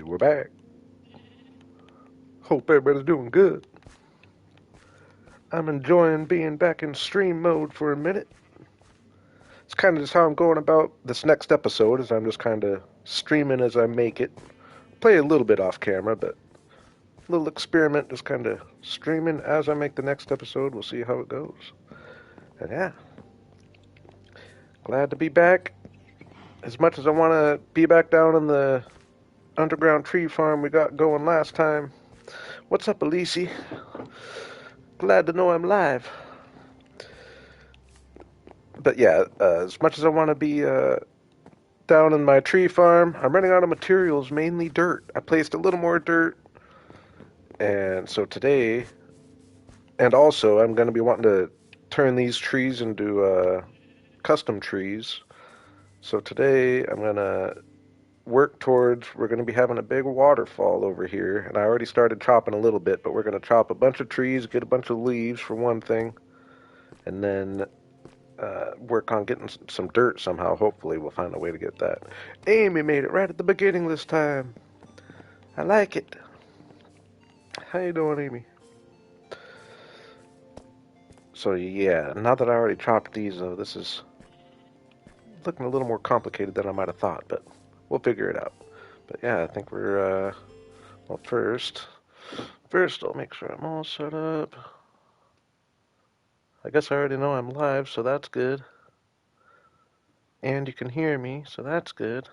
We're back. Hope everybody's doing good. I'm enjoying being back in stream mode for a minute. It's kind of just how I'm going about this next episode, is I'm just kind of streaming as I make it. Play a little bit off camera, but a little experiment, just kind of streaming as I make the next episode. We'll see how it goes. And yeah, glad to be back. As much as I want to be back down in the underground tree farm we got going last time. What's up, Elise? Glad to know I'm live. But yeah, as much as I want to be down in my tree farm, I'm running out of materials, mainly dirt. I placed a little more dirt, and so today, and also I'm going to be wanting to turn these trees into custom trees. So today I'm going to work towards, we're going to be having a big waterfall over here, and I already started chopping a little bit, but we're going to chop a bunch of trees, get a bunch of leaves for one thing, and then work on getting some dirt somehow. Hopefully we'll find a way to get that. Amy made it right at the beginning this time. I like it. How you doing, Amy? So yeah, now that I already chopped these, though, this is looking a little more complicated than I might have thought, but we'll figure it out. But yeah, I think we're, well, first I'll make sure I'm all set up. I guess I already know I'm live, so that's good. And you can hear me, so that's good.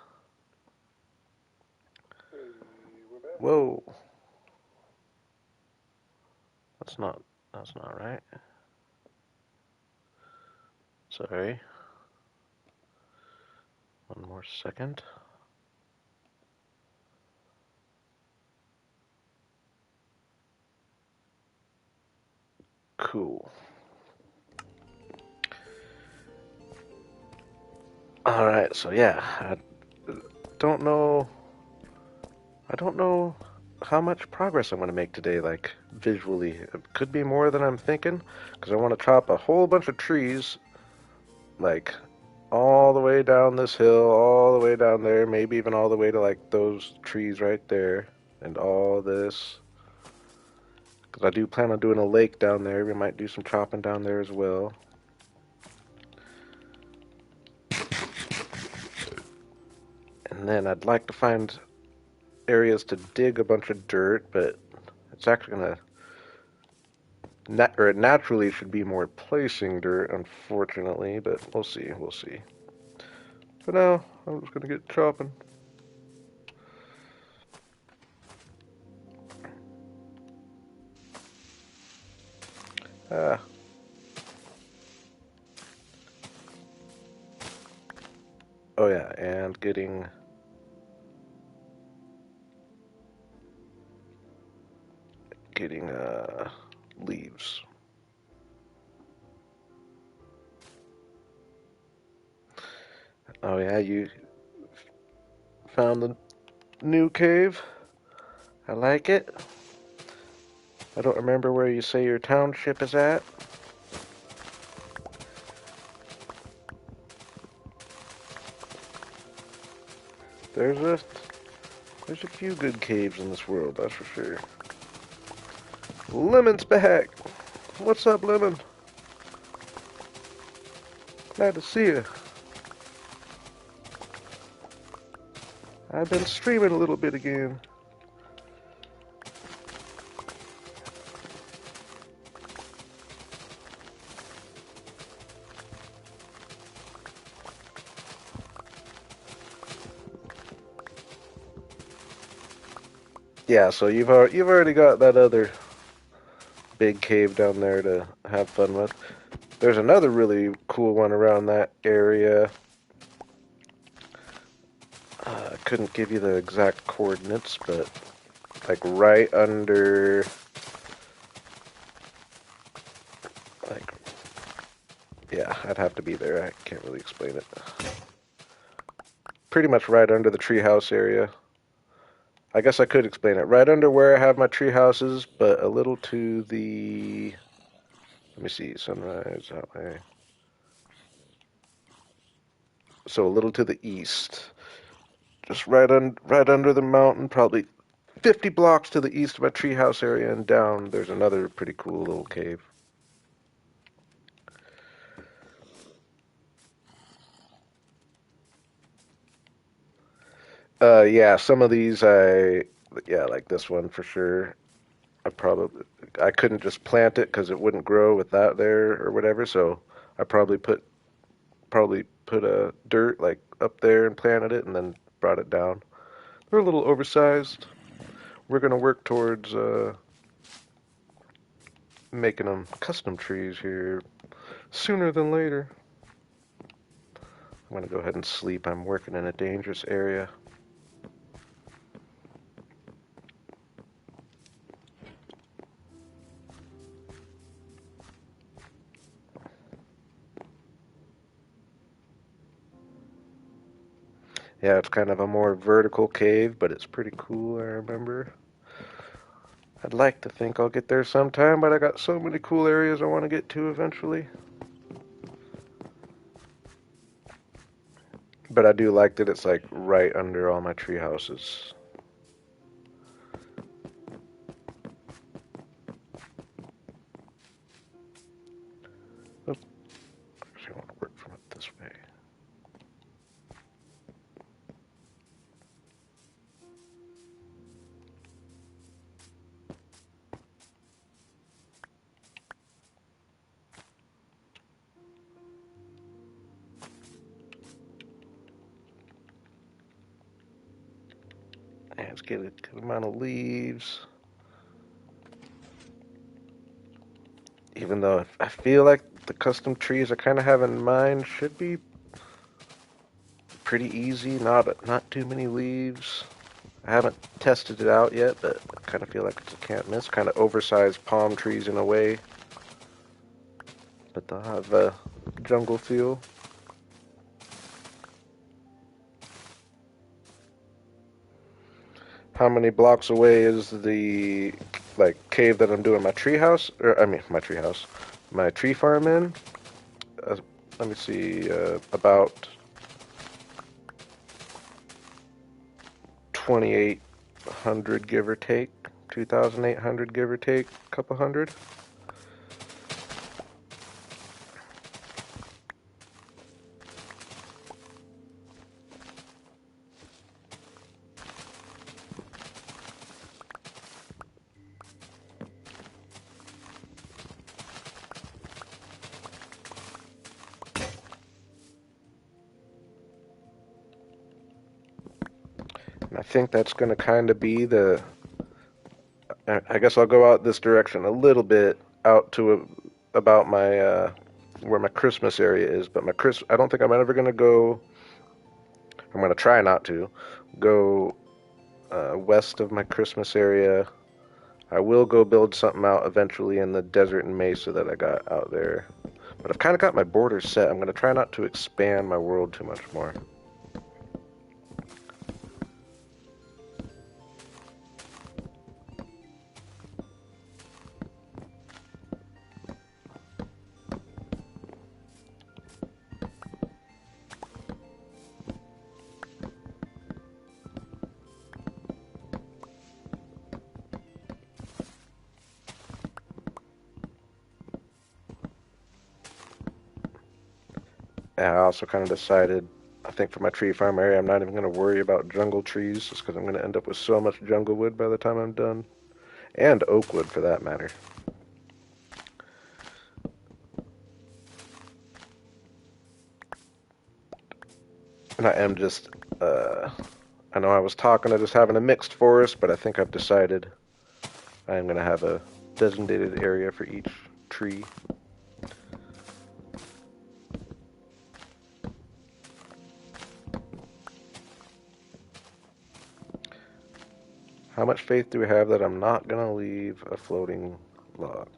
Whoa. That's not right. Sorry. One more second. Cool. Alright, so yeah, I don't know how much progress I'm going to make today, like, visually. It could be more than I'm thinking, because I want to chop a whole bunch of trees, like, all the way down this hill, all the way down there, maybe even all the way to, like, those trees right there, and all this. Because I do plan on doing a lake down there. We might do some chopping down there as well. And then I'd like to find areas to dig a bunch of dirt, but it's actually going to, or it naturally should be more placing dirt, unfortunately, but we'll see. For now, I'm just going to get chopping. Ah. Oh yeah, and getting leaves. Oh yeah, you found the new cave. I like it. I don't remember where you say your township is at. There's a few good caves in this world, that's for sure. Lemon's back. What's up, Lemon? Glad to see you. I've been streaming a little bit again. Yeah, so you've already got that other big cave down there to have fun with. There's another really cool one around that area. I couldn't give you the exact coordinates, but like right under, like, yeah, I'd have to be there. I can't really explain it. Pretty much right under the treehouse area. I guess I could explain it. Right under where I have my tree houses, but a little to the, let me see, sunrise that way. So a little to the east. just right under the mountain, probably 50 blocks to the east of my treehouse area and down, there's another pretty cool little cave. Yeah, some of these yeah, like this one for sure. I couldn't just plant it because it wouldn't grow with that there or whatever. So I probably put a dirt like up there and planted it and then brought it down. They're a little oversized. We're gonna work towards making them custom trees here sooner than later. I'm gonna go ahead and sleep. I'm working in a dangerous area. Yeah, it's kind of a more vertical cave, but it's pretty cool, I remember. I'd like to think I'll get there sometime, but I got so many cool areas I want to get to eventually. But I do like that it's like right under all my tree houses. Oop, actually I want to work from it this way. And let's get a good amount of leaves. Even though I feel like the custom trees I kind of have in mind should be pretty easy, not too many leaves. I haven't tested it out yet, but I kind of feel like it's a can't miss. Kind of oversized palm trees in a way, but they'll have a jungle feel. How many blocks away is the like cave that I'm doing my tree house? Or I mean my tree house, my tree farm in? Uh, Let me see, about 2,800 give or take, 2,800 give or take, a couple hundred. And I think that's going to kind of be I guess I'll go out this direction a little bit out to about my where my Christmas area is, but I don't think I'm ever going to go. I'm going to try not to go west of my Christmas area. I will go build something out eventually in the desert and mesa that I got out there. But I've kind of got my borders set. I'm going to try not to expand my world too much more. And I also kind of decided, I think for my tree farm area, I'm not even going to worry about jungle trees, just because I'm going to end up with so much jungle wood by the time I'm done. And oak wood, for that matter. And I am just, I know I was talking of just having a mixed forest, but I think I've decided I am going to have a designated area for each tree. How much faith do we have that I'm not going to leave a floating log?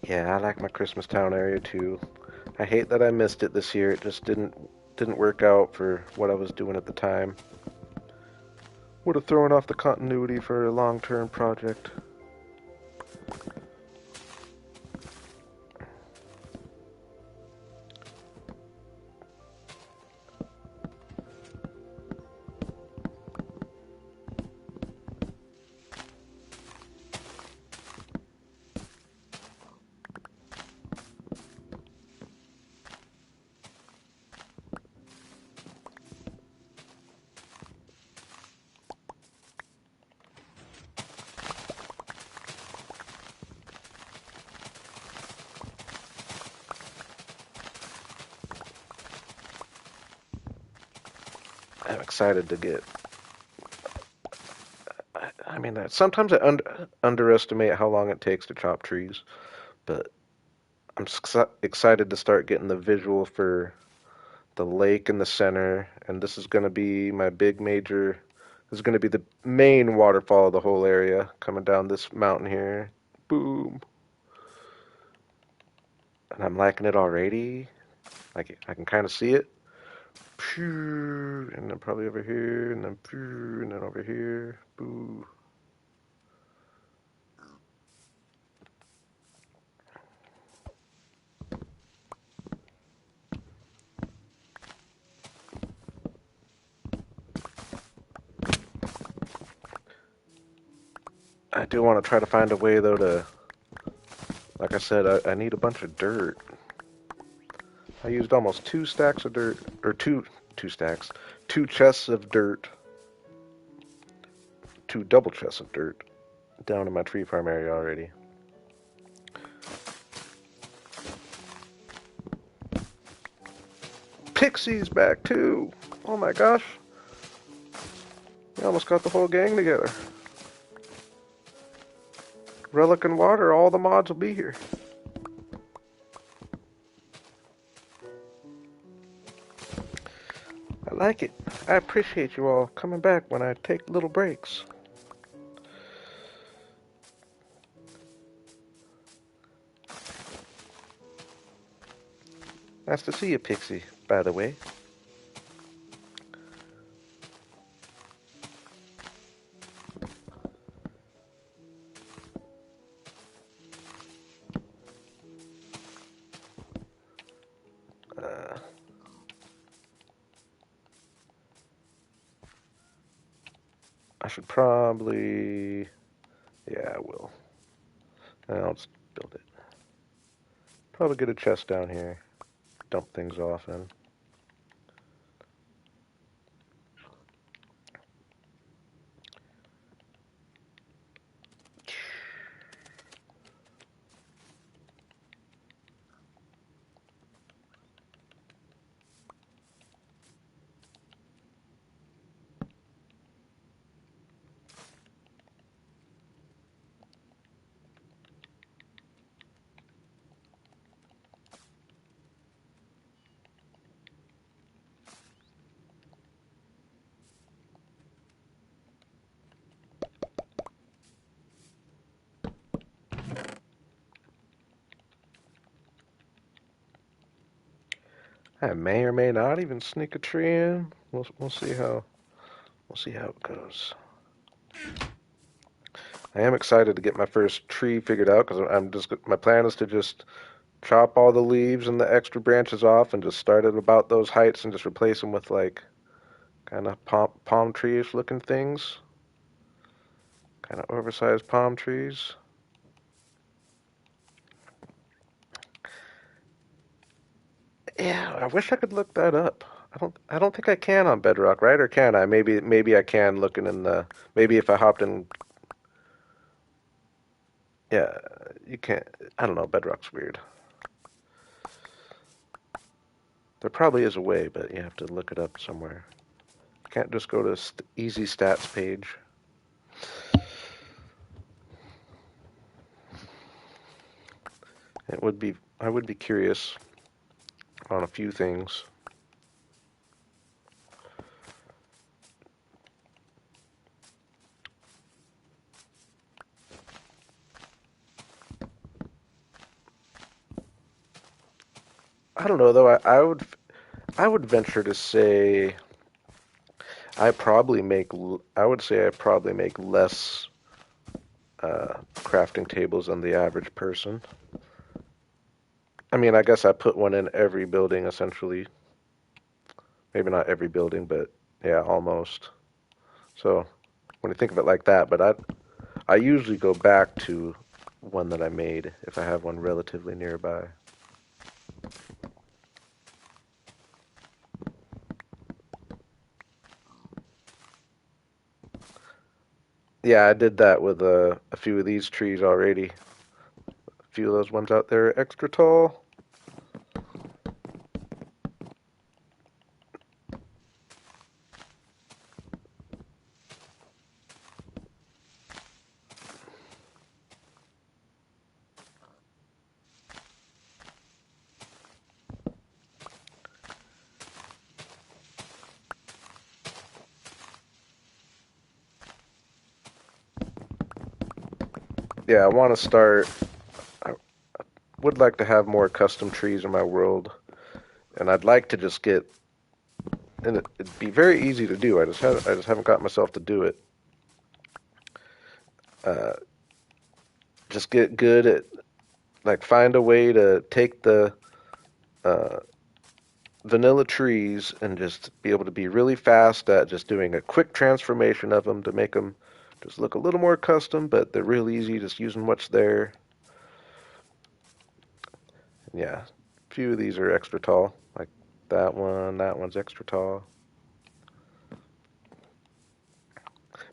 Yeah, I like my Christmas town area too. I hate that I missed it this year. It just didn't work out for what I was doing at the time. Would have thrown off the continuity for a long-term project. I'm excited to get. I mean, sometimes I underestimate how long it takes to chop trees, but I'm excited to start getting the visual for the lake in the center, and this is going to be my big major. This is going to be the main waterfall of the whole area, coming down this mountain here. Boom. And I'm liking it already. Like I can kind of see it. And then probably over here, and then over here. Boo. I do want to try to find a way though to, like I said, I need a bunch of dirt. I used almost 2 stacks of dirt, or two stacks, 2 chests of dirt, 2 double chests of dirt down in my tree farm area already. Pixie's back too. Oh my gosh. We almost got the whole gang together. Relic and water, all the mods will be here. I like it. I appreciate you all coming back when I take little breaks. Nice to see you, Pixie, by the way. Uh, I should probably... Yeah, I will. I'll just build it. Probably get a chest down here. Dump things off in. I may or may not even sneak a tree in. We'll see how it goes. I am excited to get my first tree figured out because my plan is to just chop all the leaves and the extra branches off and just start at about those heights and just replace them with like kind of palm tree-ish looking things, kind of oversized palm trees. Yeah, I wish I could look that up. I don't think I can on Bedrock, right? Or can I? Maybe I can looking in the maybe if I hopped in. Yeah, you can't. I don't know. Bedrock's weird. There probably is a way, but you have to look it up somewhere. You can't just go to easy stats page. I would be curious on a few things. I don't know though. I would venture to say I would say I probably make less crafting tables than the average person. I mean, I guess I put one in every building essentially. Maybe not every building, but yeah, almost. So when you think of it like that, but I usually go back to one that I made if I have one relatively nearby. Yeah, I did that with a few of these trees already. A few of those ones out there are extra tall. Yeah, I want to start. I would like to have more custom trees in my world, and I'd like to just get. And it'd be very easy to do. I just haven't got myself to do it. Uh, just get good at like find a way to take the uh, vanilla trees and just be able to be really fast at just doing a quick transformation of them to make them just look a little more custom, but they're real easy just using what's there. Yeah, a few of these are extra tall, like that one's extra tall.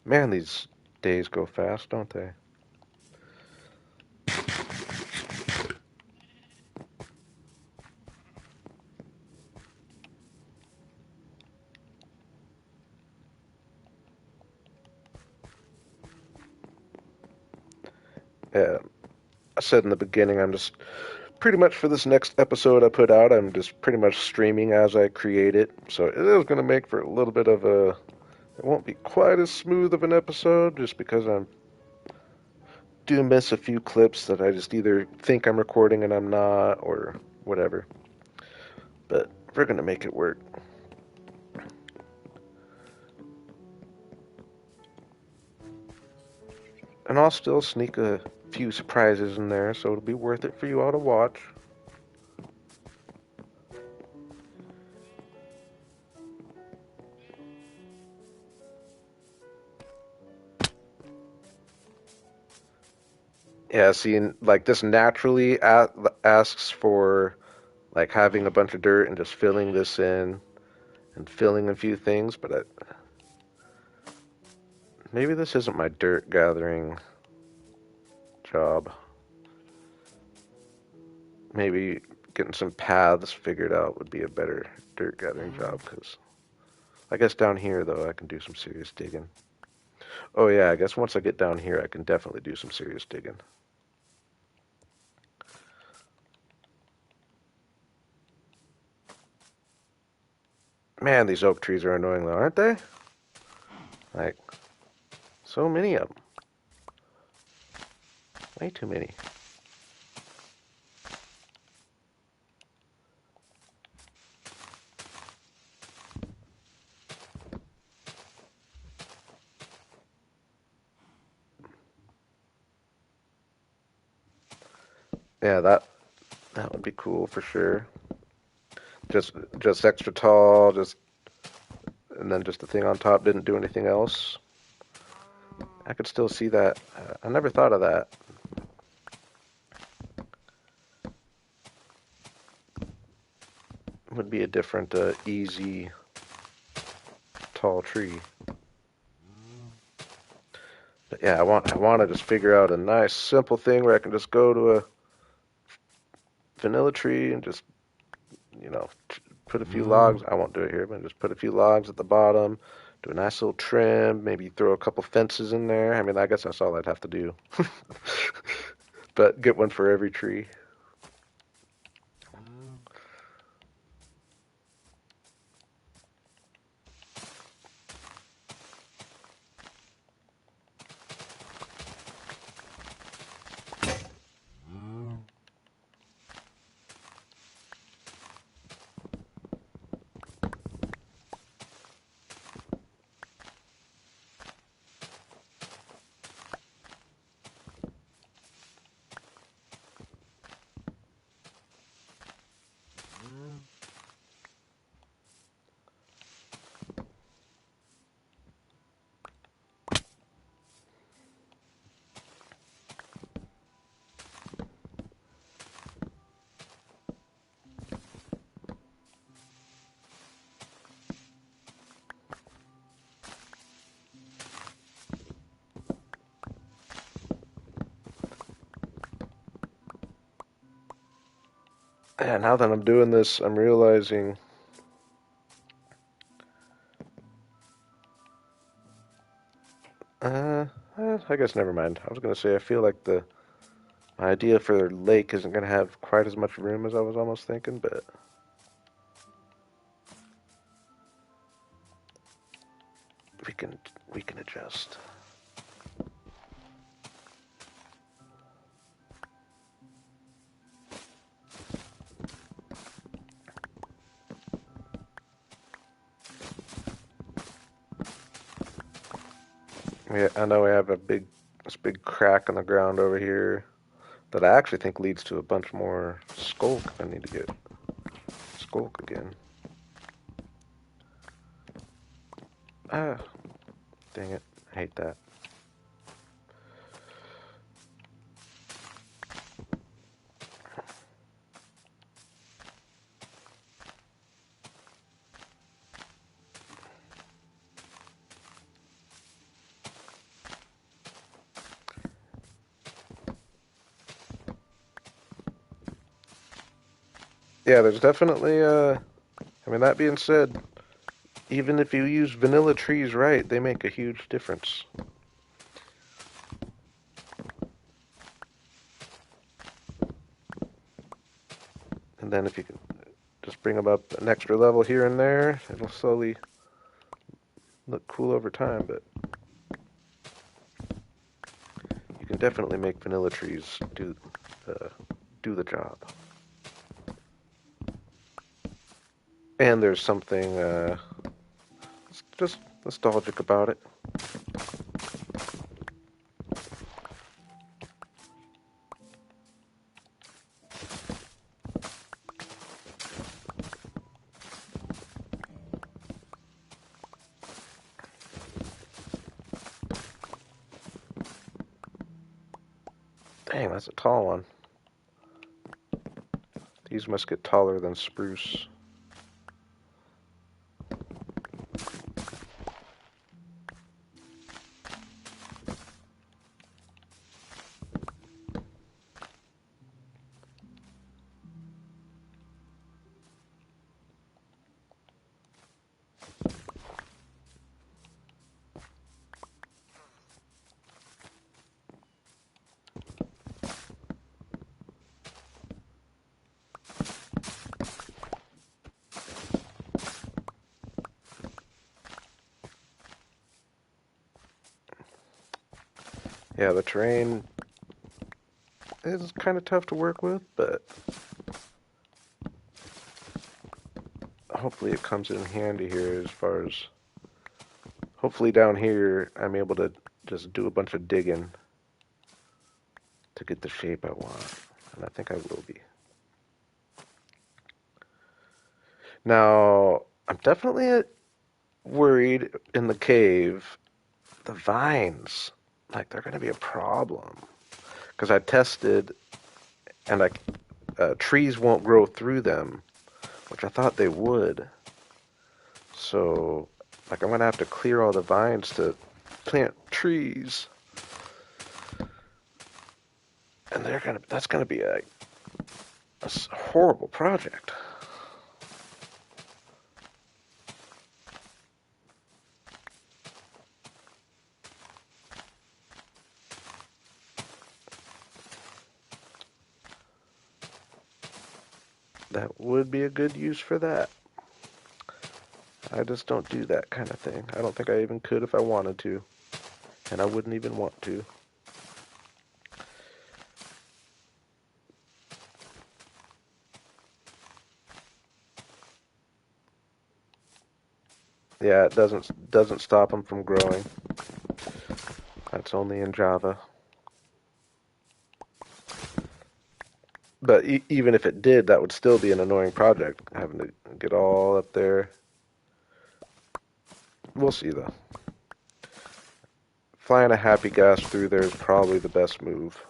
Man, these days go fast, don't they? Yeah, I said in the beginning, I'm just pretty much for this next episode I put out, I'm just pretty much streaming as I create it. So it is going to make for a little bit of a, it won't be quite as smooth of an episode just because I do miss a few clips that I just either think I'm recording and I'm not or whatever. But we're going to make it work. And I'll still sneak a few surprises in there, so it'll be worth it for you all to watch. Yeah, see, like this naturally asks for like having a bunch of dirt and just filling this in and filling a few things, but maybe this isn't my dirt gathering job. Maybe getting some paths figured out would be a better dirt gathering job, because I guess down here, though, I can do some serious digging. Oh, yeah, I guess once I get down here, I can definitely do some serious digging. Man, these oak trees are annoying, though, aren't they? Like, so many of them. Way too many. Yeah, that would be cool for sure. Just just extra tall, just and then just the thing on top didn't do anything else. I could still see that. I never thought of that. Would be a different, easy, tall tree. But yeah, I want to just figure out a nice, simple thing where I can just go to a vanilla tree and just, you know, put a few logs. I won't do it here, but just put a few logs at the bottom, do a nice little trim, maybe throw a couple fences in there. I mean, I guess that's all I'd have to do. But get one for every tree. Yeah, now that I'm doing this, I'm realizing uh, I guess never mind. I was gonna say I feel like the my idea for a lake isn't gonna have quite as much room as I was almost thinking, but we can we can adjust. Yeah, I know we have this big crack in the ground over here that I actually think leads to a bunch more skulk. I need to get skulk again. Ah, dang it. I hate that. Yeah, there's definitely I mean, that being said, even if you use vanilla trees right, they make a huge difference. And then if you can just bring them up an extra level here and there, it'll slowly look cool over time, but you can definitely make vanilla trees uh, do the job. And there's something just nostalgic about it. Dang, that's a tall one. These must get taller than spruce. Yeah, the terrain is kind of tough to work with, but hopefully it comes in handy here as far as hopefully down here I'm able to just do a bunch of digging to get the shape I want. And I think I will be. Now, I'm definitely worried in the cave. The vines, like they're going to be a problem. Because I tested and trees won't grow through them, which I thought they would. So, like I'm going to have to clear all the vines to plant trees. And that's going to be a horrible project. That would be a good use for that. I just don't do that kind of thing. I don't think I even could if I wanted to. And I wouldn't even want to. Yeah, it doesn't stop them from growing. That's only in Java. But even if it did, that would still be an annoying project, having to get all up there. We'll see, though. Flying a happy gas through there is probably the best move.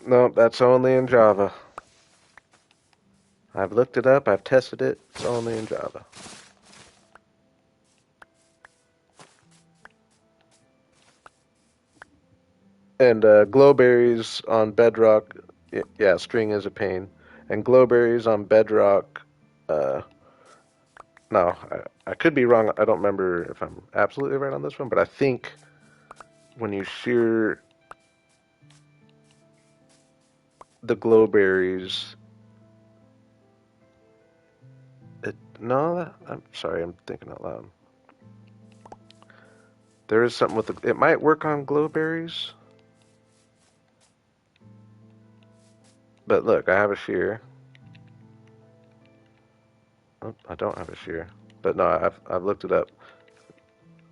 No, that's only in Java. I've looked it up, I've tested it, it's only in Java. And glowberries on Bedrock, yeah, string is a pain. And glowberries on Bedrock, uh, no, I could be wrong. I don't remember if I'm absolutely right on this one, but I think when you shear the glowberries, no, I'm sorry, I'm thinking out loud. There is something with it might work on glowberries, but look, I have a shear. Oh, I don't have a shear, but no, I've looked it up.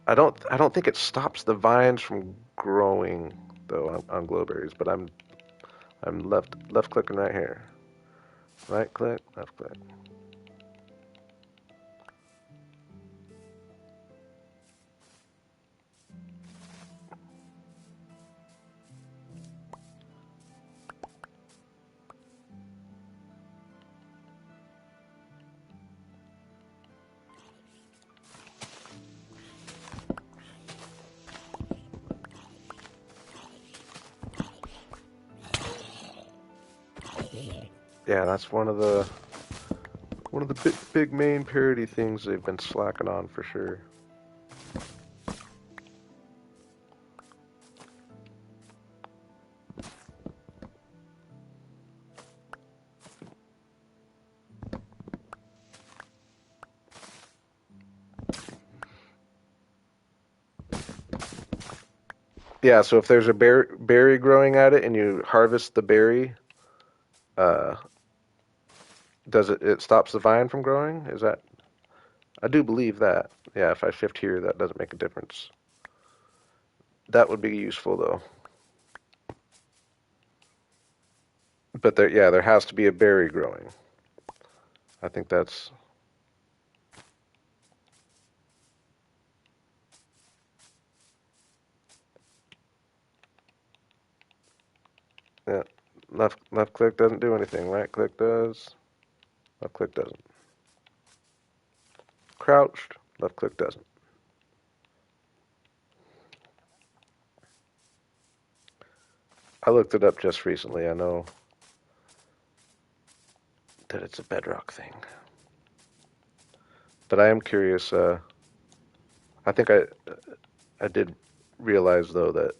I don't think it stops the vines from growing though on glowberries, but I'm left clicking right here. Right click, left click. Yeah, that's one of the big main parody things they've been slacking on for sure. Yeah, so if there's a berry growing at it and you harvest the berry, uh, does it stops the vine from growing? Is that I do believe that. Yeah, if I shift here, that doesn't make a difference. That would be useful though. But there has to be a berry growing. I think that's yeah. Left click doesn't do anything. Right click does. Left click doesn't. Crouched. Left click doesn't. I looked it up just recently. I know that it's a Bedrock thing. But I am curious. I think I did realize though that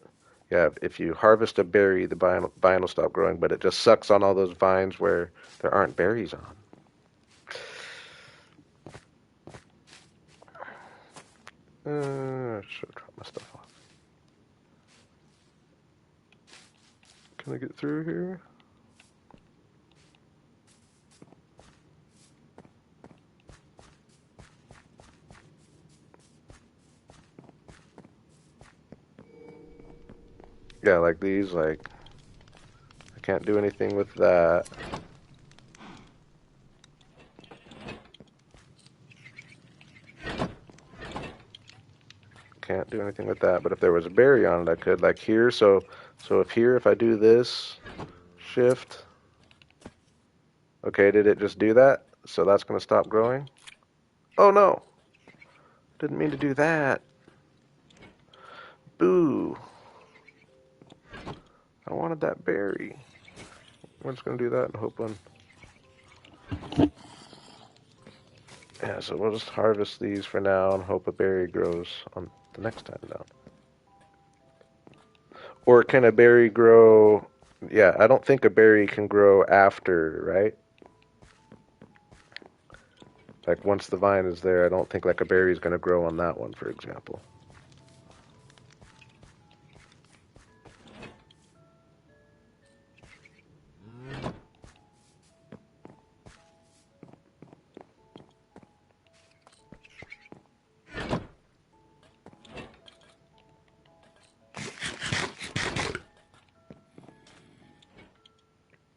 yeah, if you harvest a berry, the vine will stop growing, but it just sucks on all those vines where there aren't berries on. I should drop my stuff off. Can I get through here? Yeah, like these, like I can't do anything with that. Can't do anything with that, but if there was a berry on it, I could, like here. So if I do this, shift, okay, did it just do that? So that's gonna stop growing? Oh no, didn't mean to do that. Boo, I wanted that berry. We're just gonna do that and hope one. Yeah, so we'll just harvest these for now and hope a berry grows on the next time down. Or can a berry grow? Yeah, I don't think a berry can grow after, right? Like once the vine is there, I don't think like a berry is going to grow on that one, for example.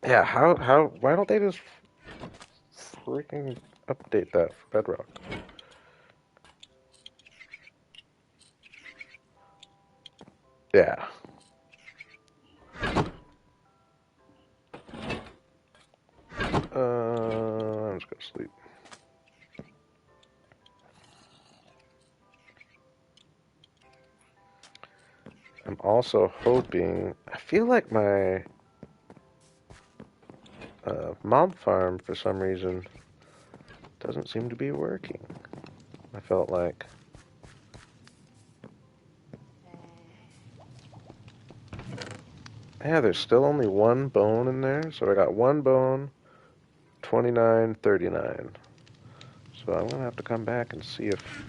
Yeah, why don't they just freaking update that for Bedrock? Yeah. I'm just gonna sleep. I'm also hoping. I feel like my mob farm, for some reason, doesn't seem to be working. I felt like. Yeah, there's still only one bone in there, so I got one bone, 29.39. So I'm gonna have to come back and see if.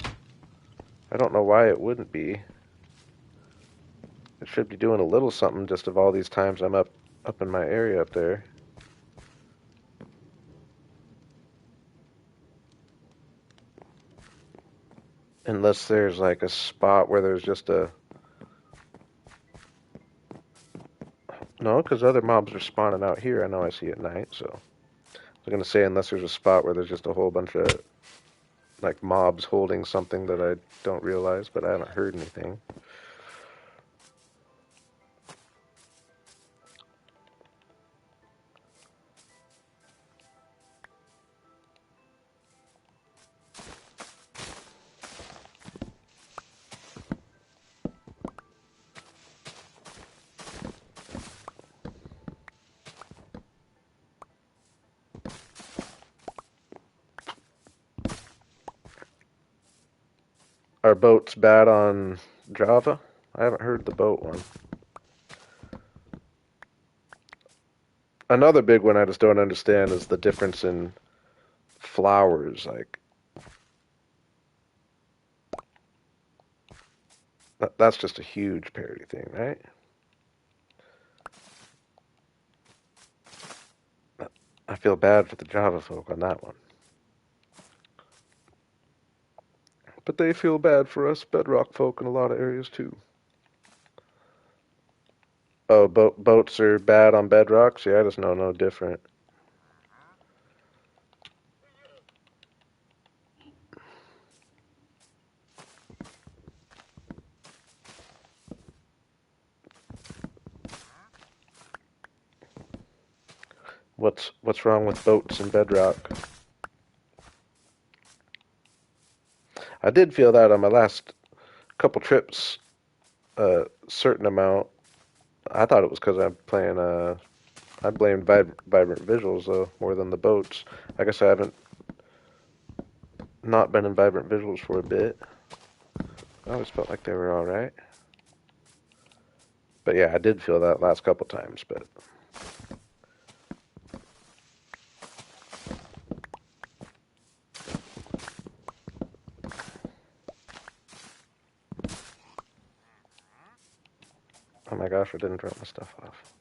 I don't know why it wouldn't be. It should be doing a little something just of all these times I'm up in my area up there. Unless there's like a spot where there's just a. No, because other mobs are spawning out here. I know I see at night, so. I was gonna say unless there's a spot where there's just a whole bunch of like mobs holding something that I don't realize, but I haven't heard anything. Are boats bad on Java? I haven't heard the boat one. Another big one I just don't understand is the difference in flowers. Like, that's just a huge parity thing, right? I feel bad for the Java folk on that one. But they feel bad for us Bedrock folk in a lot of areas too. Oh, boats are bad on Bedrock? See, I just know no different. What's wrong with boats in Bedrock? I did feel that on my last couple trips, a certain amount. I thought it was because I'm playing. I blamed Vibrant Visuals though more than the boats. I guess I haven't not been in Vibrant Visuals for a bit. I always felt like they were all right. But yeah, I did feel that last couple times. But oh my gosh, I didn't drop my stuff off.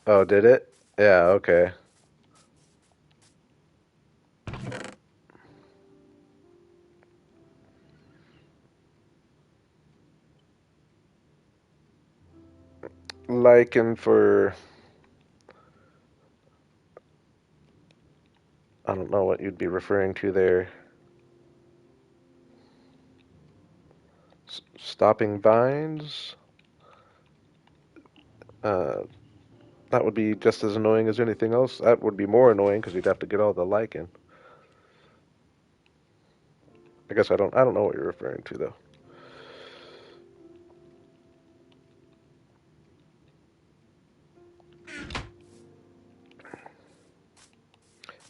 Oh, did it? Yeah, okay. Lichen for I don't know what you'd be referring to there. Stopping vines? Uh, that would be just as annoying as anything else. That would be more annoying because you'd have to get all the lichen. I guess I don't know what you're referring to though.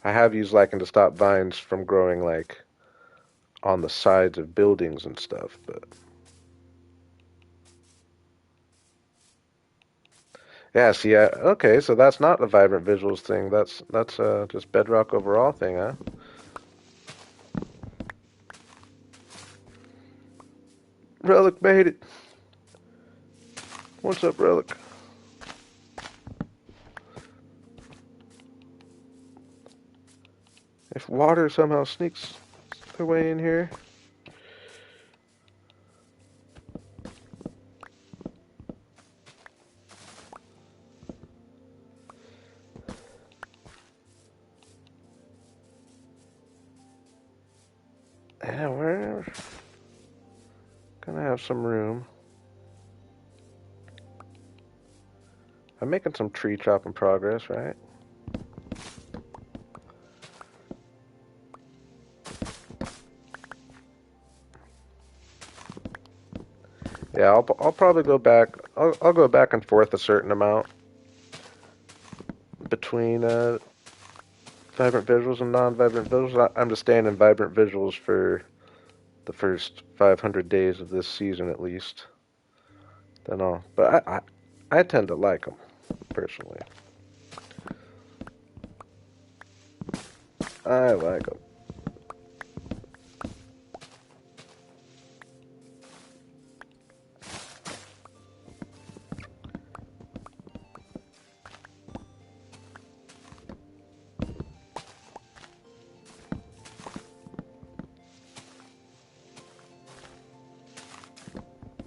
I have used lichen to stop vines from growing like on the sides of buildings and stuff, but yeah, see, okay, so that's not the vibrant visuals thing. That's just Bedrock overall thing, huh? Relic made it. What's up, Relic? If water somehow sneaks their way in here. Yeah, we're gonna have some room. I'm making some tree chopping progress, right? Yeah, I'll probably go back. I'll go back and forth a certain amount between vibrant visuals and non-vibrant visuals. I'm just staying in vibrant visuals for the first 500 days of this season at least. Then I tend to like them personally. I like them.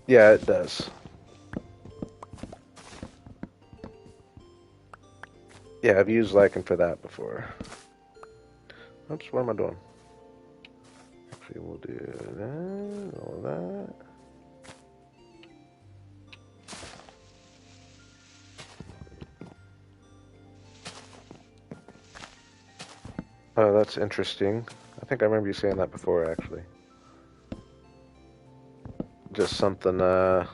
Yeah, it does. Yeah, I've used lichen for that before. Oops, what am I doing? Actually, we'll do that, all that. Oh, that's interesting. I think I remember you saying that before, actually. Just something, with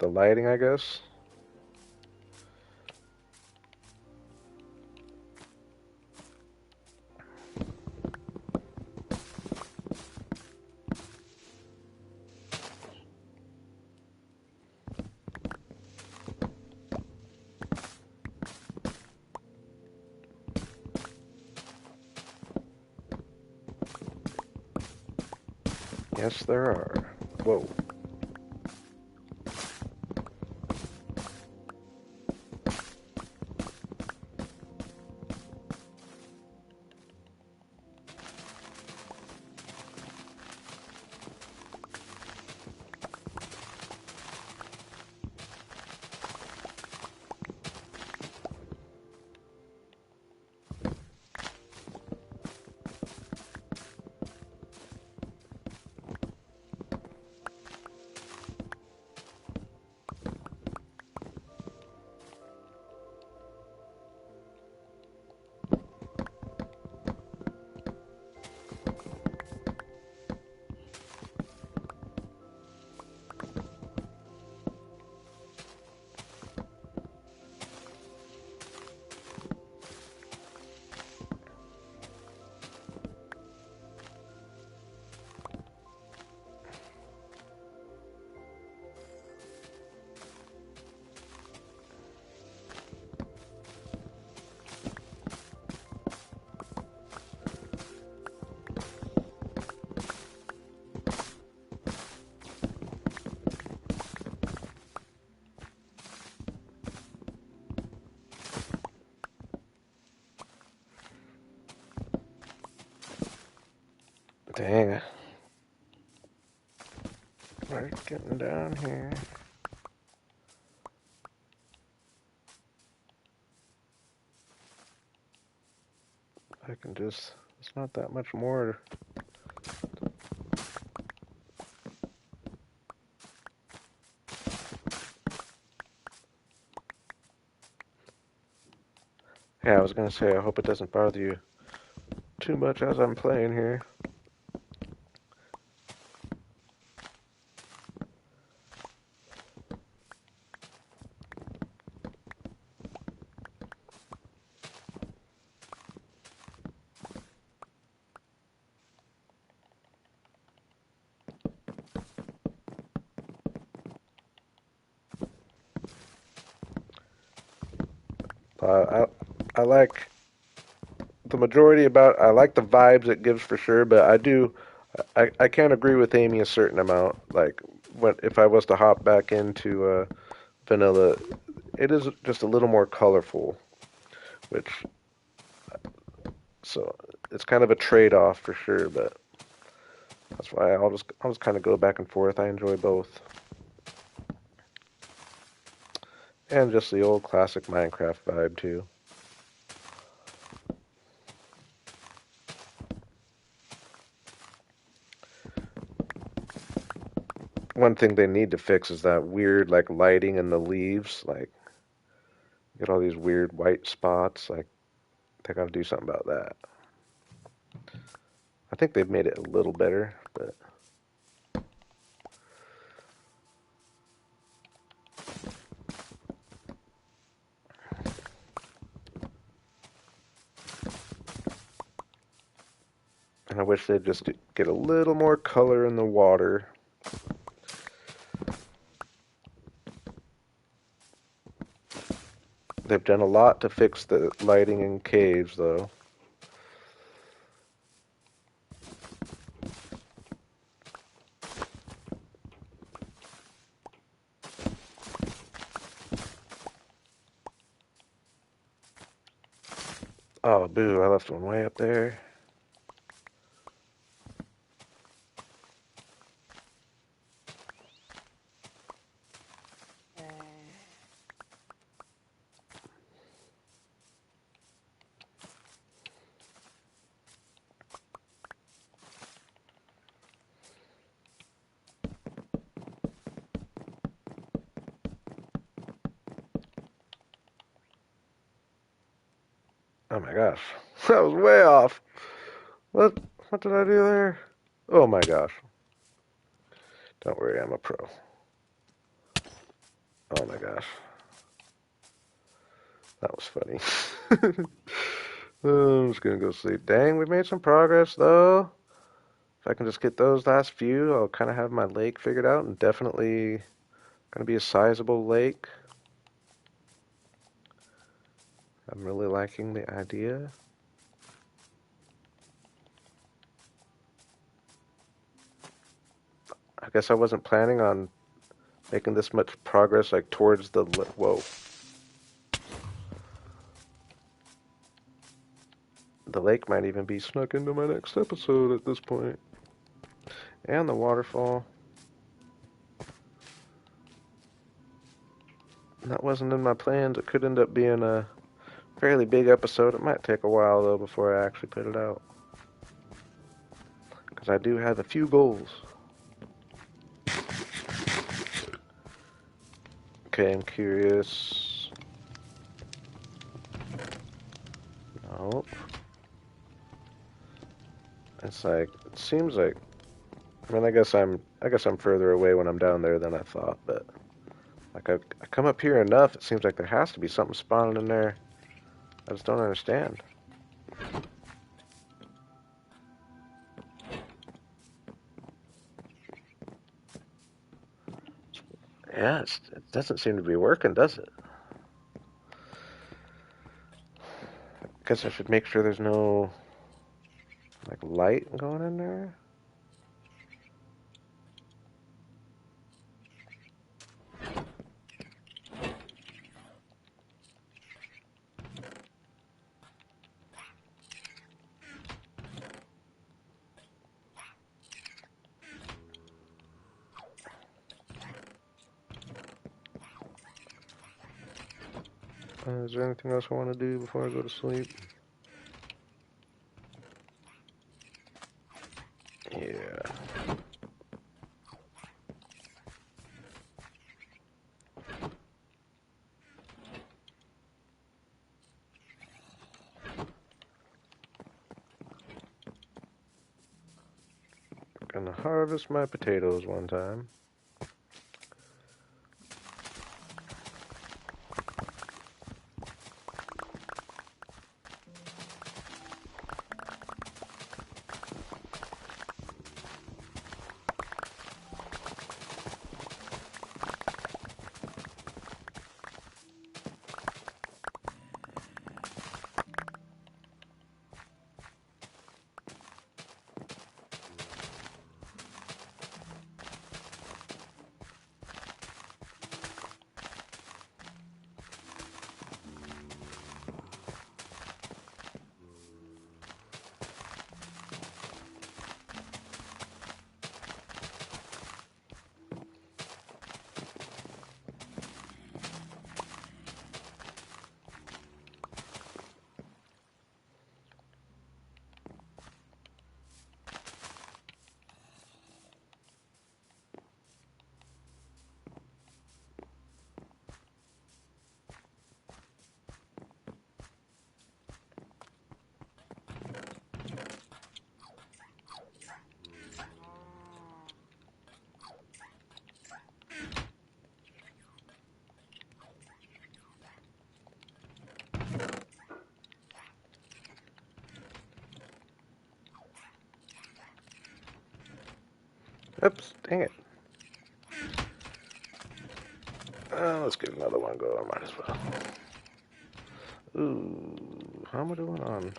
the lighting, I guess. Yes, there are. Whoa. Dang. We're getting down here. I can just, it's not that much more. Yeah, I was gonna say, I hope it doesn't bother you too much as I'm playing here. I like the majority about, I like the vibes it gives for sure, but I can't agree with Amy a certain amount. Like, if I was to hop back into vanilla, it is just a little more colorful, which, so it's kind of a trade-off for sure, but that's why I'll just kind of go back and forth. I enjoy both. And just the old classic Minecraft vibe too. one thing they need to fix is that weird like lighting in the leaves. Like, get all these weird white spots. Like, they gotta do something about that. I think they've made it a little better, but and I wish they'd just get a little more color in the water. They've done a lot to fix the lighting in caves, though. Oh, boo, I left one way up there. Oh my gosh. That was way off. What? What did I do there? Oh my gosh. Don't worry, I'm a pro. Oh my gosh. That was funny. I'm just gonna go sleep. Dang, we made some progress though. If I can just get those last few, I'll kind of have my lake figured out, and definitely gonna be a sizable lake. I'm really liking the idea. I guess I wasn't planning on making this much progress like towards the whoa. The lake might even be snuck into my next episode at this point. And the waterfall. That wasn't in my plans. It could end up being a fairly big episode. It might take a while though before I actually put it out. Because I do have a few goals. Okay, I'm curious. Nope. It's like, it seems like, I mean, I guess I'm further away when I'm down there than I thought, but like I come up here enough, it seems like there has to be something spawning in there. I just don't understand. Yeah, it doesn't seem to be working, does it? Guess I should make sure there's no like light going in there. Is there anything else I want to do before I go to sleep? Yeah. Gonna harvest my potatoes one time. Oops, dang it. Let's get another one going. Might as well. Ooh, how am I doing on?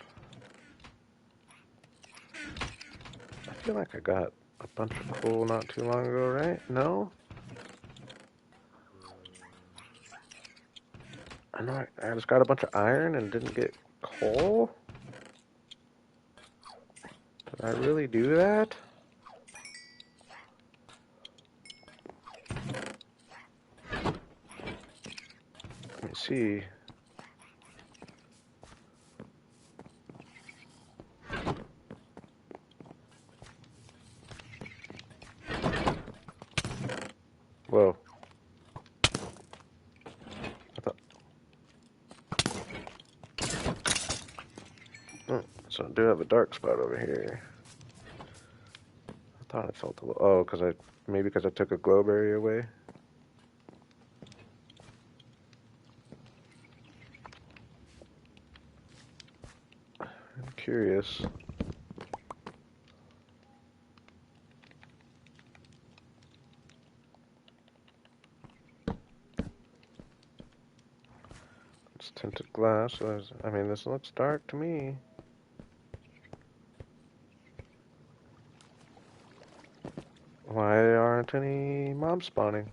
I feel like I got a bunch of coal not too long ago, right? No? I know I just got a bunch of iron and didn't get coal? Did I really do that? Let me see. Whoa. I thought, so I do have a dark spot over here. I thought I felt a little. Oh, maybe because I took a glow berry away. I'm curious. It's tinted glass. So I mean, this looks dark to me. Why aren't any mobs spawning?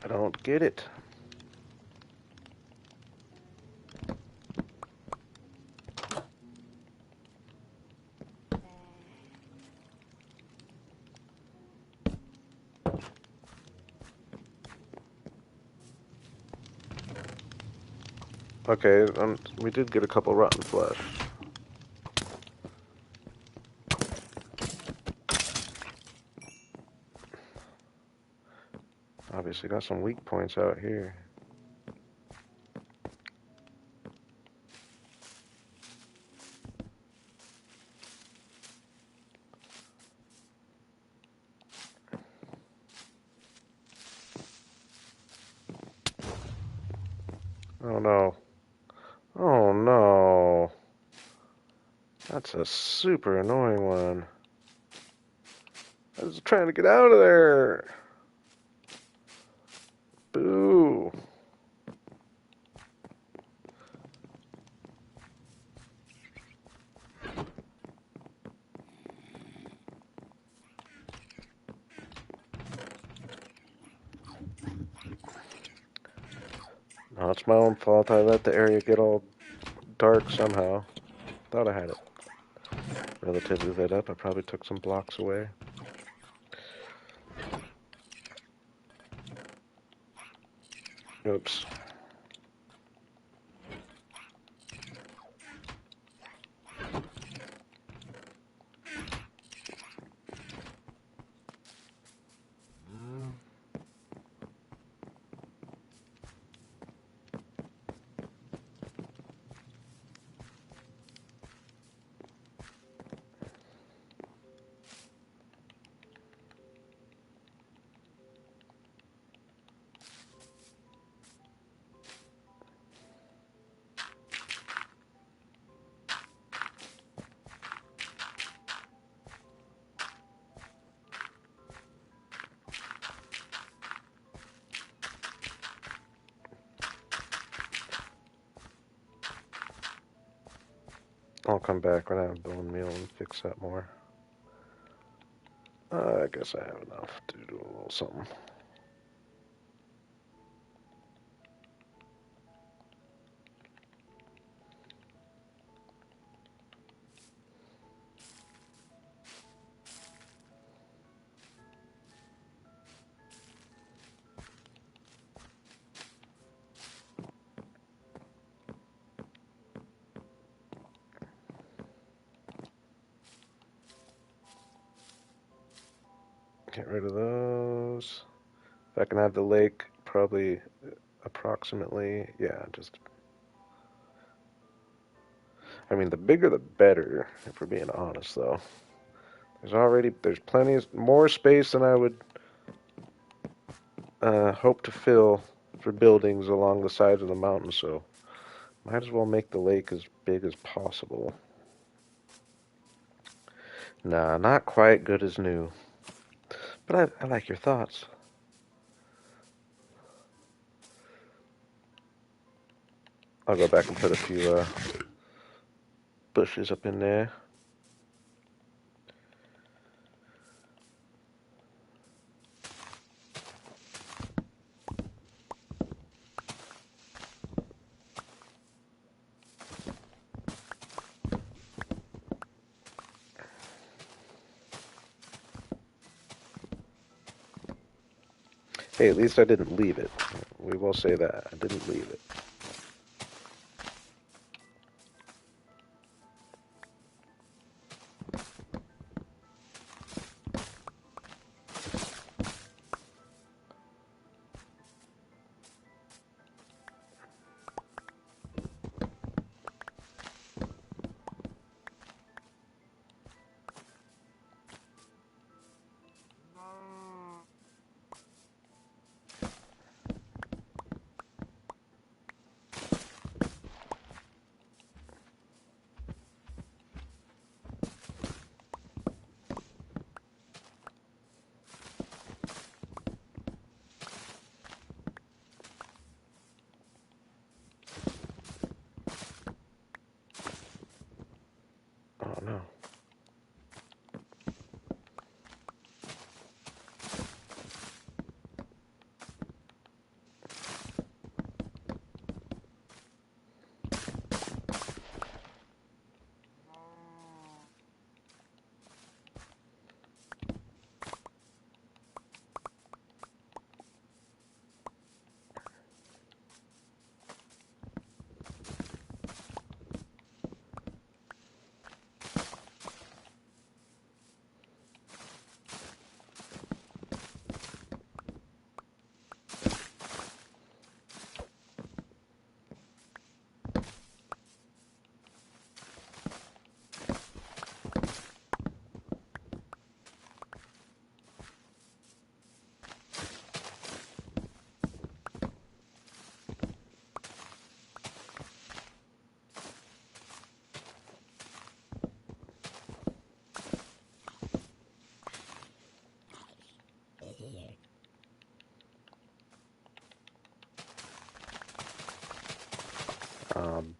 I don't get it. Okay, we did get a couple rotten flesh. Obviously got some weak points out here. Oh no. Oh no. That's a super annoying one. I was trying to get out of there. Boo. No, it's my own fault. I let the area get all dark somehow. Thought I had it relatively lit up. I probably took some blocks away. Oops. I'll come back when I have bone meal and fix that more. I guess I have enough to do a little something. Get rid of those. If I can have the lake, probably approximately, yeah, just, I mean, the bigger the better, if we're being honest, though. There's plenty of, more space than I would hope to fill for buildings along the sides of the mountain, so might as well make the lake as big as possible. Nah, not quite good as new. But I like your thoughts. I'll go back and put a few bushes up in there. Hey, at least I didn't leave it. We will say that. I didn't leave it. Oh no.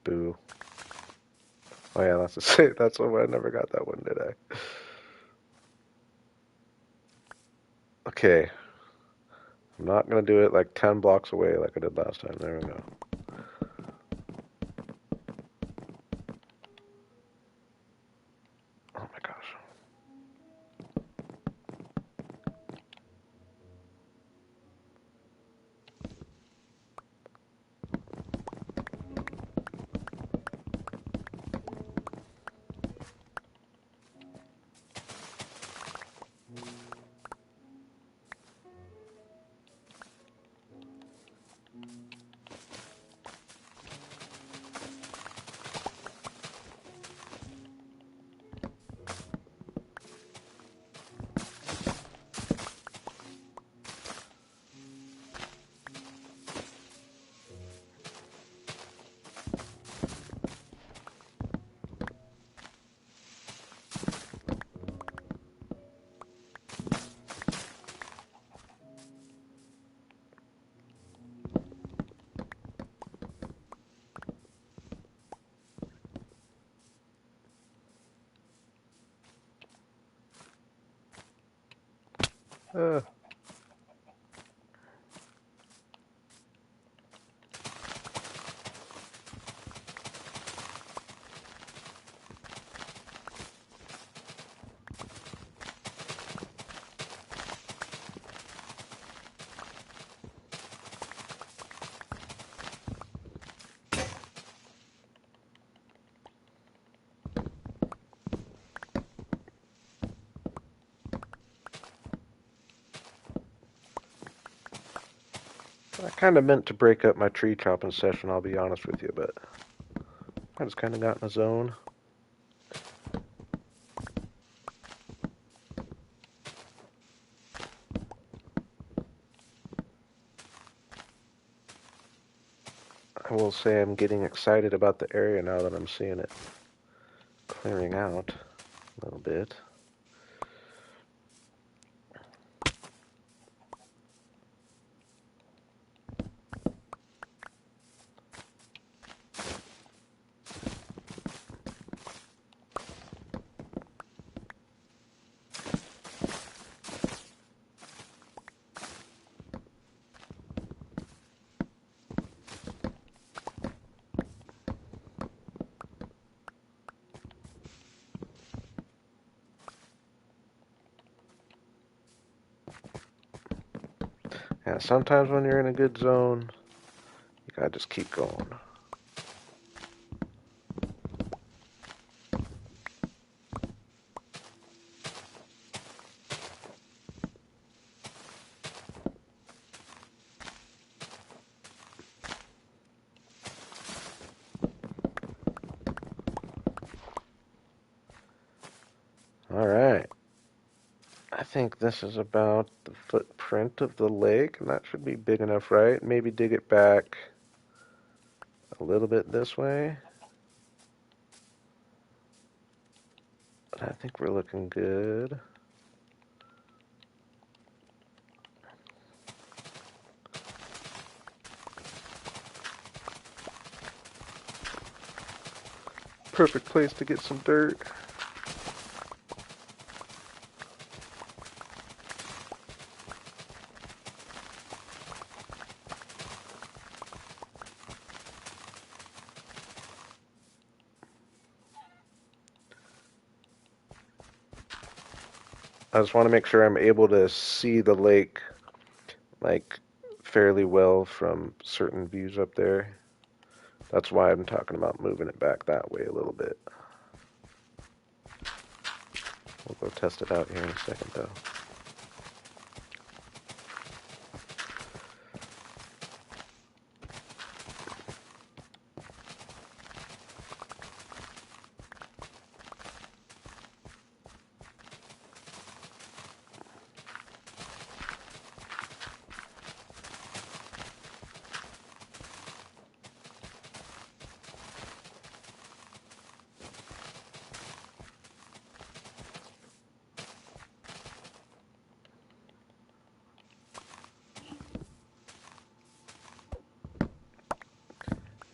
Boo. Oh yeah, that's why I never got that one, did I? Okay. I'm not gonna do it like 10 blocks away like I did last time. There we go. Oh my gosh. Uh, I kind of meant to break up my tree chopping session, I'll be honest with you, but I just kind of got in a zone. I will say I'm getting excited about the area now that I'm seeing it clearing out a little bit. Yeah, sometimes when you're in a good zone, you gotta just keep going. Alright. I think this is about the footprint of the lake, and that should be big enough, right? Maybe dig it back a little bit this way. But I think we're looking good. Perfect place to get some dirt. I just want to make sure I'm able to see the lake like fairly well from certain views up there. That's why I'm talking about moving it back that way a little bit. We'll go test it out here in a second though.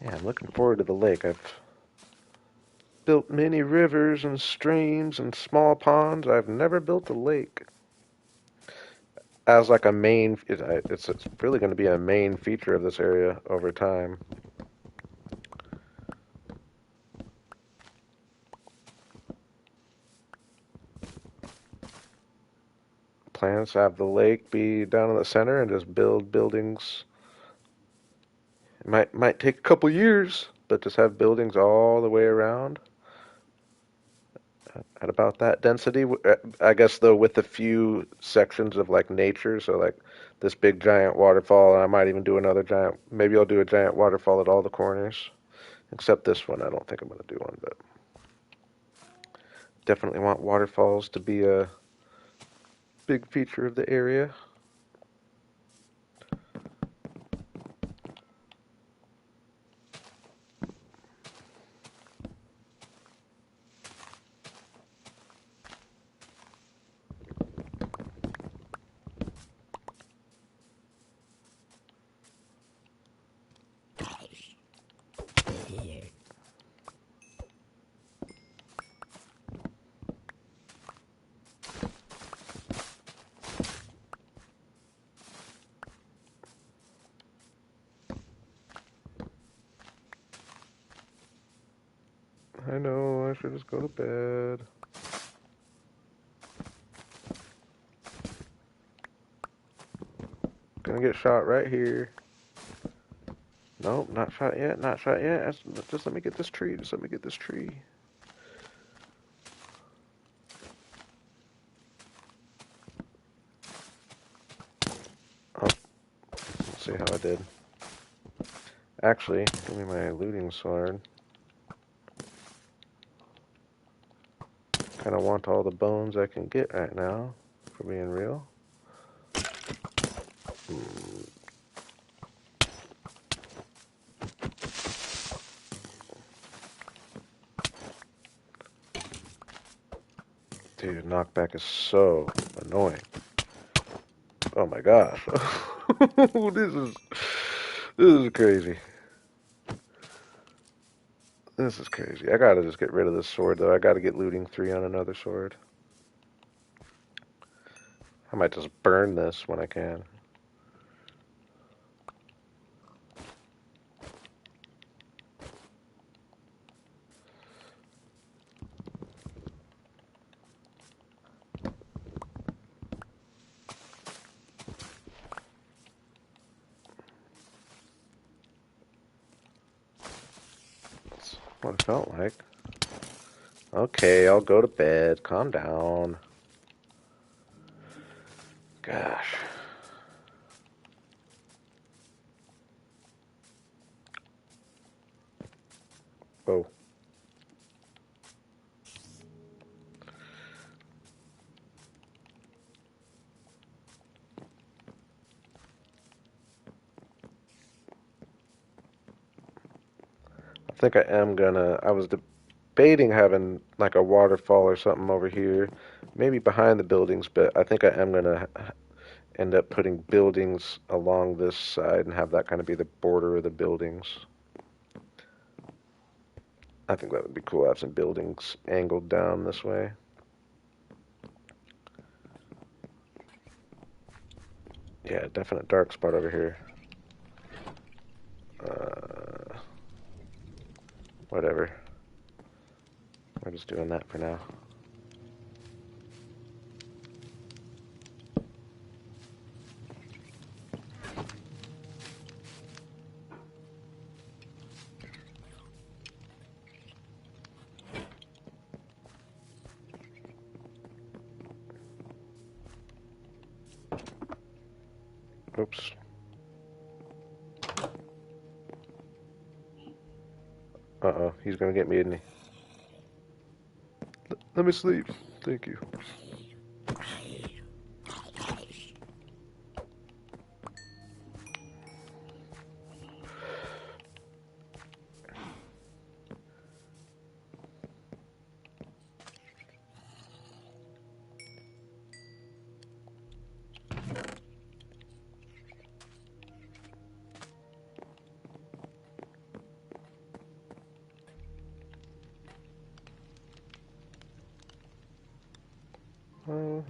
Yeah, I'm looking forward to the lake. I've built many rivers and streams and small ponds. I've never built a lake as like a main. It's really going to be a main feature of this area over time. Plans to have the lake be down in the center and just build buildings. It might take a couple years, but just have buildings all the way around at about that density. I guess though with a few sections of like nature, so like this big giant waterfall, and I might even do another giant. Maybe I'll do a giant waterfall at all the corners, except this one. I don't think I'm gonna do one, but definitely want waterfalls to be a big feature of the area. I know, I should just go to bed. Gonna get shot right here. Nope, not shot yet, not shot yet. Just let me get this tree, just let me get this tree. Oh, let's see how I did. Actually, give me my looting sword. Kinda want all the bones I can get right now, for being real. Dude, knockback is so annoying. Oh my gosh. This is crazy. This is crazy. I gotta just get rid of this sword though. I gotta get looting 3 on another sword. I might just burn this when I can. what it felt like. Okay, I'll go to bed. Calm down. Gosh. Oh. I think I am gonna. I was debating having like a waterfall or something over here, maybe behind the buildings, but I think I am gonna end up putting buildings along this side and have that kind of be the border of the buildings. I think that would be cool. Have some buildings angled down this way. Yeah, definite dark spot over here. Uh, Whatever. We're just doing that for now. Oops. Uh-oh, he's gonna get me, isn't he? Let me sleep. Thank you.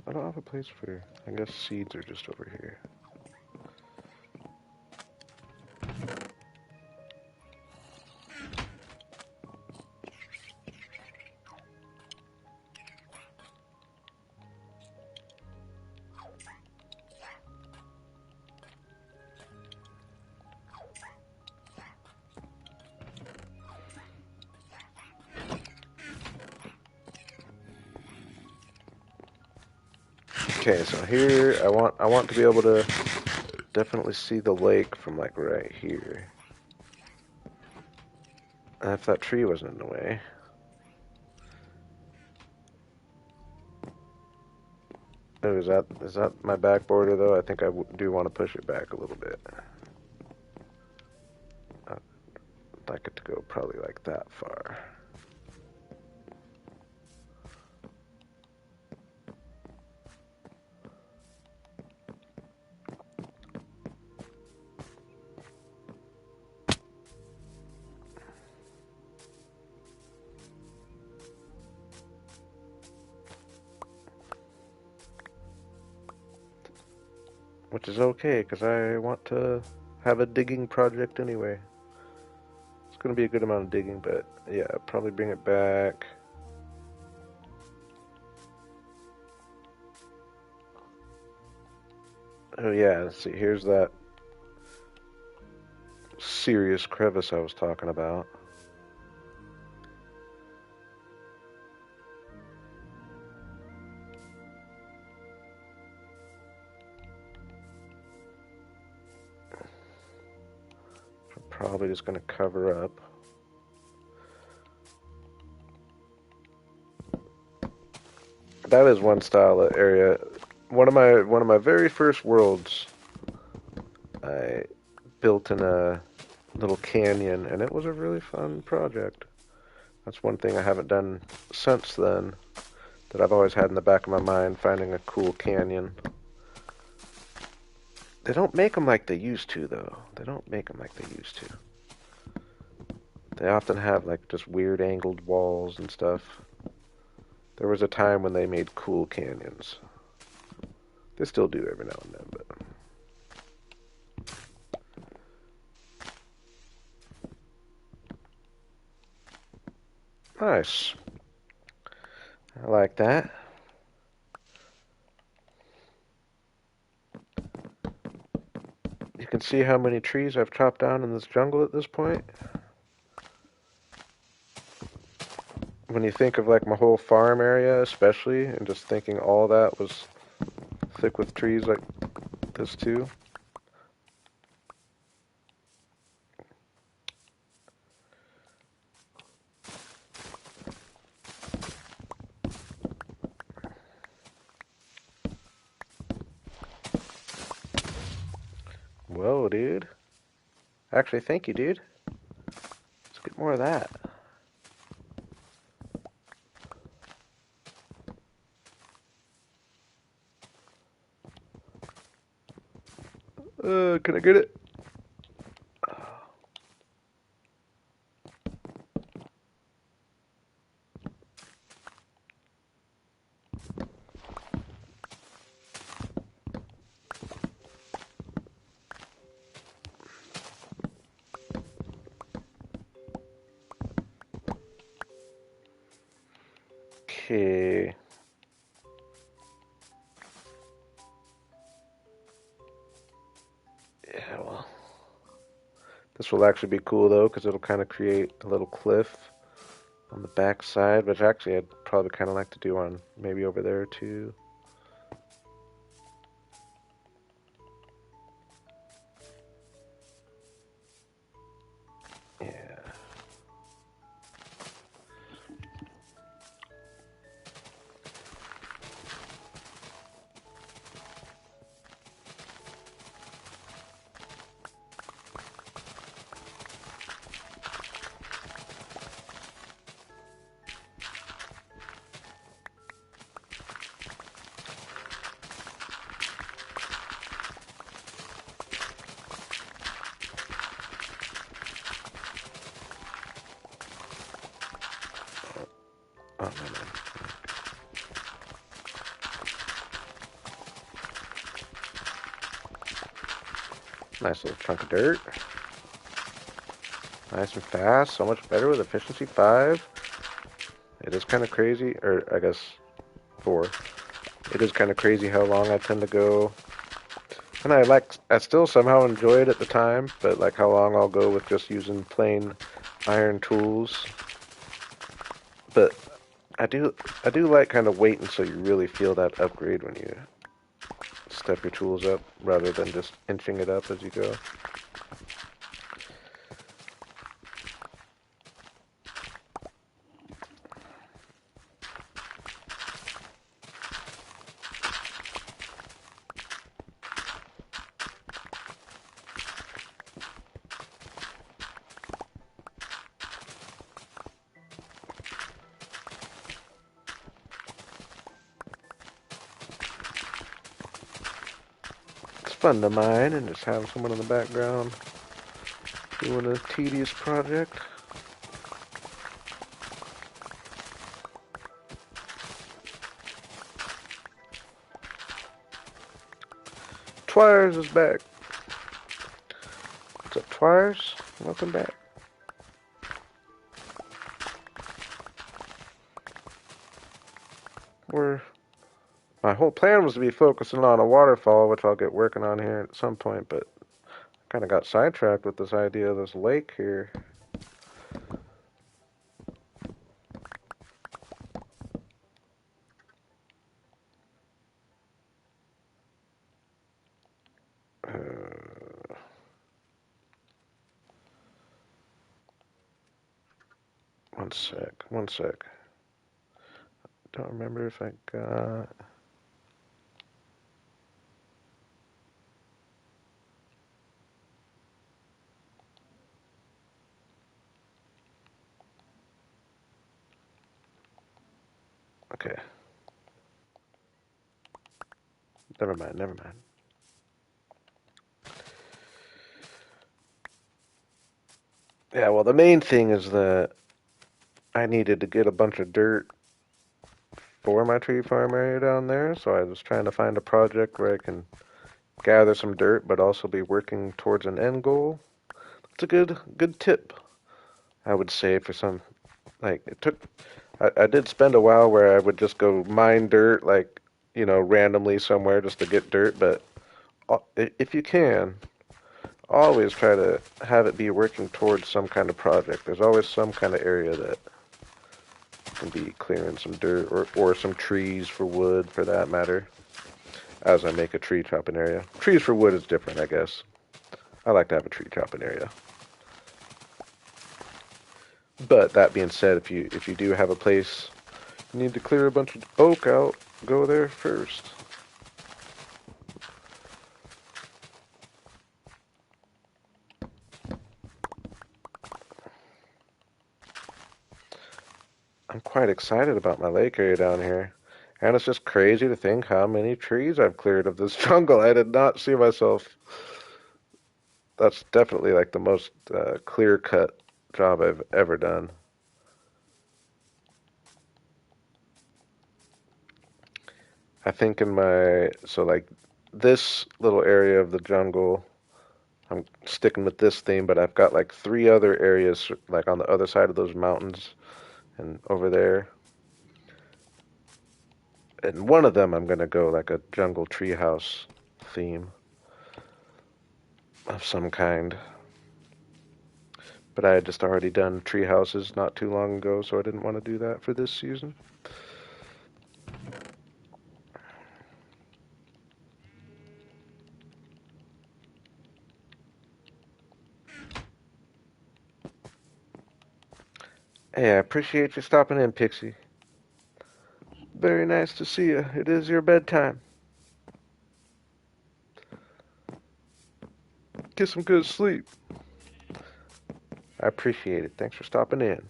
I don't have a place for. I guess seeds are just over here. Okay, so here I want to be able to definitely see the lake from like right here. And if that tree wasn't in the way. Oh, is that my back border though? I think I do want to push it back a little bit. I'd like it to go probably like that far. Which is okay, because I want to have a digging project anyway. It's going to be a good amount of digging, but yeah, probably bring it back. Oh yeah, see, here's that serious crevice I was talking about. I'm probably just going to cover up. That is one style of area. One of my very first worlds, I built in a little canyon, and it was a really fun project. That's one thing I haven't done since then that I've always had in the back of my mind, finding a cool canyon. They don't make them like they used to, though. They don't make them like they used to. They often have like just weird angled walls and stuff. There was a time when they made cool canyons. They still do every now and then, but nice. I like that. You can see how many trees I've chopped down in this jungle at this point. when you think of like my whole farm area, especially, and just thinking all that was thick with trees like this too. Whoa, dude. Actually, thank you, dude. Let's get more of that. Can I get it? Okay. Yeah, well, this will actually be cool though, because it'll kind of create a little cliff on the back side, which actually I'd probably kind of like to do on maybe over there too. Yeah. Oh, no, no. Nice little chunk of dirt. Nice and fast. So much better with efficiency 5. It is kind of crazy, or I guess 4. It is kind of crazy how long I tend to go. And I still somehow enjoy it at the time, but like how long I'll go with just using plain iron tools. But I do like kind of waiting so you really feel that upgrade when you step your tools up rather than just inching it up as you go. It's fun to mine and just have someone in the background doing a tedious project. Twires is back. What's up, Twires? Welcome back. My whole plan was to be focusing on a waterfall, which I'll get working on here at some point, but I kind of got sidetracked with this idea of this lake here. One sec, one sec. Don't remember if I got... Okay. Never mind, never mind. Yeah, well, the main thing is that I needed to get a bunch of dirt for my tree farm area down there, so I was trying to find a project where I can gather some dirt, but also be working towards an end goal. It's a good tip, I would say, for some, like, it took, I did spend a while where I would just go mine dirt, like, randomly somewhere just to get dirt, but if you can, always try to have it be working towards some kind of project. There's always some kind of area that and be clearing some dirt or some trees for wood, for that matter, as I make a tree chopping area. Trees for wood is different, I guess. I like to have a tree chopping area. But that being said, if you do have a place you need to clear a bunch of oak out, go there first. I'm quite excited about my lake area down here. And it's just crazy to think how many trees I've cleared of this jungle. I did not see myself. That's definitely like the most clear-cut job I've ever done. I think so like this little area of the jungle, I'm sticking with this theme, but I've got like 3 other areas like on the other side of those mountains and over there. And one of them I'm gonna go like a jungle treehouse theme of some kind. But I had just already done tree houses not too long ago, so I didn't want to do that for this season. Hey, I appreciate you stopping in, Pixie. Very nice to see you. It is your bedtime. Get some good sleep. I appreciate it. Thanks for stopping in.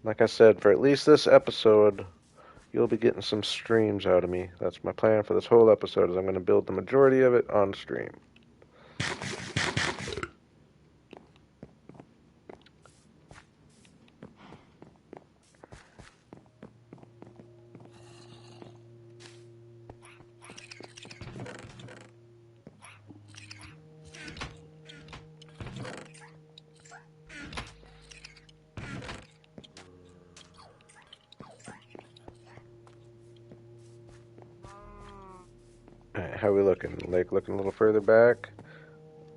Like I said, for at least this episode, you'll be getting some streams out of me. That's my plan for this whole episode, is I'm going to build the majority of it on stream. Alright, how we looking? Lake looking a little further back?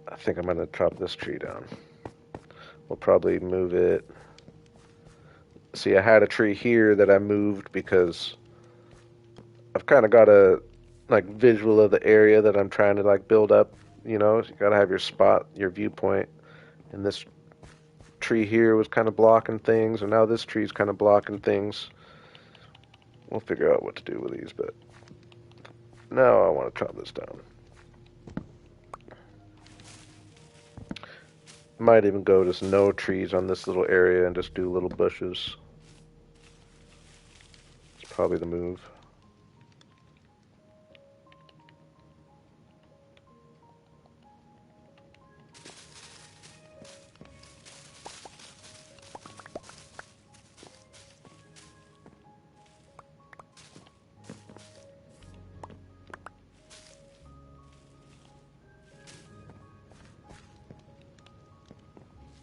I think I'm going to chop this tree down. We'll probably move it. See, I had a tree here that I moved because I've kind of got a like visual of the area that I'm trying to like build up. You know, so you got to have your spot, your viewpoint. And this tree here was kind of blocking things, and now this tree's kind of blocking things. We'll figure out what to do with these, but now I want to chop this down. Might even go just no trees on this little area and just do little bushes. It's probably the move.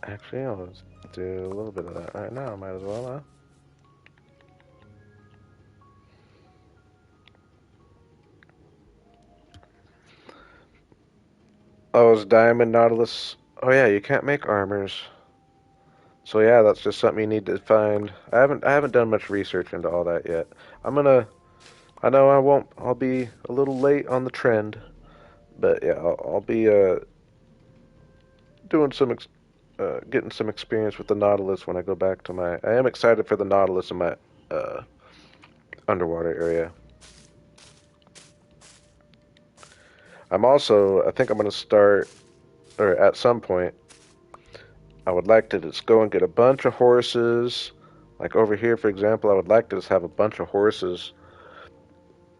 Actually, I'll just do a little bit of that right now. Might as well, huh? Oh, it's Diamond Nautilus. Oh yeah, you can't make armors. So yeah, that's just something you need to find. I haven't done much research into all that yet. I know I won't. I'll be a little late on the trend, but yeah, I'll be doing getting some experience with the Nautilus when I go back to my. I am excited for the Nautilus in my underwater area. I think I'm going to start, or at some point, I would like to just go and get a bunch of horses. Like over here, for example, I would like to just have a bunch of horses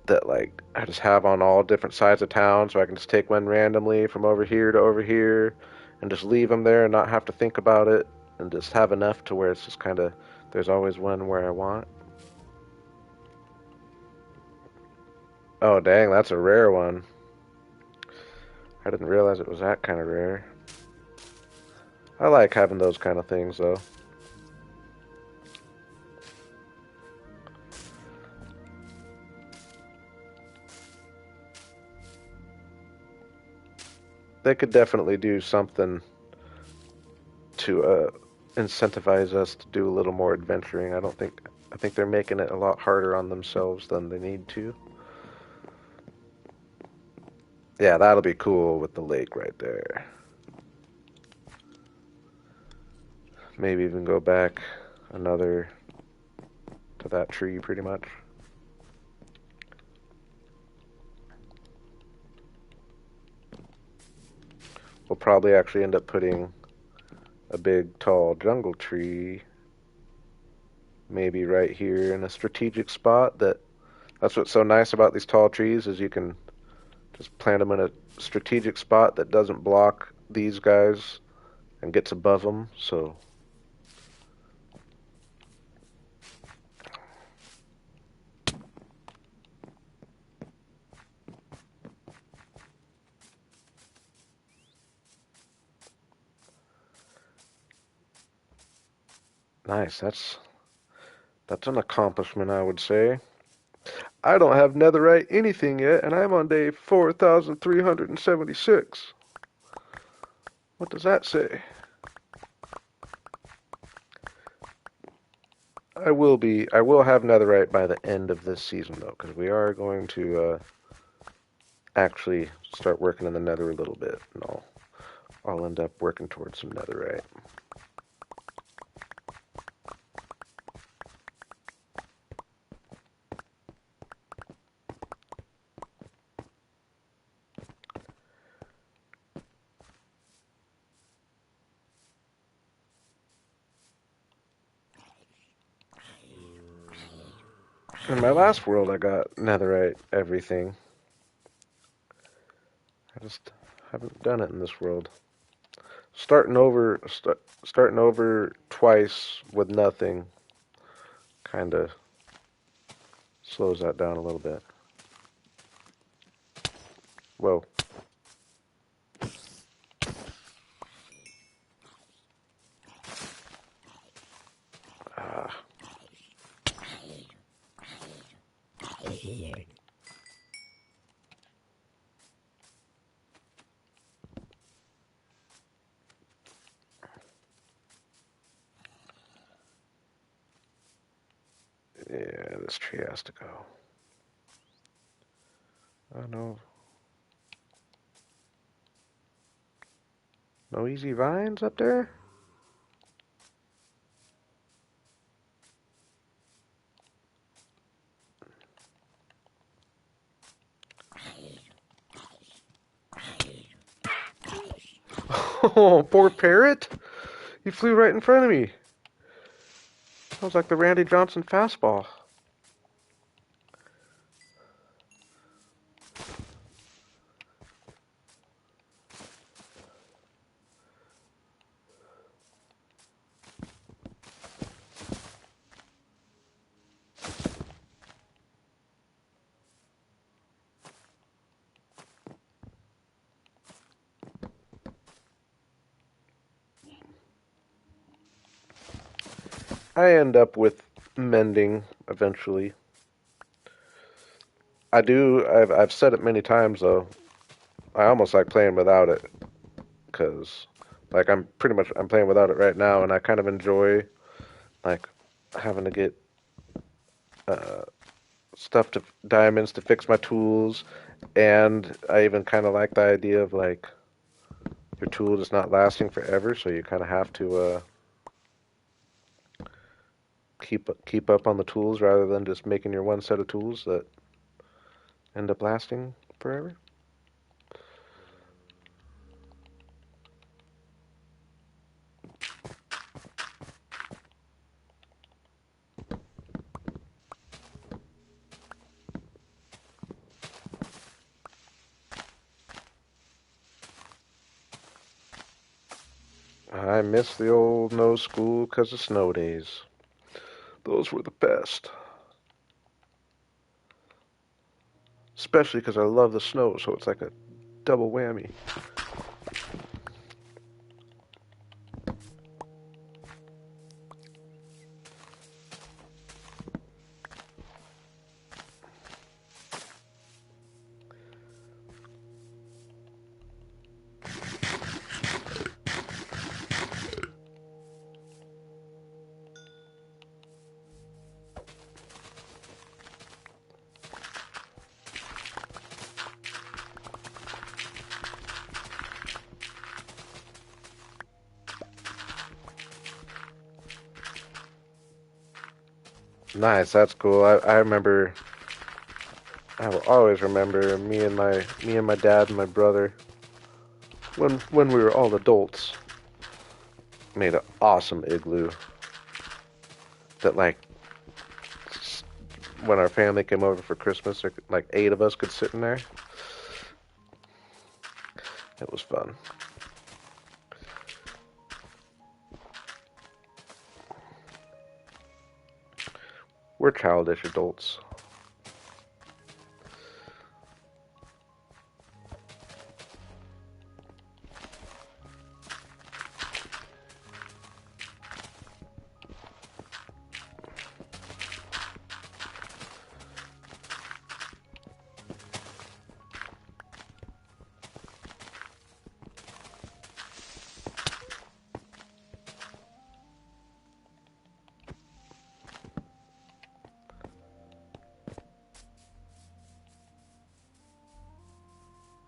that like I just have on all different sides of town, so I can just take one randomly from over here to over here, and just leave them there and not have to think about it, and just have enough to where it's just kind of there's always one where I want. Oh dang, that's a rare one. I didn't realize it was that kind of rare. I like having those kind of things though. They could definitely do something to incentivize us to do a little more adventuring. I think they're making it a lot harder on themselves than they need to. Yeah, that'll be cool with the lake right there. Maybe even go back another to that tree pretty much. We'll probably actually end up putting a big tall jungle tree maybe right here in a strategic spot. That's what's so nice about these tall trees is you can just plant them in a strategic spot that doesn't block these guys and gets above them. So nice. That's an accomplishment, I would say. I don't have netherite anything yet, and I'm on day 4,376. What does that say? I will have netherite by the end of this season though, because we are going to actually start working in the nether a little bit, and I'll end up working towards some netherite. In my last world, I got netherite everything. I just haven't done it in this world. Starting over twice with nothing kind of slows that down a little bit. Whoa. Ah. Yeah, this tree has to go. Oh no. No easy vines up there? Oh, poor parrot. He flew right in front of me. That was like the Randy Johnson fastball. I end up with mending eventually. I do. I've said it many times though. I almost like playing without it because, like, I'm playing without it right now, and I kind of enjoy like having to get uh, stuff to diamonds to fix my tools, and I even kind of like the idea of like your tool is not lasting forever, so you kind of have to keep up on the tools rather than just making your one set of tools that end up lasting forever. I miss the old no school 'cause of snow days. Those were the best. Especially because I love the snow, so it's like a double whammy. Nice, that's cool. I remember. I will always remember me and my dad and my brother when we were all adults made an awesome igloo that like when our family came over for Christmas, there, like 8 of us could sit in there. It was fun. We're childish adults.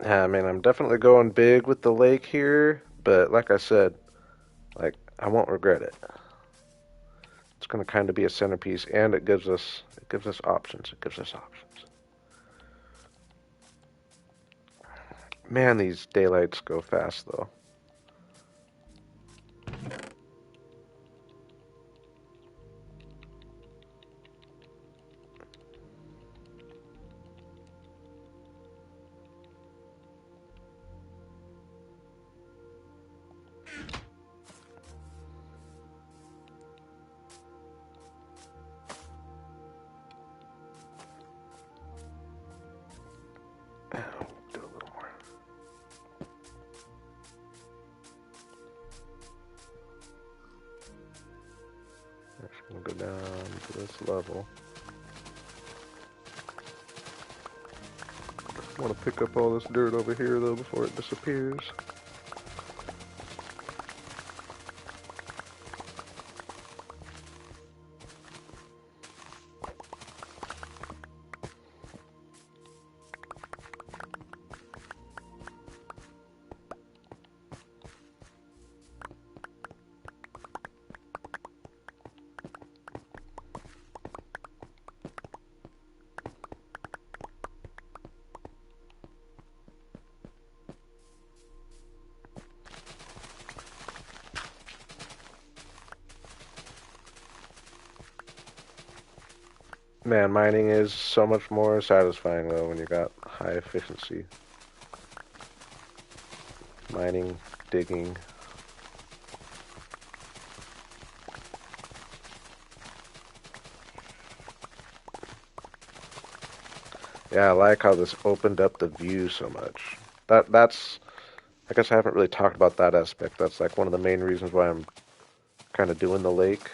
Yeah, I mean, I'm definitely going big with the lake here, but like I said, like I won't regret it. It's going to kind of be a centerpiece, and it gives us options. It gives us options. Man, these daylights go fast though. Do a little more. Just gonna go down to this level. I want to pick up all this dirt over here though before it disappears. Man, mining is so much more satisfying though when you got high efficiency. Mining, digging. Yeah, I like how this opened up the view so much. That's I guess I haven't really talked about that aspect. That's like one of the main reasons why I'm kind of doing the lake.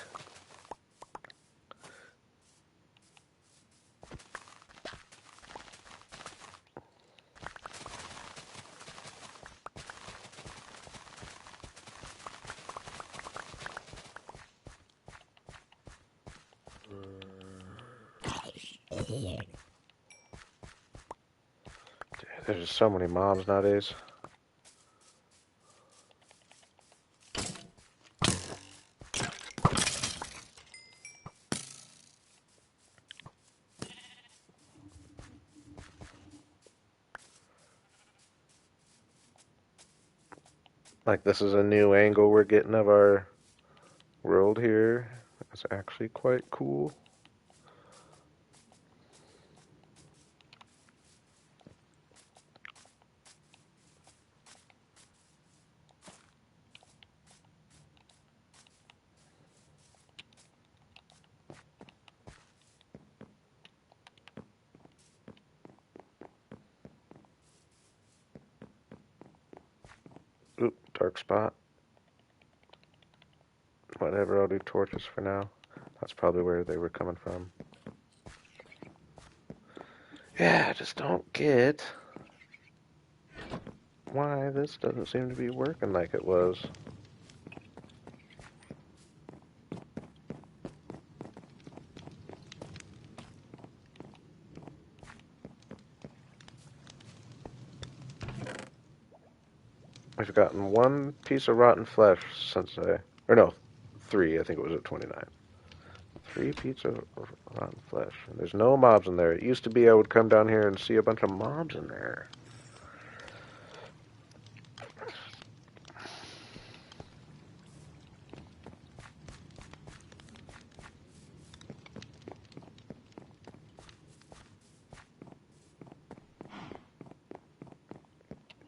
There's just so many mobs nowadays. Like this is a new angle we're getting of our world here. It's actually quite cool. Oop, dark spot. Whatever, I'll do torches for now. That's probably where they were coming from. Yeah, I just don't get why this doesn't seem to be working like it was. We've gotten one piece of rotten flesh since or no, three. I think it was at 29. Free pizza of rotten flesh. And there's no mobs in there. It used to be I would come down here and see a bunch of mobs in there.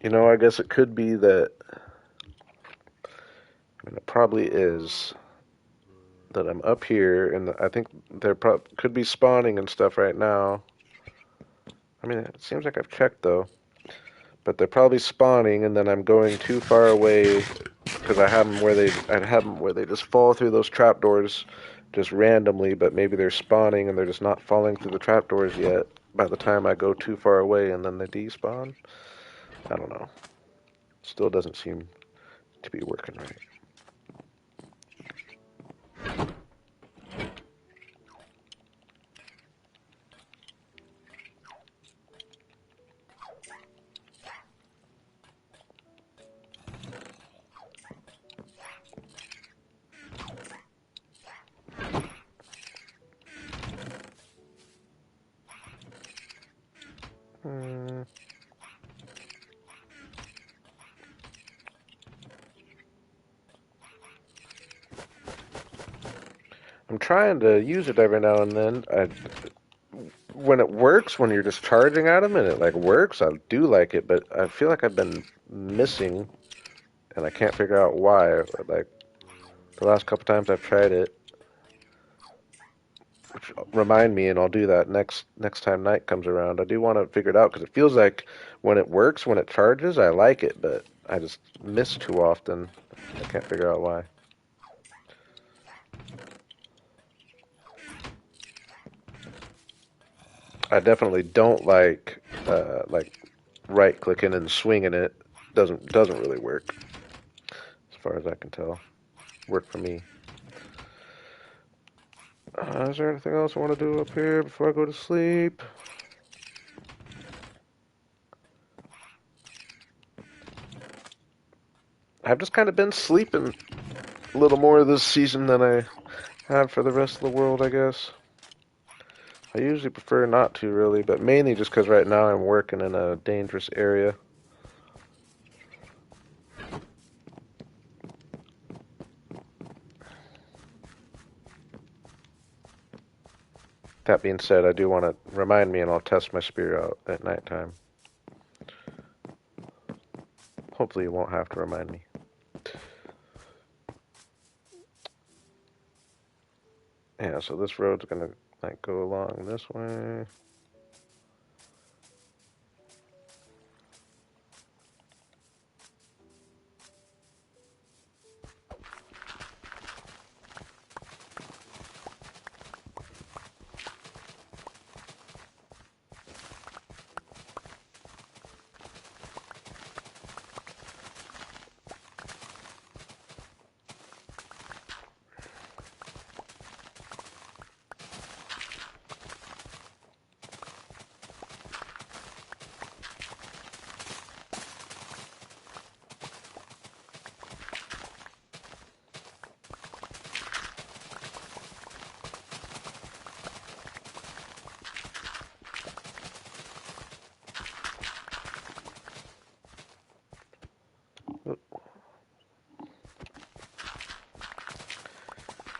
You know, I guess it could be that, I mean, it probably is, that I'm up here, and I think there could be spawning and stuff right now. I mean, it seems like I've checked, though. But they're probably spawning, and then I'm going too far away because I have them where they just fall through those trapdoors just randomly, but maybe they're spawning and they're just not falling through the trapdoors yet by the time I go too far away and then they despawn. I don't know. Still doesn't seem to be working right. Hmm. I'm trying to use it every now and then. When it works, when you're just charging at them and it like works, I do like it, but I feel like I've been missing and I can't figure out why. Like the last couple times I've tried it, which remind me, and I'll do that next time night comes around. I do want to figure it out because it feels like when it works, when it charges, I like it, but I just miss too often. I can't figure out why. I definitely don't like right clicking and swinging it. Doesn't really work as far as I can tell. Work for me. Is there anything else I want to do up here before I go to sleep? I've just kind of been sleeping a little more this season than I have for the rest of the world, I guess. I usually prefer not to, really, but mainly just because right now I'm working in a dangerous area. That being said, I do want to remind me, and I'll test my spear out at nighttime. Hopefully, you won't have to remind me. Yeah, so this road's gonna like go along this way.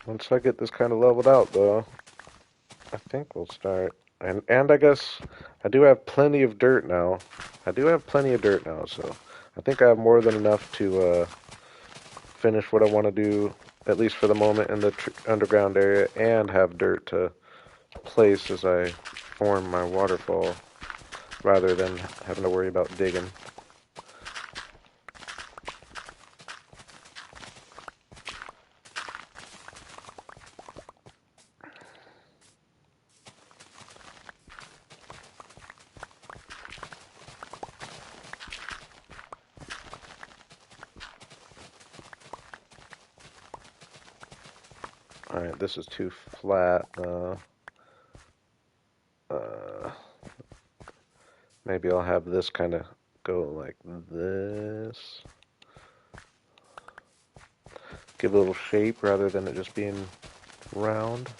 Once I get this kind of leveled out, though, I think we'll start. And I guess I do have plenty of dirt now. I do have plenty of dirt now, so I think I have more than enough to finish what I want to do, at least for the moment, in the underground area, and have dirt to place as I form my waterfall, rather than having to worry about digging. Alright, this is too flat. Uh, Maybe I'll have this kind of go like this. Give a little shape rather than it just being round.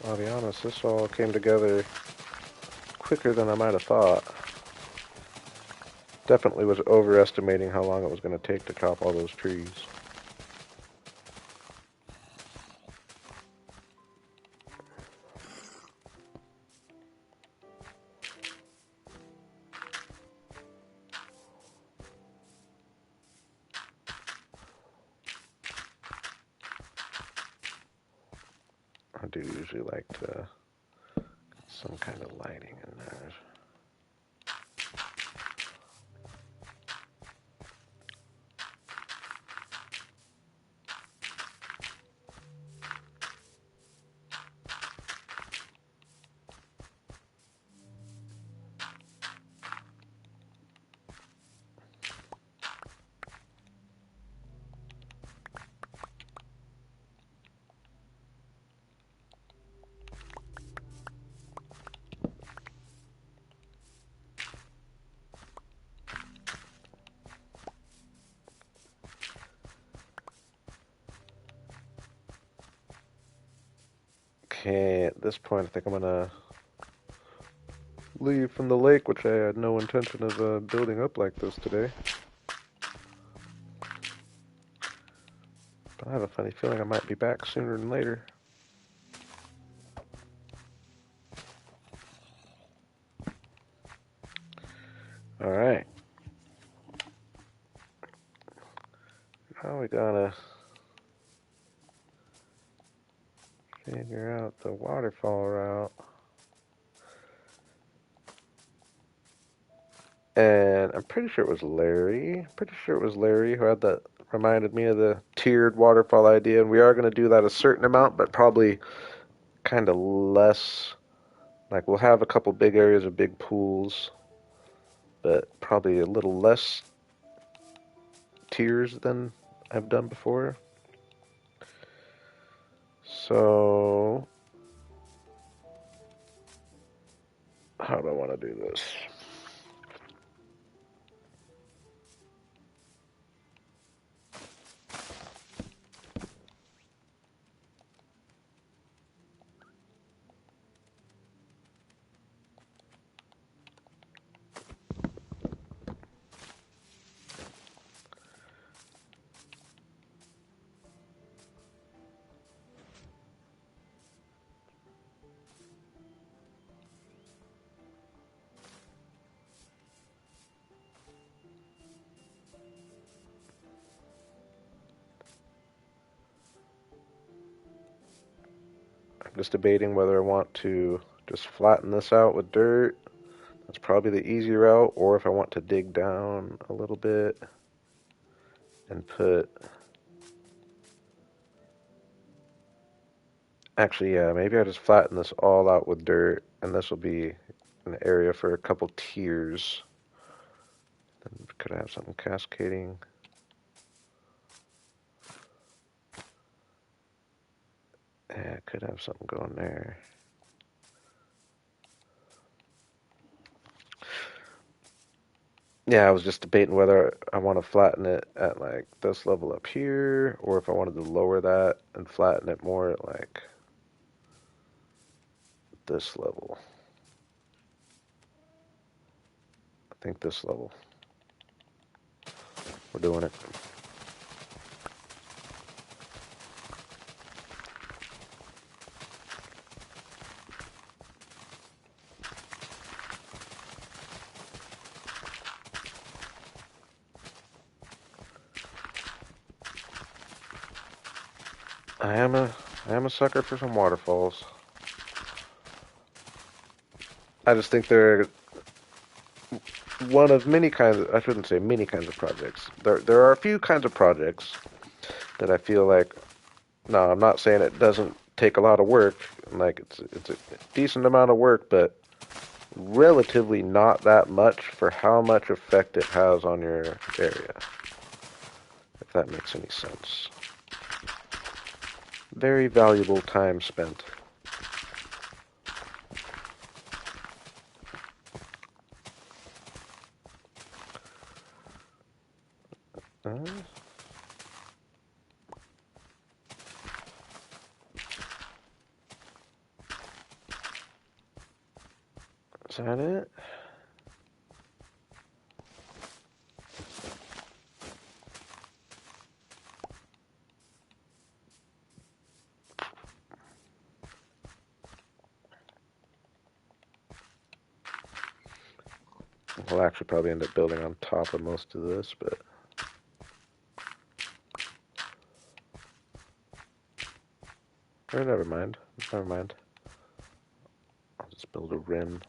I'll be honest, this all came together quicker than I might have thought. Definitely was overestimating how long it was going to take to chop all those trees. I do usually like to get some kind of lighting in there. Okay, at this point I think I'm gonna leave from the lake, which I had no intention of building up like this today. But I have a funny feeling I might be back sooner than later. Alright. Now we gotta figure out the waterfall route. And I'm pretty sure it was Larry. Pretty sure it was Larry who had that, reminded me of the tiered waterfall idea. And we are going to do that a certain amount, but probably kind of less. Like we'll have a couple big areas of big pools, but probably a little less tiers than I've done before. So, how do I want to do this? I'm just debating whether I want to just flatten this out with dirt. That's probably the easy route, or if I want to dig down a little bit and put, actually, yeah, maybe I just flatten this all out with dirt, and this will be an area for a couple tiers. Then could I have something cascading? Yeah, I could have something going there. Yeah, I was just debating whether I want to flatten it at like this level up here, or if I wanted to lower that and flatten it more at like this level. I think this level. We're doing it. I am a sucker for some waterfalls. I just think they're one of many kinds of, I shouldn't say many kinds of projects. There are a few kinds of projects that I feel like, no, I'm not saying it doesn't take a lot of work. Like it's a decent amount of work, but relatively not that much for how much effect it has on your area. If that makes any sense. Very valuable time spent. Uh, Is that it? We'll actually probably end up building on top of most of this, but... Or never mind. Never mind. I'll just build a rim.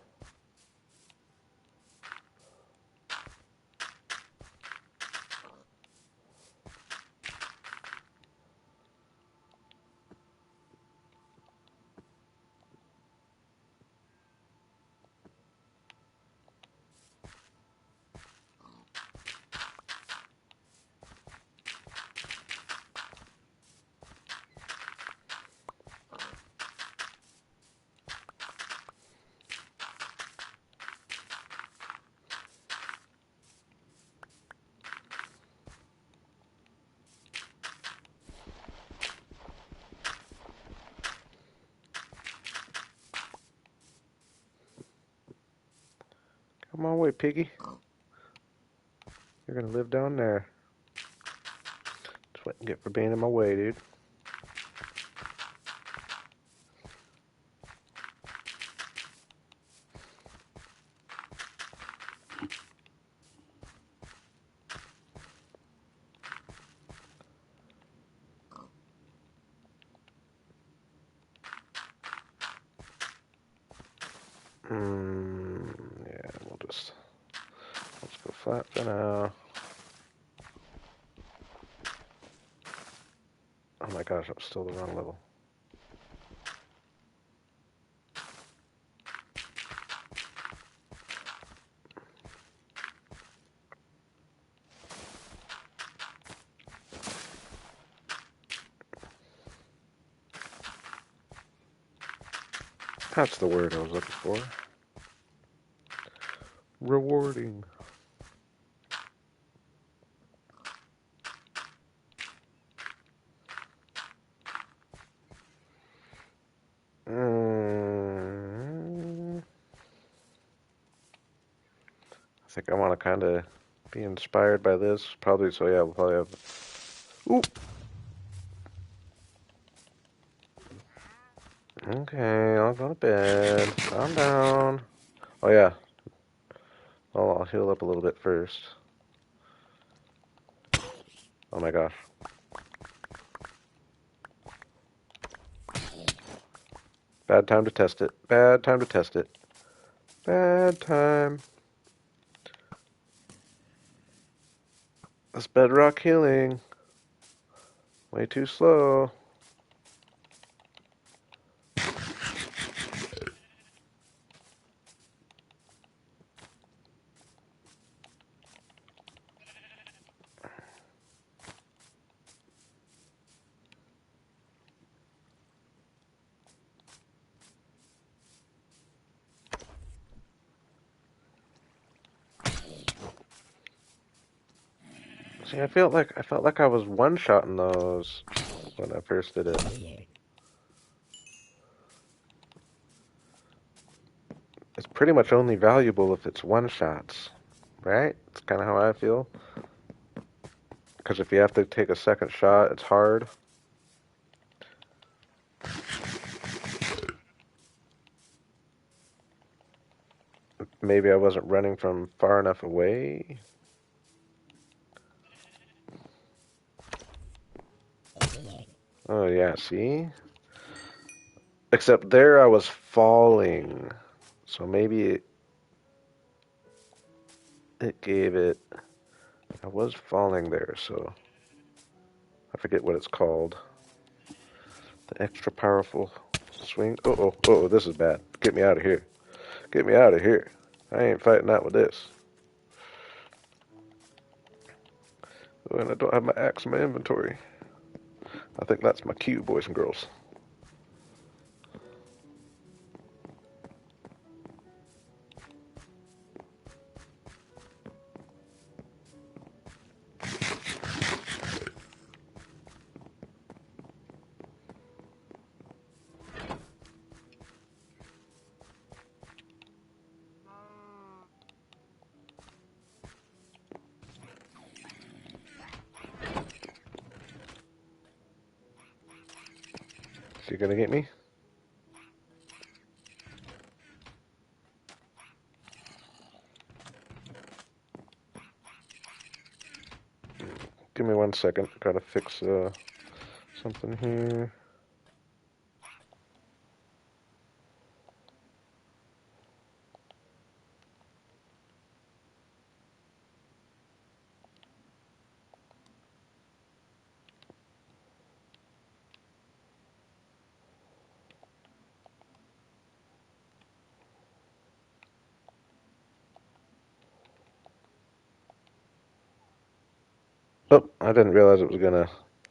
Come on, wait, piggy. You're gonna live down there. That's what you get for being in my way, dude. Yeah, let's go flat for now. Oh my gosh, I'm still the wrong level. That's the word I was looking for. Rewarding. I think I want to kind of be inspired by this. Probably, so yeah, we'll probably have... Ooh! Okay, I'll go to bed. Calm down. Oh yeah. Oh, I'll heal up a little bit first. Oh my gosh. Bad time to test it. Bad time to test it. Bad time. This bedrock healing. Way too slow. See, I felt like I was one-shotting those when I first did it. It's pretty much only valuable if it's one-shots, right? It's kind of how I feel. Because if you have to take a second shot, it's hard. Maybe I wasn't running from far enough away. Oh yeah, see? Except there I was falling. So maybe it gave it... I was falling there, so... I forget what it's called. The extra powerful swing. Oh, this is bad. Get me out of here. Get me out of here. I ain't fighting out with this. Oh, and I don't have my axe in my inventory. I think that's my cue, boys and girls. You gonna get me? Give me 1 second. Gotta fix something here. Oh, I didn't realize it was gonna.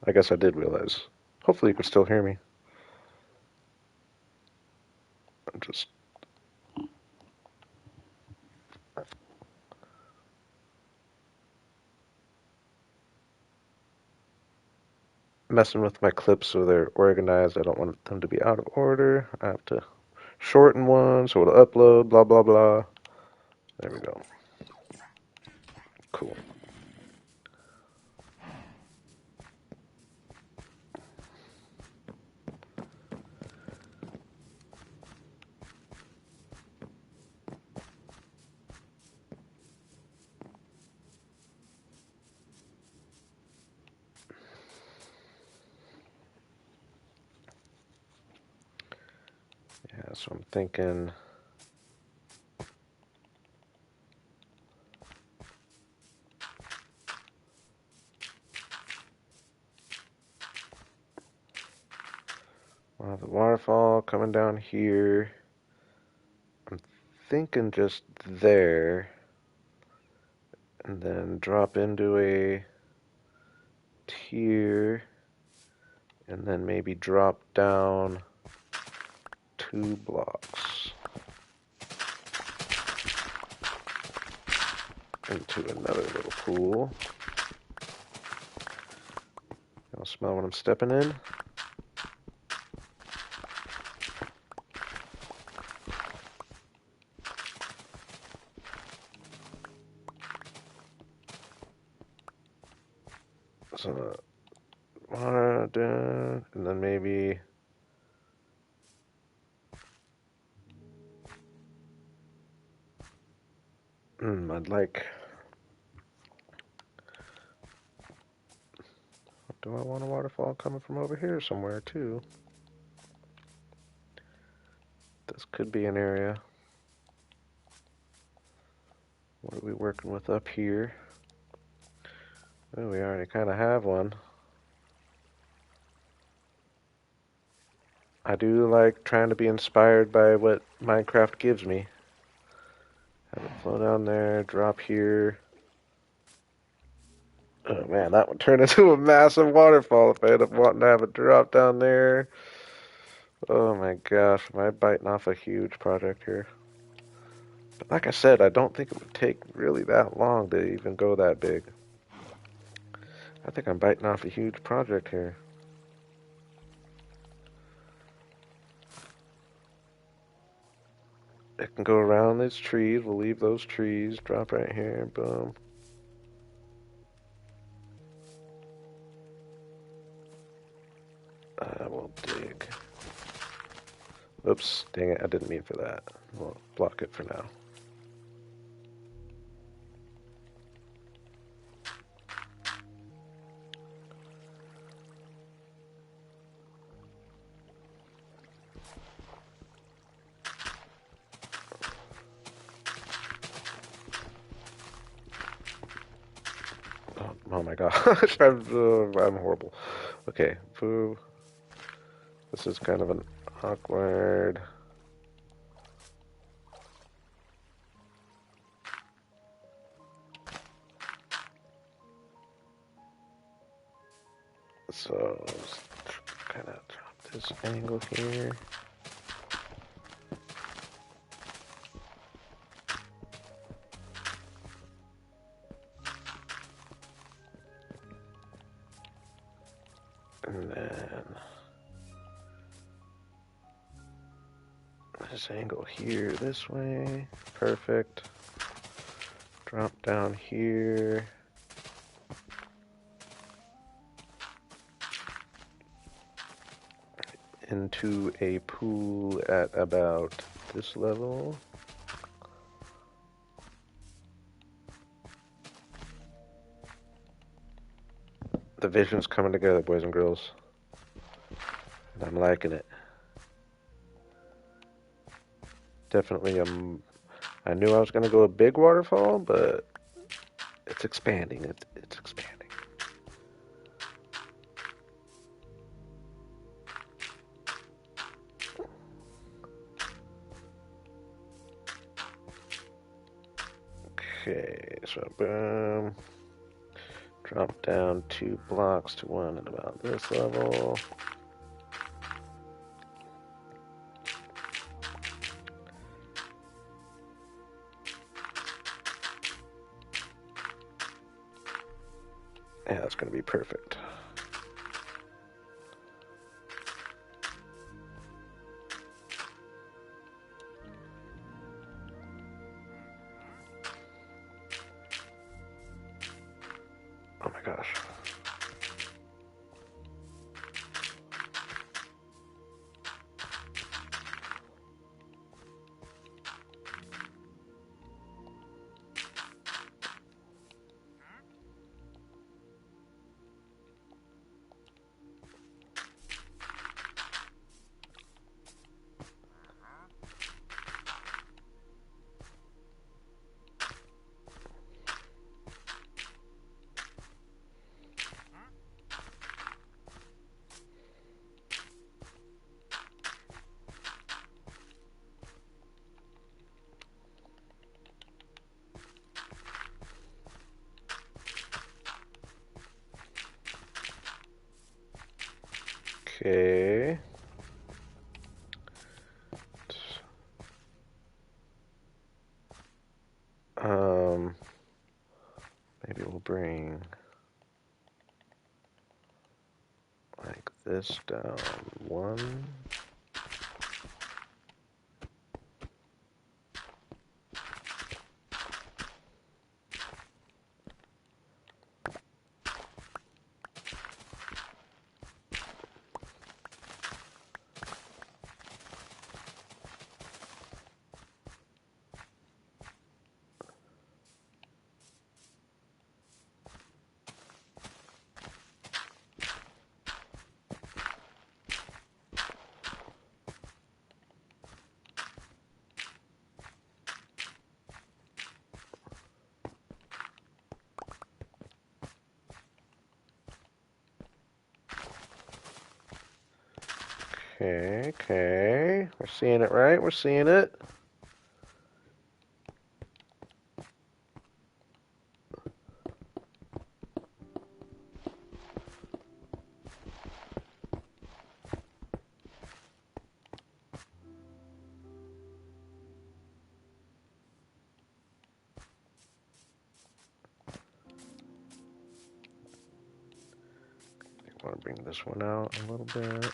I guess I did realize. Hopefully you can still hear me. I'm just messing with my clips so they're organized. I don't want them to be out of order. I have to shorten one so it'll upload, blah, blah, blah. There we go. Cool. Yeah, so I'm thinking we'll have the waterfall coming down here. I'm thinking just there, and then drop into a tier, and then maybe drop down 2 blocks into another little pool. I'll smell what I'm stepping in. So water down, and then maybe I'd like. Do I want a waterfall coming from over here somewhere too? This could be an area. What are we working with up here? Oh, we already kind of have one. I do like trying to be inspired by what Minecraft gives me. Have it flow down there, drop here. Oh man, that would turn into a massive waterfall if I end up wanting to have it drop down there. Oh my gosh, am I biting off a huge project here? But like I said, I don't think it would take really that long to even go that big. I think I'm biting off a huge project here. It can go around these trees. We'll leave those trees. Drop right here. Boom. We'll dig. Oops. Dang it. I didn't mean for that. We'll block it for now. Oh my gosh. I'm horrible. Okay. Boo. This is kind of an awkward. So, kind of drop this angle here. And then this angle here this way. Perfect. Drop down here. into a pool at about this level. The vision's coming together, boys and girls. And I'm liking it. Definitely, I knew I was going to go a big waterfall, but it's expanding. It's expanding. Okay, so boom. Drop down 2 blocks to one at about this level. Yeah, that's going to be perfect. Oh my gosh. Okay. Maybe we'll bring like this down 1. Okay. We're seeing it, right? We're seeing it. I want to bring this one out a little bit.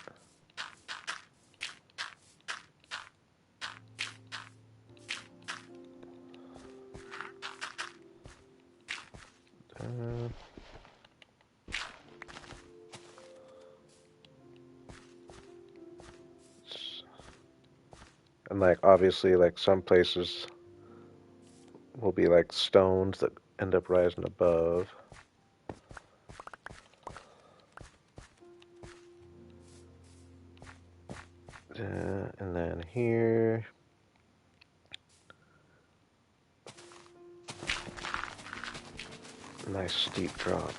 And like obviously like some places will be like stones that end up rising above. And then here, nice steep drop.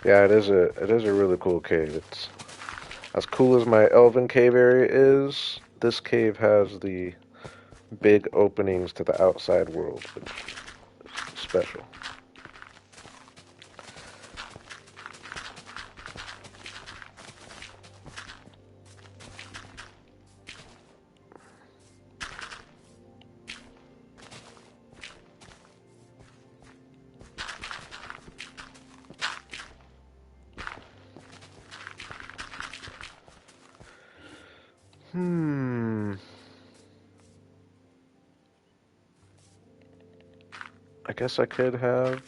Yeah, it is a really cool cave. It's as cool as my Elven cave area is. This cave has the big openings to the outside world, which is special. I guess I could have...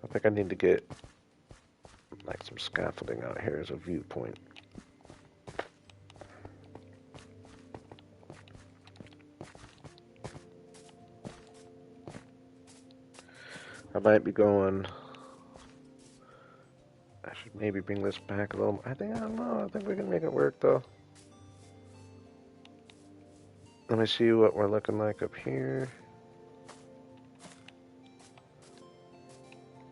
I think I need to get like some scaffolding out here as a viewpoint. I might be going... I should maybe bring this back a little. I don't know. I think we can make it work though. Let me see what we're looking like up here.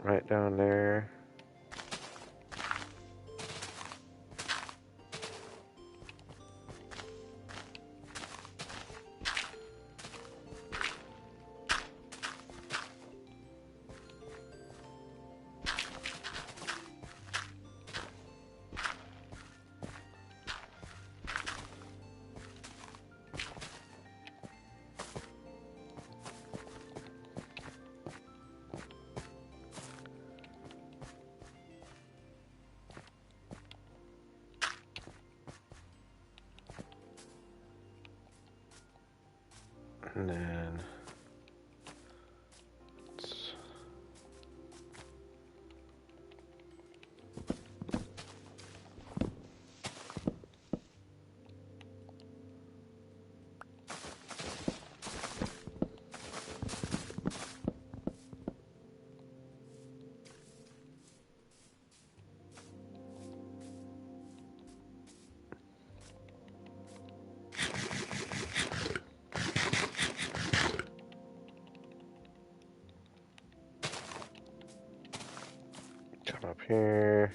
Right down there. And then let's come up here.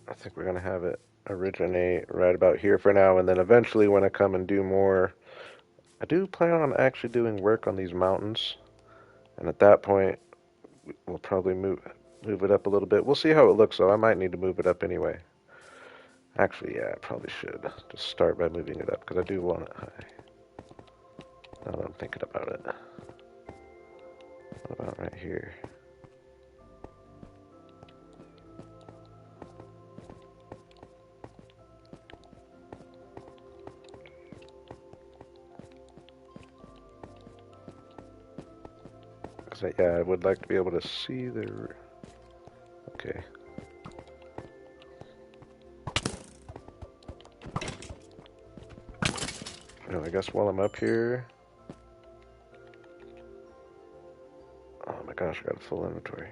I think we're gonna have it originate right about here for now, and then eventually when I come and do more, I do plan on actually doing work on these mountains, and at that point we'll probably move it up a little bit. We'll see how it looks though. I might need to move it up anyway. Actually, yeah, I probably should just start by moving it up because I do want it high. Now that I'm thinking about it. What about right here? Because yeah, I would like to be able to see the... Okay. No, I guess while I'm up here... Oh my gosh, I got a full inventory.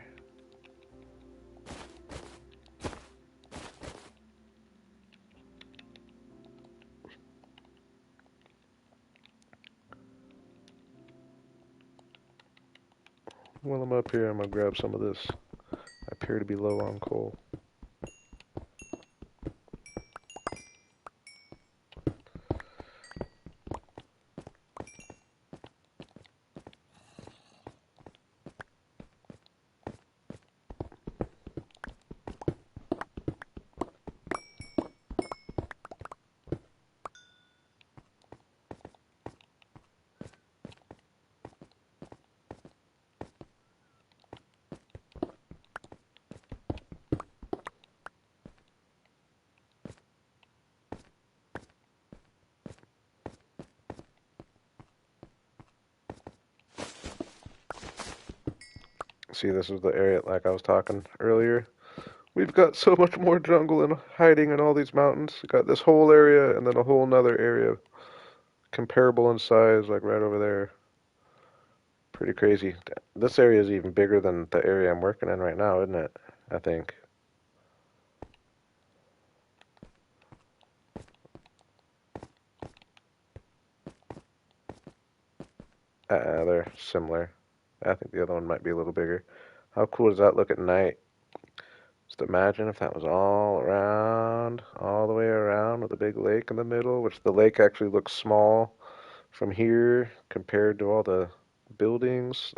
While I'm up here, I'm gonna grab some of this. I appear to be low on coal. See, this is the area like I was talking earlier. We've got so much more jungle and hiding in all these mountains. We got this whole area and then a whole nother area comparable in size, like right over there. Pretty crazy. This area is even bigger than the area I'm working in right now, isn't it? I think. They're similar. I think the other one might be a little bigger. How cool does that look at night? Just imagine if that was all around, all the way around with a big lake in the middle, which the lake actually looks small from here compared to all the buildings.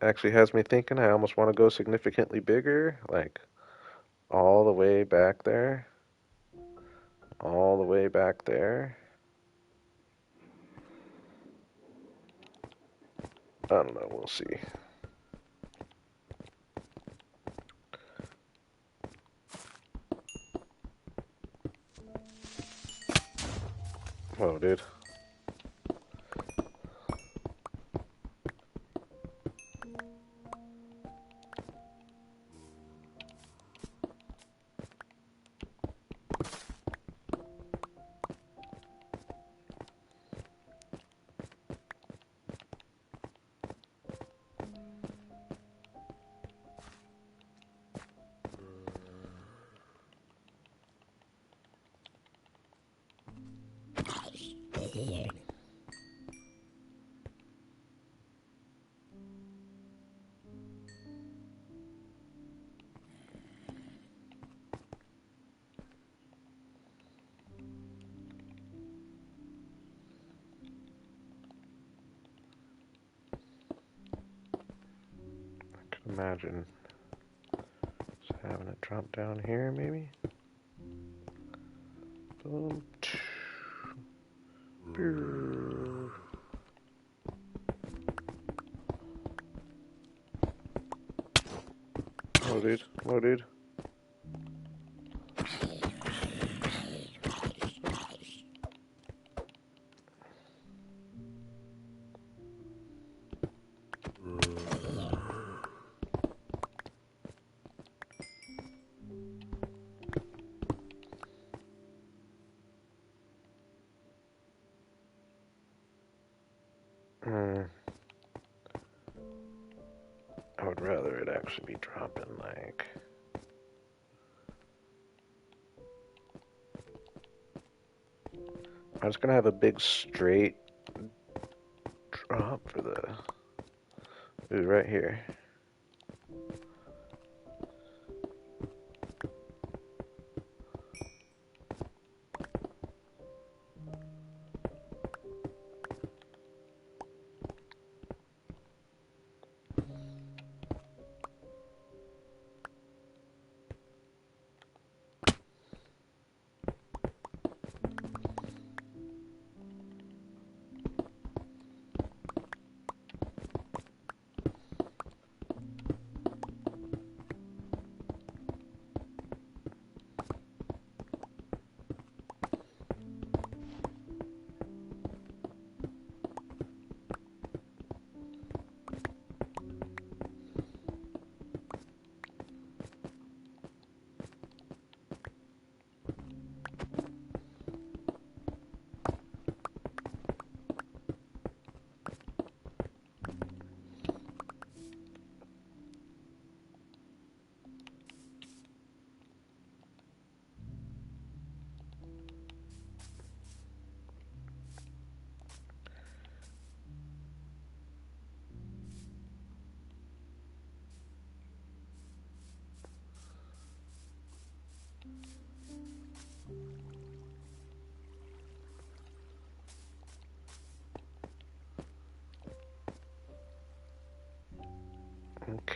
Actually has me thinking I almost want to go significantly bigger, like all the way back there, all the way back there. I don't know, we'll see. Whoa, dude. Imagine just having it drop down here, maybe? Boom. Oh, dude. Oh, dude. I would rather it actually be dropping like... I'm just gonna have a big straight drop for the... Dude, right here.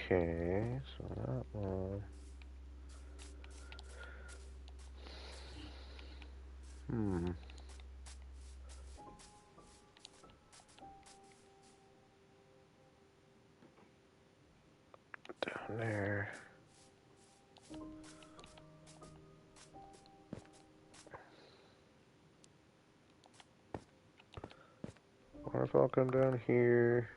Okay, so that one... Down there. Waterfall come down here.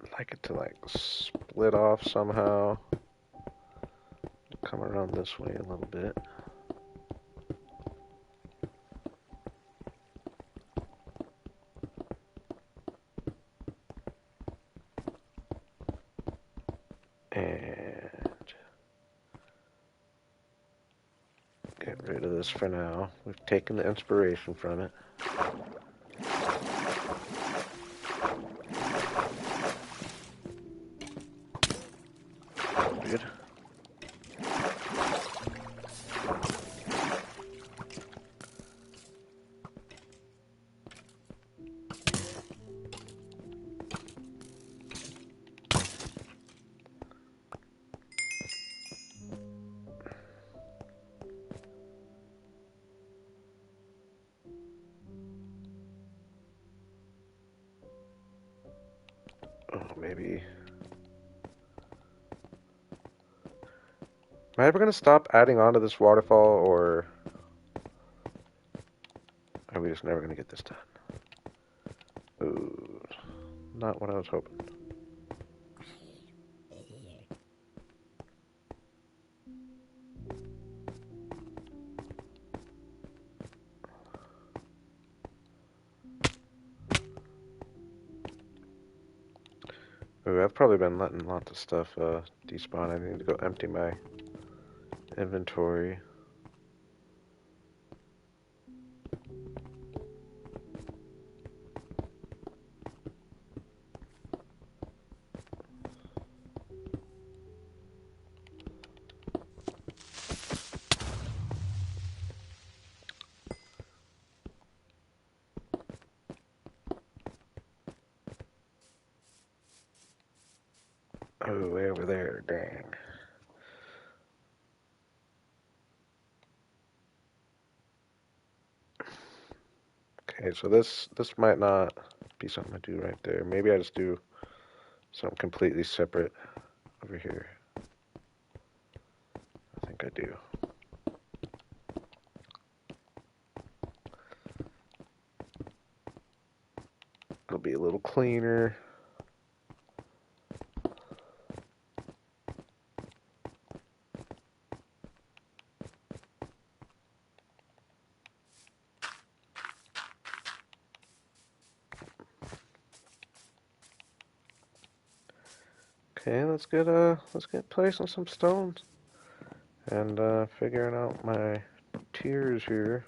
I'd like it to like split off somehow. Come around this way a little bit. And get rid of this for now. We've taken the inspiration from it. Good. Oh, maybe Am I ever going to stop adding on to this waterfall, or are we just never going to get this done? Ooh, not what I was hoping. Ooh, I've probably been letting lots of stuff despawn. I need to go empty my inventory. Oh, way over there, dang. Okay, so this might not be something I do right there. Maybe I just do something completely separate over here. I think I do. It'll be a little cleaner. Okay, let's get placing some stones and figuring out my tiers here.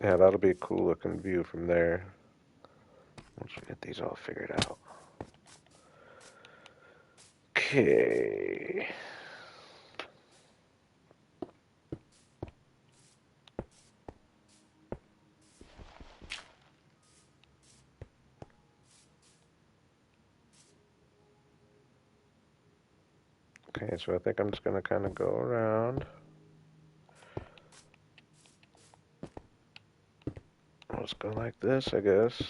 Yeah, that'll be a cool looking view from there. Once we get these all figured out. Okay. Okay, so I think I'm just gonna kind of go around. Let's go like this, I guess.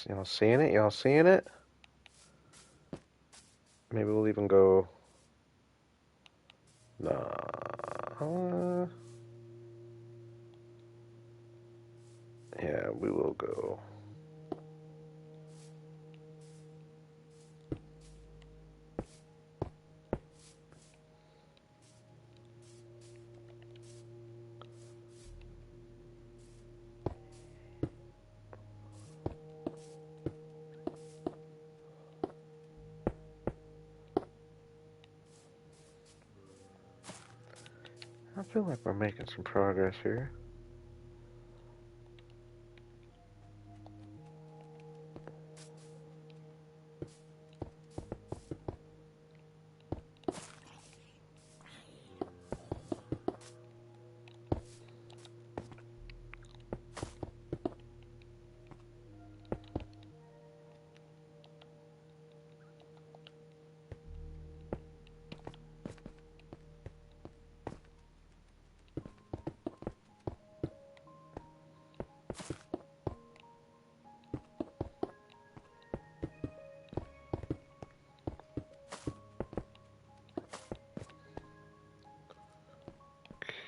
Y'all seeing it? Y'all seeing it? Maybe we'll even go. Nah. Yeah, we will go. I feel like we're making some progress here.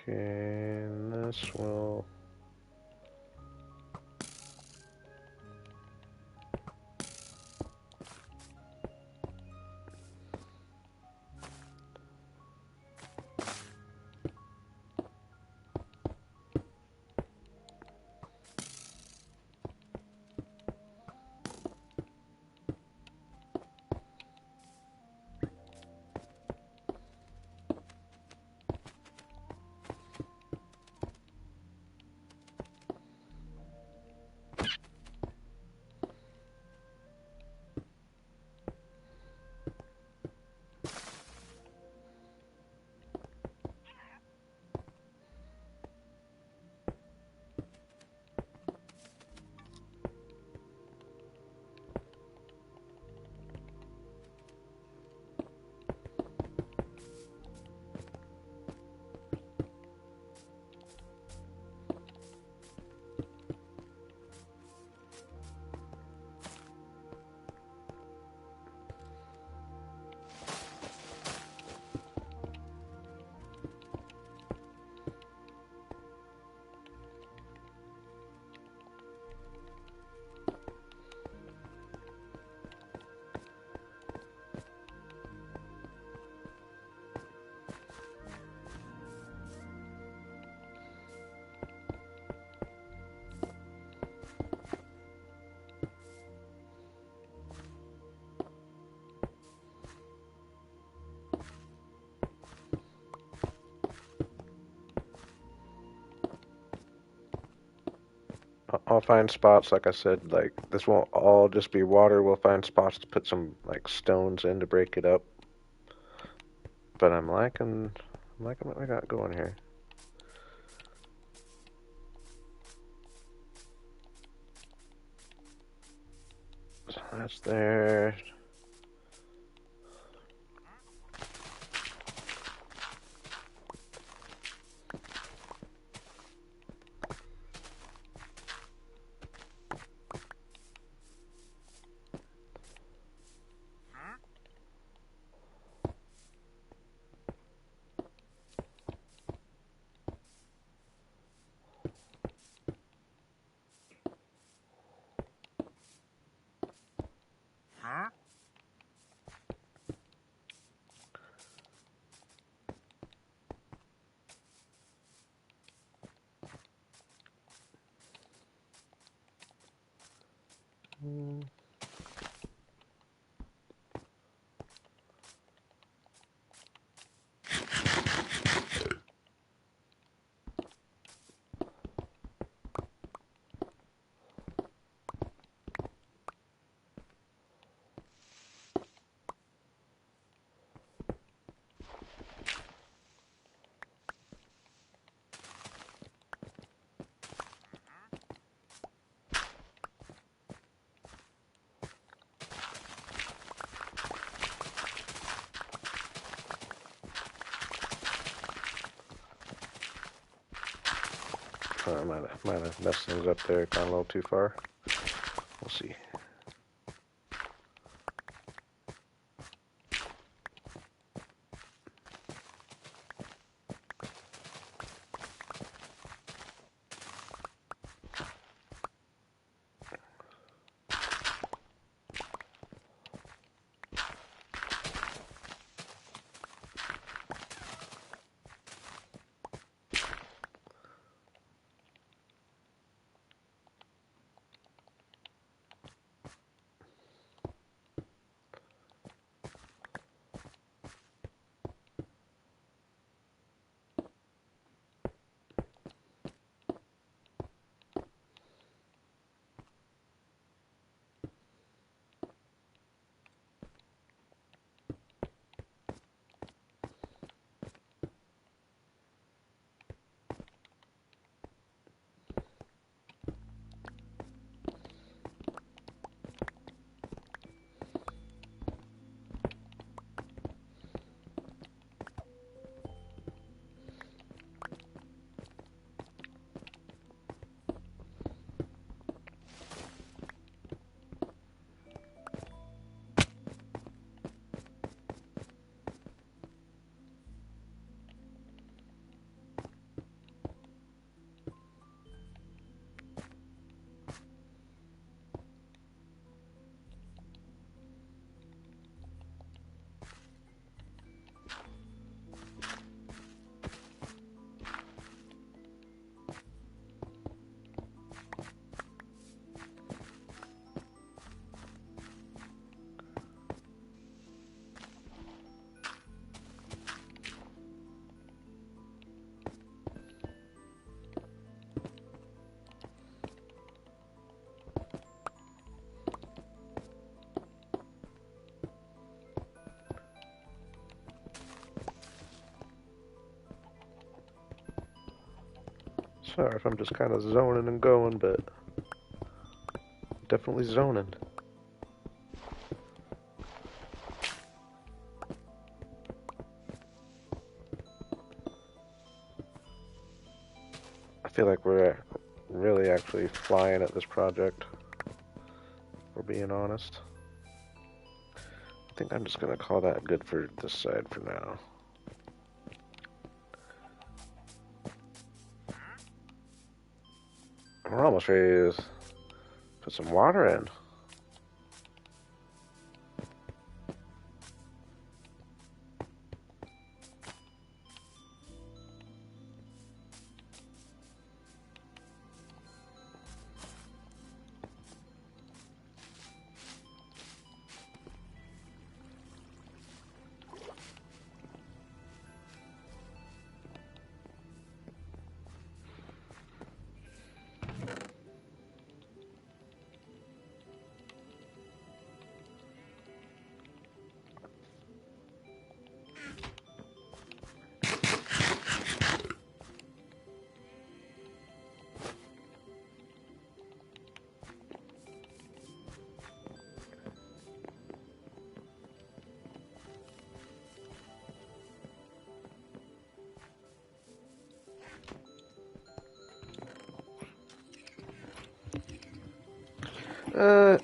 Okay, and this will... I'll find spots, like I said, like this won't all just be water. We'll find spots to put some like stones in to break it up. But I'm liking what we got going here. So that's there. I might have messed things up there, gone a little too far. We'll see. Sorry if I'm just kind of zoning and going, but definitely zoning. I feel like we're really actually flying at this project, if we're being honest. I think I'm just gonna call that good for this side for now. We're almost ready to put some water in.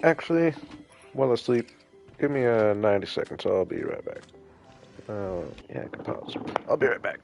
Actually, while asleep, give me 90 seconds. I'll be right back. Yeah, I can pause. I'll be right back.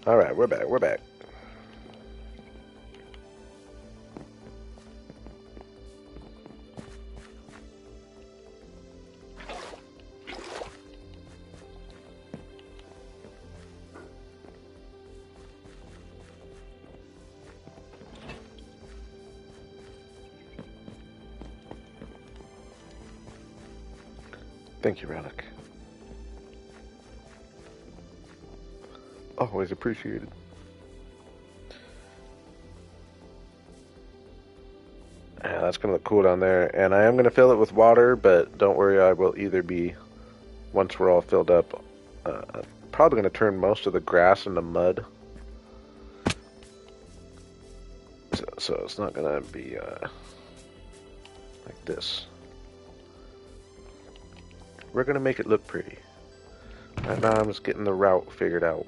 All right, we're back. We're back. Thank you, Relic. Always appreciated. Yeah, that's gonna look cool down there, and I am gonna fill it with water, but don't worry, I will either be, once we're all filled up, probably gonna turn most of the grass into mud. So it's not gonna be like this. We're gonna make it look pretty. Right now I'm just getting the route figured out.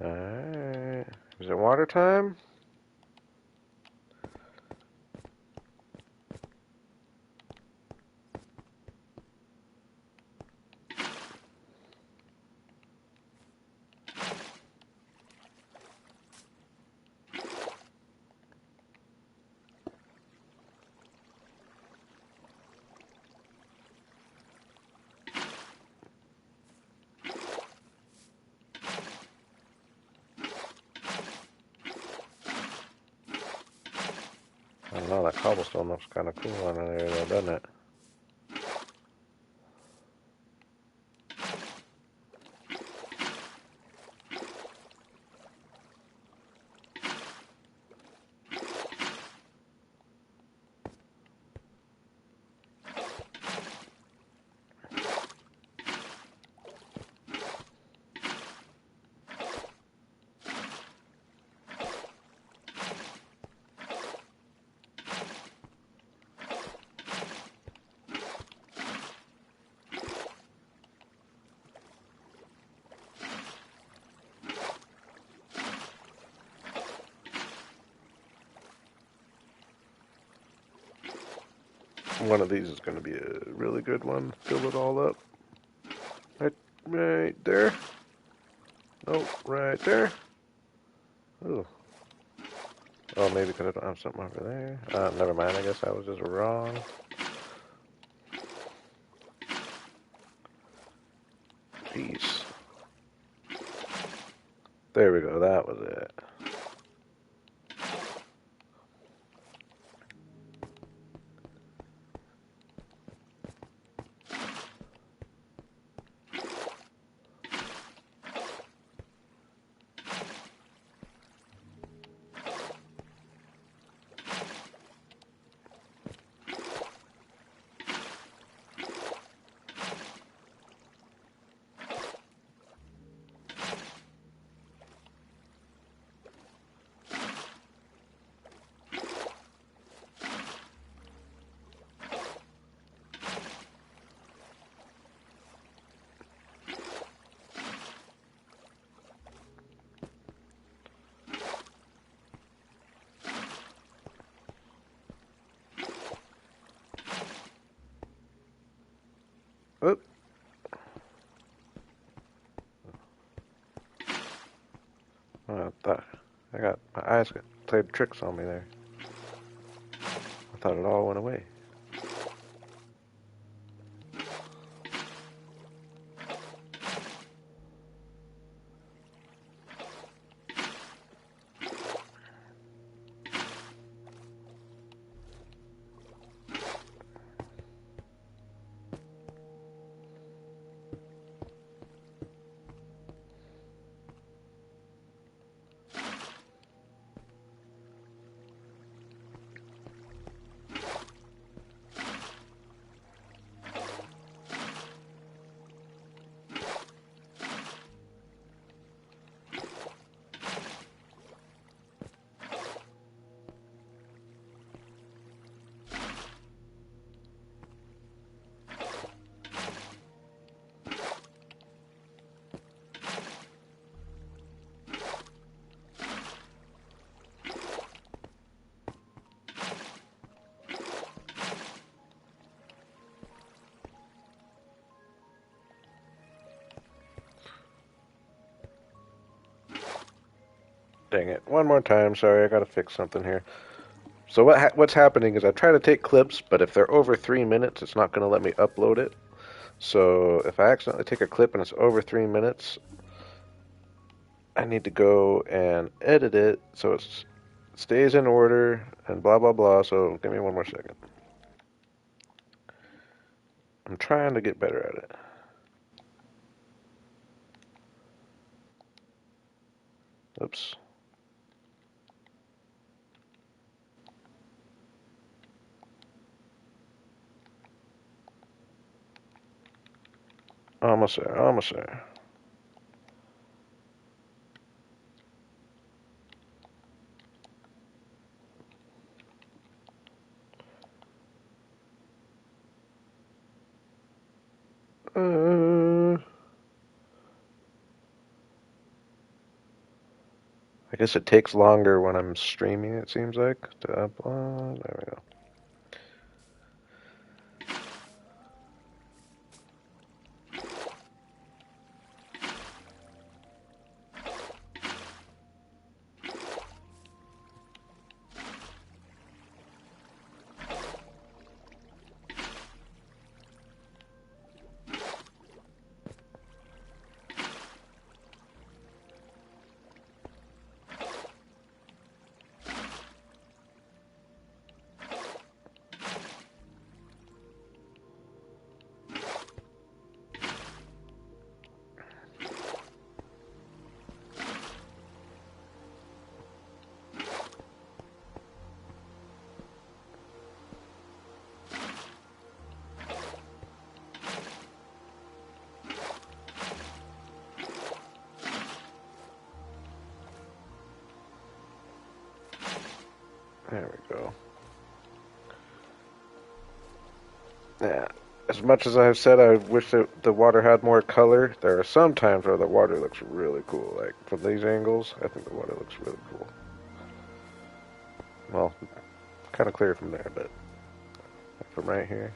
Alright. Is it water time? I don't know, that cobblestone looks kind of cool on there though, doesn't it? One of these is going to be a really good one. Fill it all up. Right there. Nope, right there. Ooh. Oh, maybe because I don't have something over there. Never mind. I guess I was just wrong. Jeez. There we go. That was it. Oop. Oh, my eyes played tricks on me there. I thought it all went away. Dang it. One more time. Sorry, I gotta fix something here. So what's happening is I try to take clips, but if they're over 3 minutes, it's not gonna let me upload it. So if I accidentally take a clip and it's over 3 minutes, I need to go and edit it so it stays in order and blah blah blah. So give me one more second. I'm trying to get better at it. Oops. Almost there. Almost there. I guess it takes longer when I'm streaming, it seems like, to upload. There we go. Yeah. As much as I've said I wish that the water had more color, there are some times where the water looks really cool. Like from these angles, I think the water looks really cool. Well, kind of clear from there, but from right here.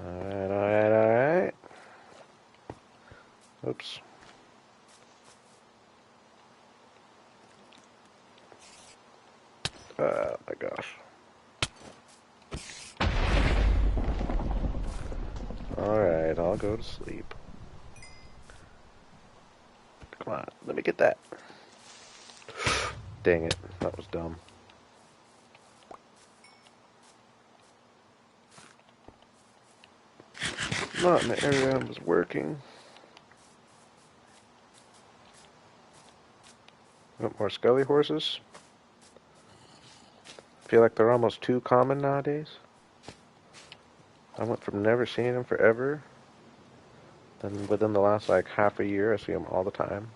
Alright, alright, alright. Oops. Oh my gosh. Alright, I'll go to sleep. Come on, let me get that. Dang it, that was dumb. Not in the area I was working. Want more Scully horses? Feel like they're almost too common nowadays. I went from never seeing them forever, then within the last like half a year I see them all the time.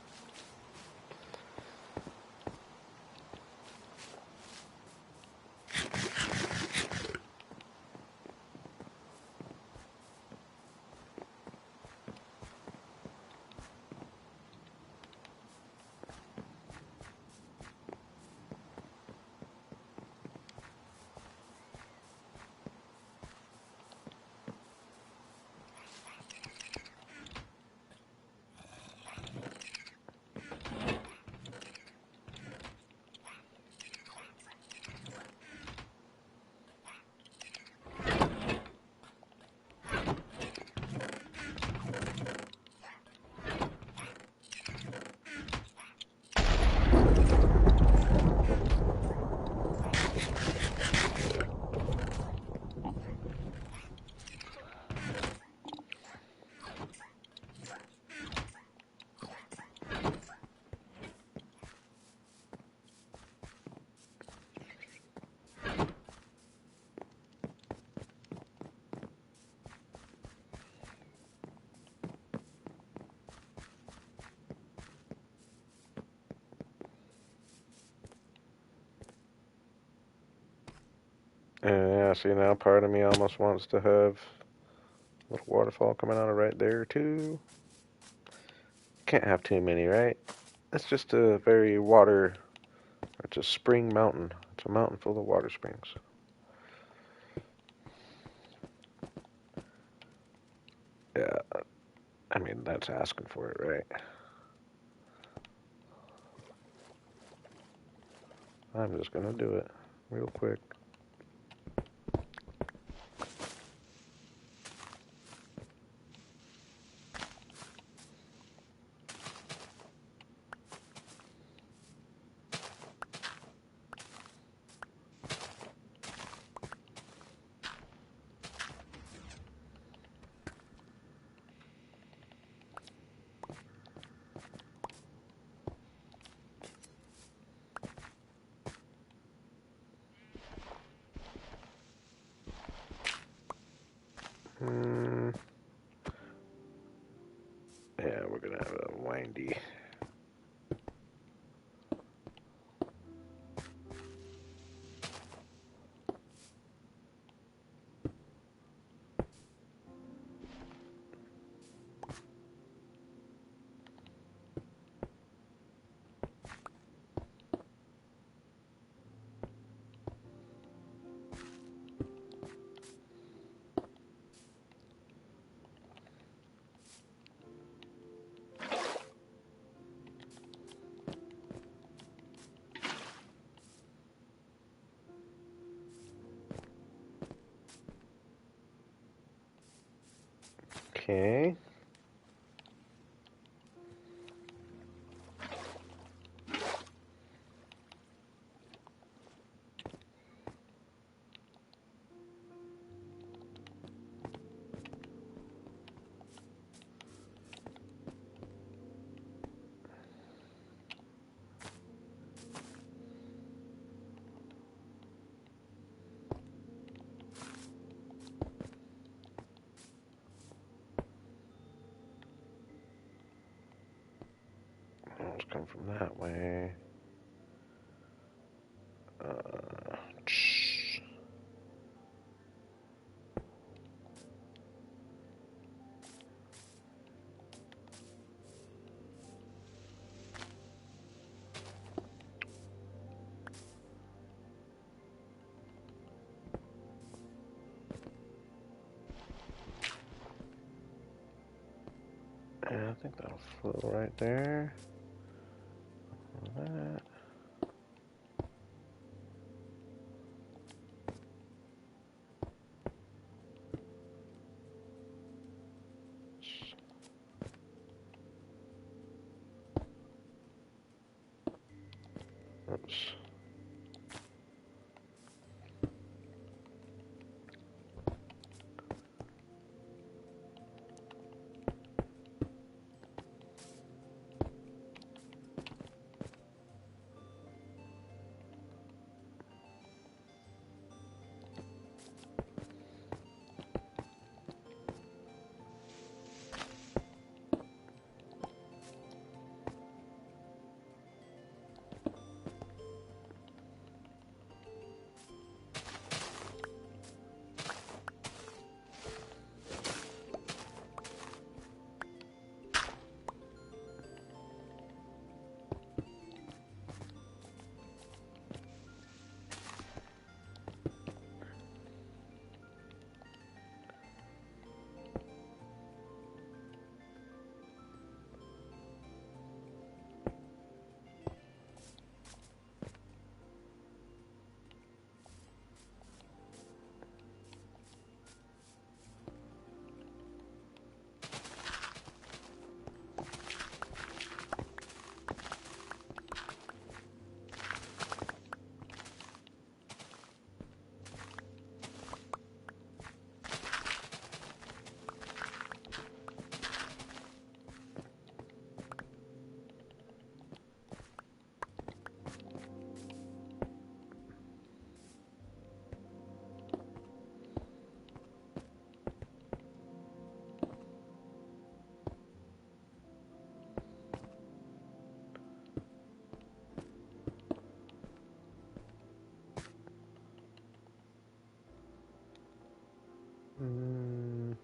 And yeah, see now part of me almost wants to have a little waterfall coming out of right there too. Can't have too many, right? It's just a very water, it's a spring mountain. It's a mountain full of water springs. Yeah, I mean, that's asking for it, right? I'm just gonna do it real quick. Hmm. Yeah, we're gonna have a windy. Okay. Let's come from that way. Yeah, I think that'll flow right there. That. Oops. Mm.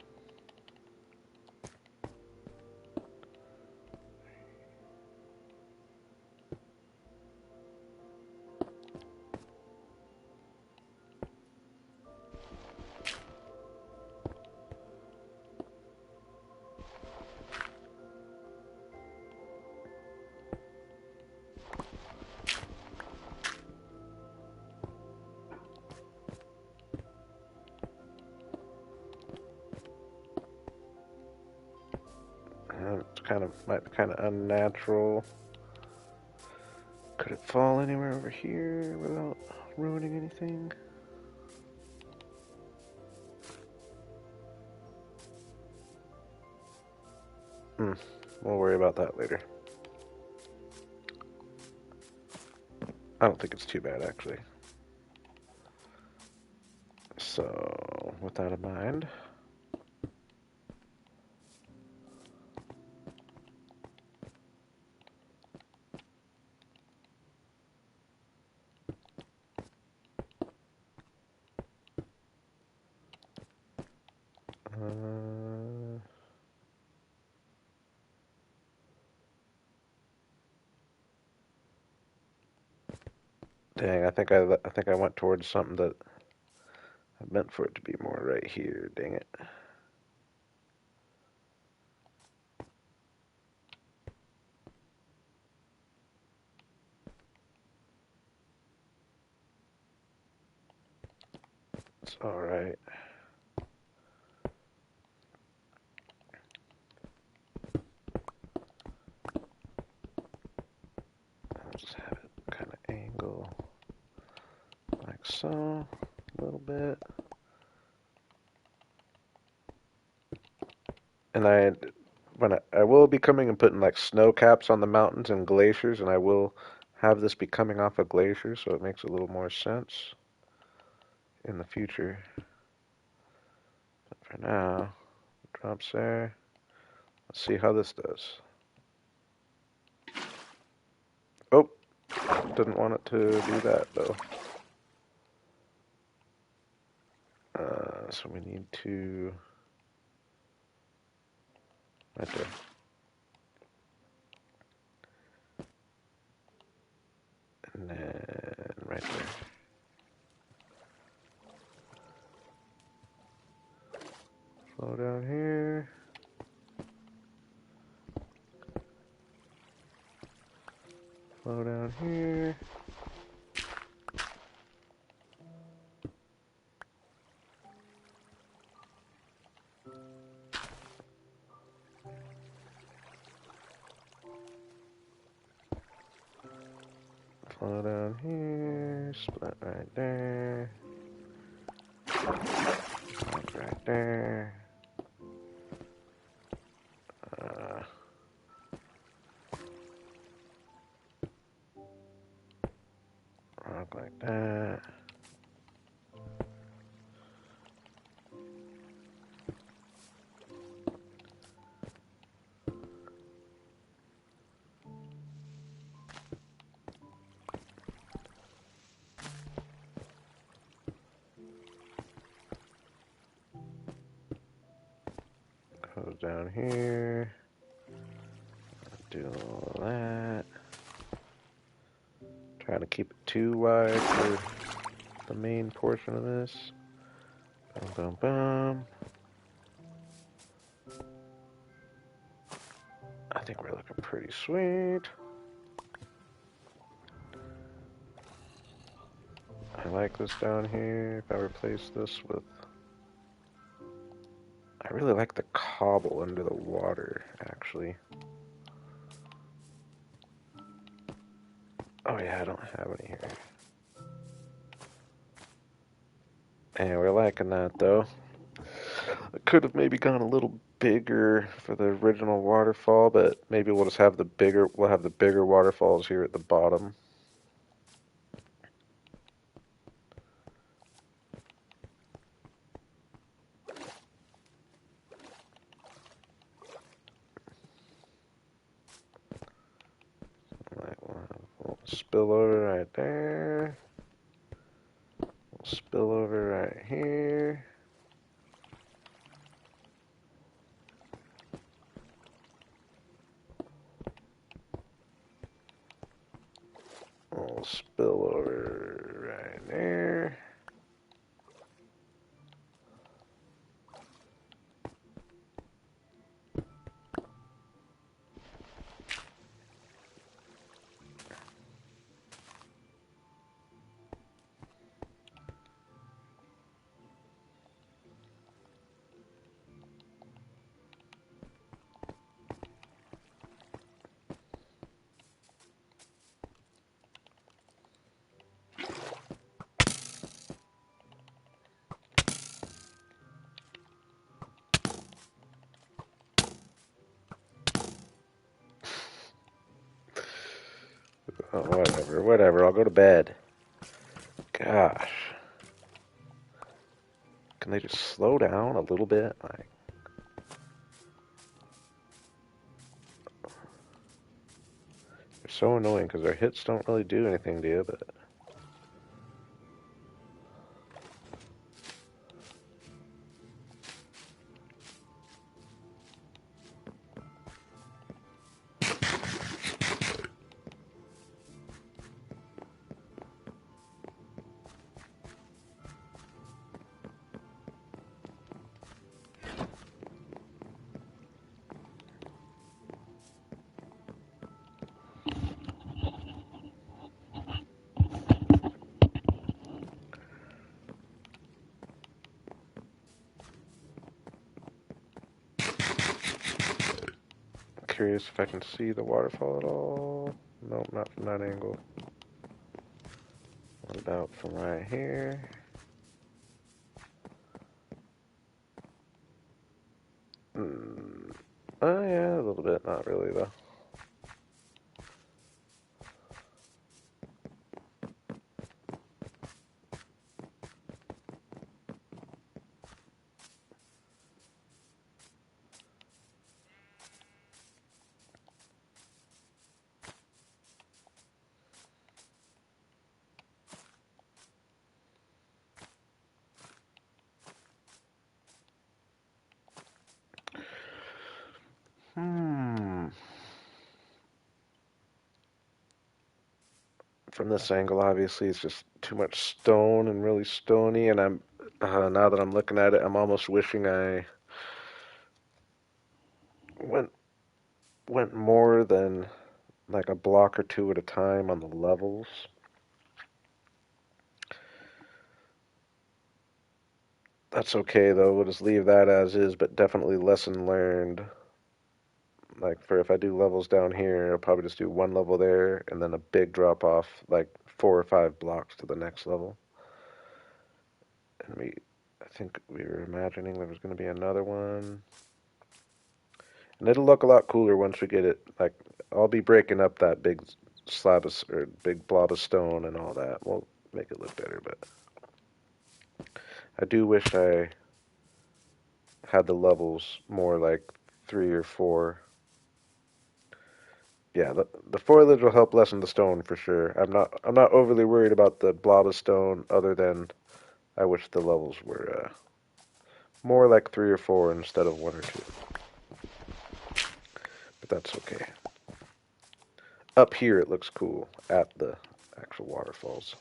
It's might be kind of unnatural. Could it fall anywhere over here without ruining anything? We'll worry about that later. I don't think it's too bad, actually. So, with that in mind, dang, I think I went towards something that I meant for it to be more right here. Dang it. It's all right. so, a little bit. And I will be coming and putting like snow caps on the mountains and glaciers, and I will have this be coming off a glacier, so it makes a little more sense in the future. But for now, drops there. Let's see how this does. Oh, didn't want it to do that though. So we need to right there. And then right there. Flow down here. Flow down here. Flow down here. Split right there. Right there. Rock like that. Goes down here. Do all that. Trying to keep it too wide for the main portion of this. Boom, boom, boom. I think we're looking pretty sweet. I like this down here. If I replace this with... I really like the cobble under the water, actually. Oh yeah, I don't have any here. And we're liking that, though. I could have maybe gone a little bigger for the original waterfall, but maybe we'll just have the bigger waterfalls here at the bottom. We'll spill over right there. We'll spill over right here. We'll spill over right there. Oh, whatever, I'll go to bed. Gosh. Can they just slow down a little bit? Like, they're so annoying because their hits don't really do anything to you, but... Curious if I can see the waterfall at all. Nope, not from that angle. What about from right here? Oh yeah, a little bit. Not really though. From this angle, obviously, it's just too much stone and really stony. And I'm now that I'm looking at it, I'm almost wishing I went went more than like a block or two at a time on the levels. That's okay though. We'll just leave that as is, but definitely lesson learned. Like for if I do levels down here, I'll probably just do one level there and then a big drop off, like 4 or 5 blocks to the next level. And I think we were imagining there was going to be another one. And it'll look a lot cooler once we get it. Like I'll be breaking up that big slab of, or big blob of stone and all that. We'll make it look better, but I do wish I had the levels more like 3 or 4. Yeah, the foliage will help lessen the stone for sure. I'm not overly worried about the blob of stone, other than I wish the levels were more like 3 or 4 instead of 1 or 2. But that's okay. Up here it looks cool at the actual waterfalls.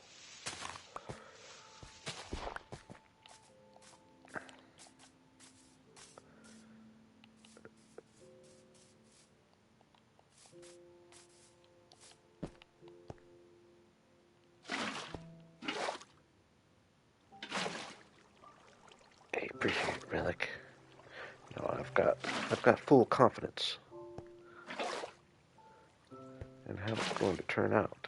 Hey, appreciate it, Relic. No, I've got full confidence in how it's going to turn out.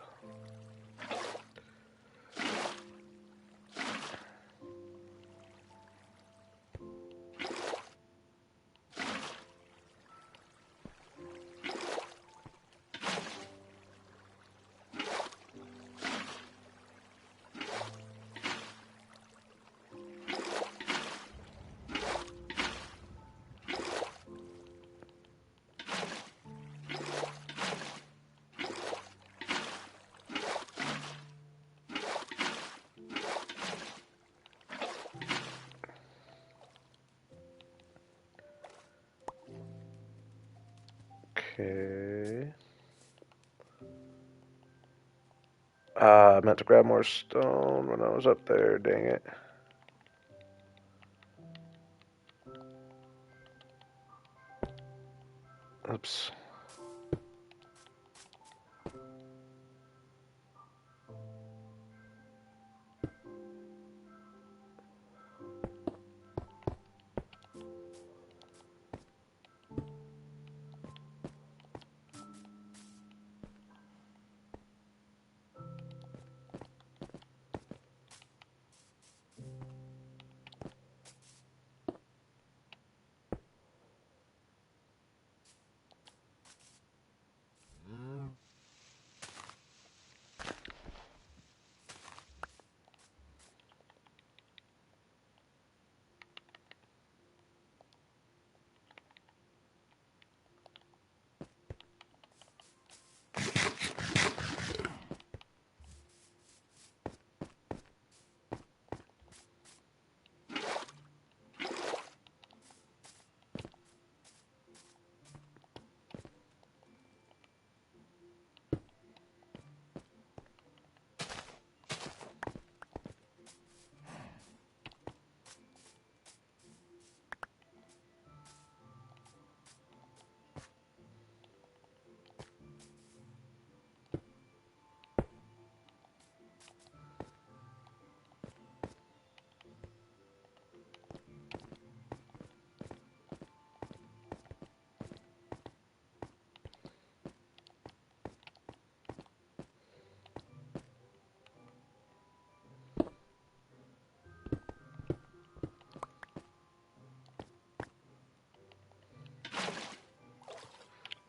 Okay. I meant to grab more stone when I was up there, dang it. Oops.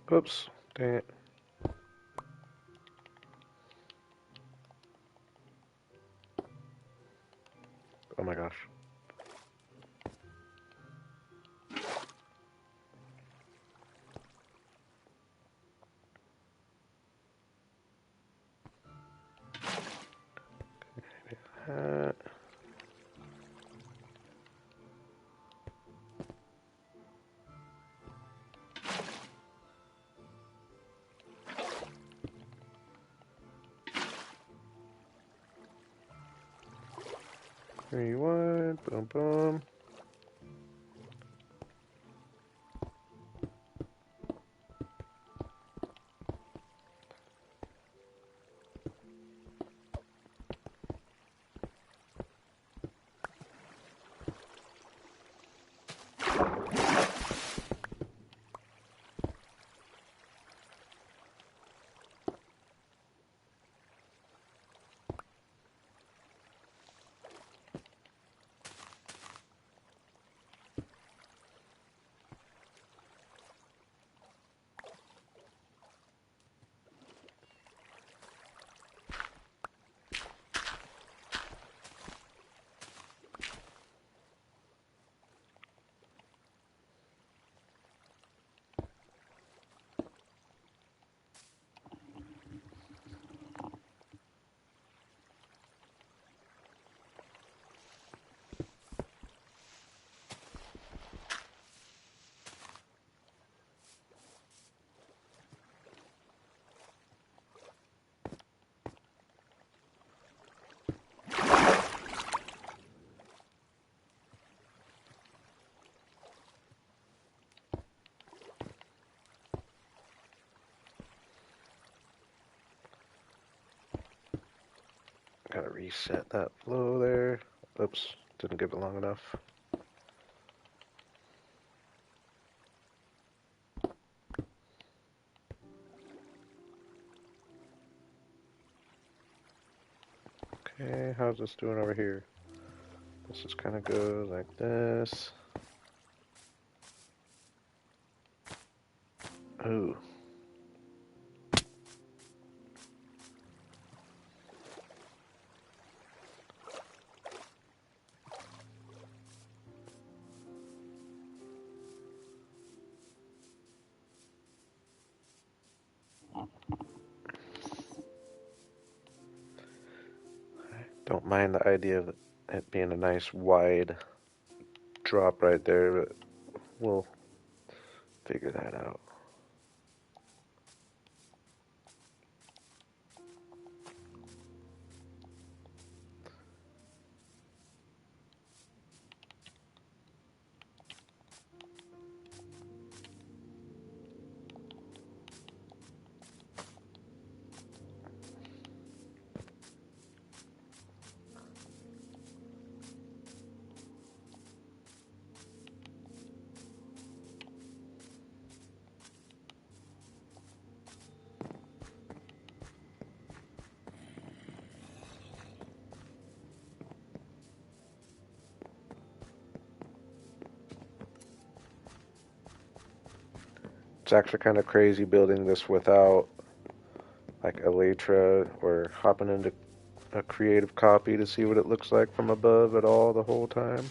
Oops, dang it. Oh my gosh. Uh, 3, 1, boom, boom. Gotta reset that flow there. Oops, didn't give it long enough. Okay, how's this doing over here? This is kind of good like this. Ooh. Don't mind the idea of it being a nice wide drop right there, but we'll figure that out. It's actually kind of crazy building this without like Elytra or hopping into a creative copy to see what it looks like from above at all the whole time.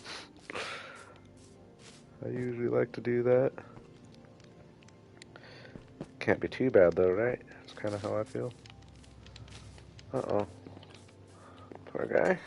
I usually like to do that. Can't be too bad though, right? That's kind of how I feel. Uh-oh. Poor guy.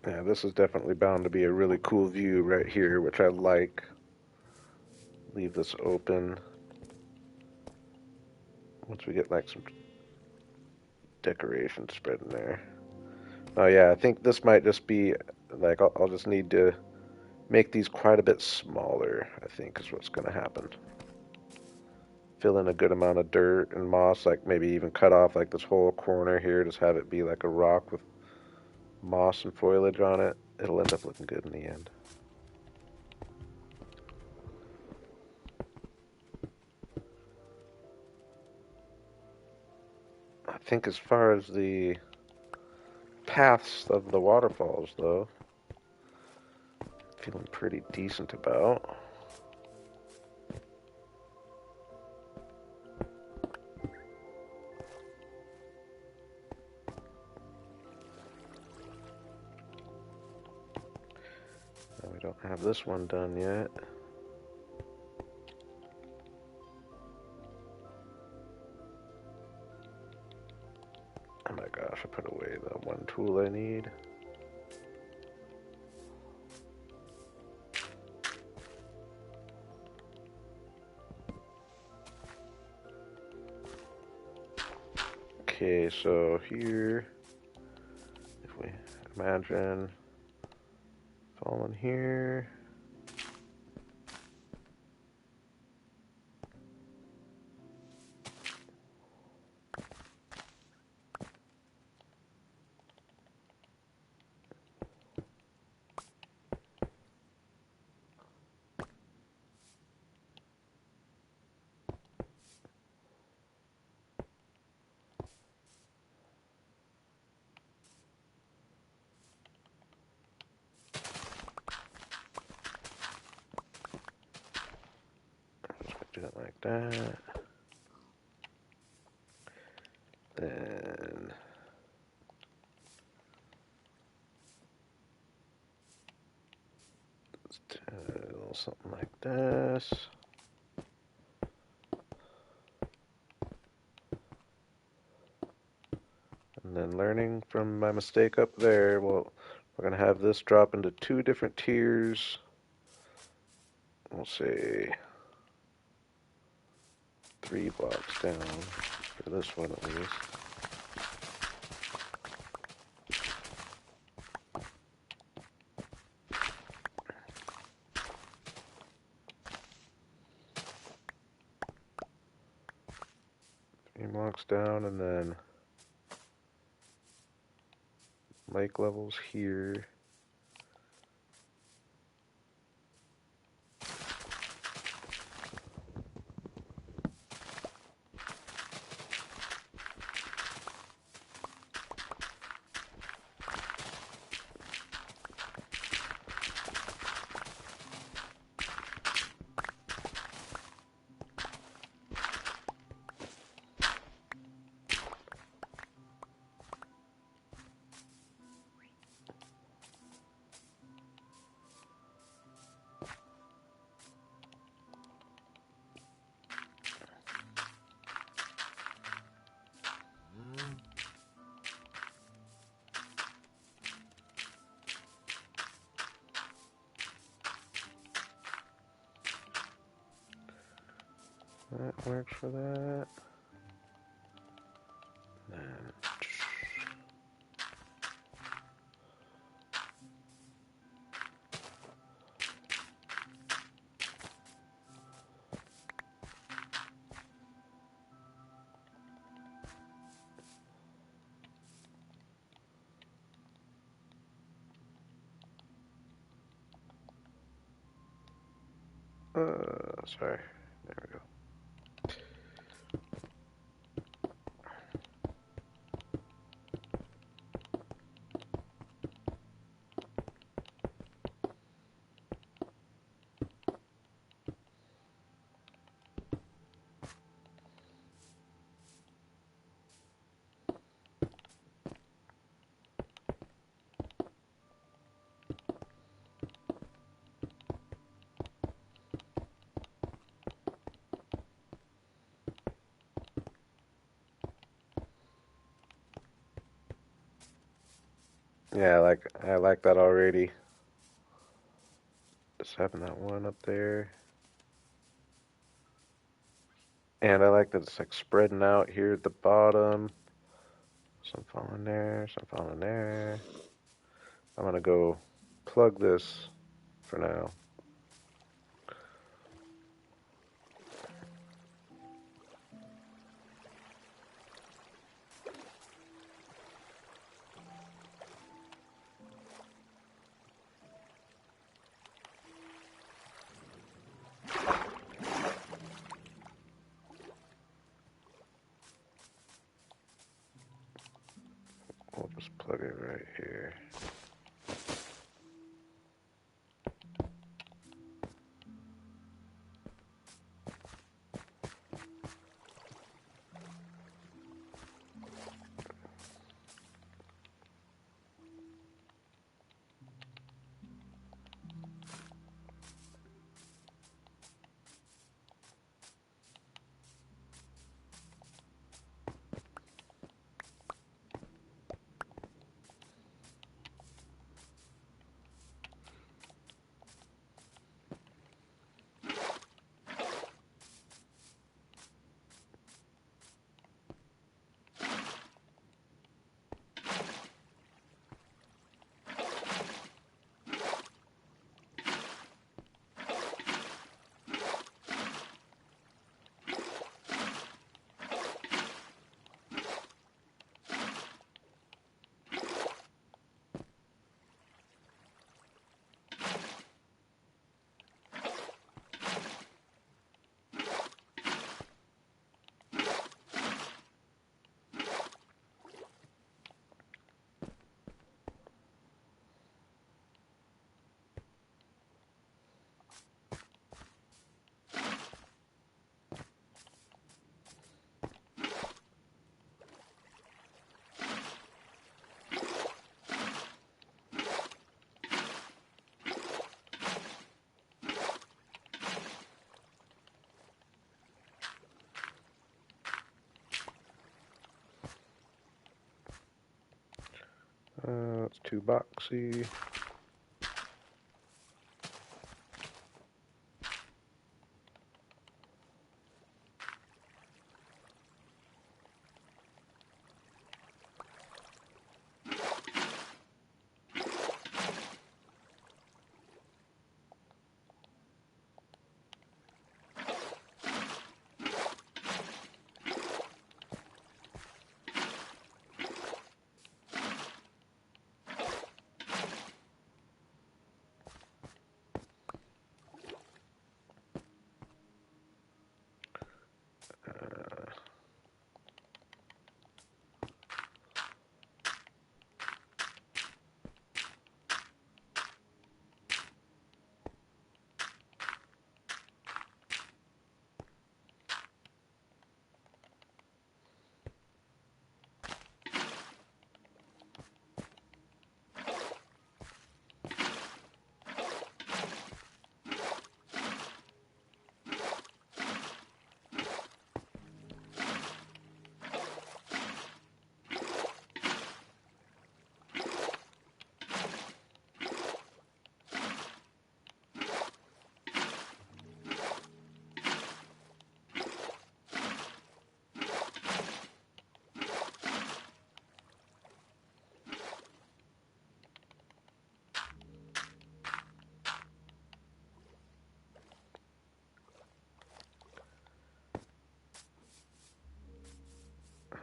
Yeah, this is definitely bound to be a really cool view right here, which I like. Leave this open. Once we get like some decoration spread in there. Oh yeah, I think this might just be like I'll just need to make these quite a bit smaller, I think is what's going to happen. Fill in a good amount of dirt and moss, like maybe even cut off like this whole corner here, just have it be like a rock with moss and foliage on it. It'll end up looking good in the end. I think as far as the paths of the waterfalls, though, feeling pretty decent about. Now we don't have this one done yet. Oh my gosh, I put away the one tool I need. Okay, so here, if we imagine falling here. Do it like that. Then a little something like this. And then learning from my mistake up there, well, we're going to have this drop into two different tiers. We'll say 3 blocks down for this one at least. Blocks down, and then lake levels here. That works for that. Then sorry. There we go. Yeah, I like that already. Just having that one up there. And I like that it's like spreading out here at the bottom. Some falling there, some falling there. I'm gonna go plug this for now. We'll just plug it right here. It's too boxy.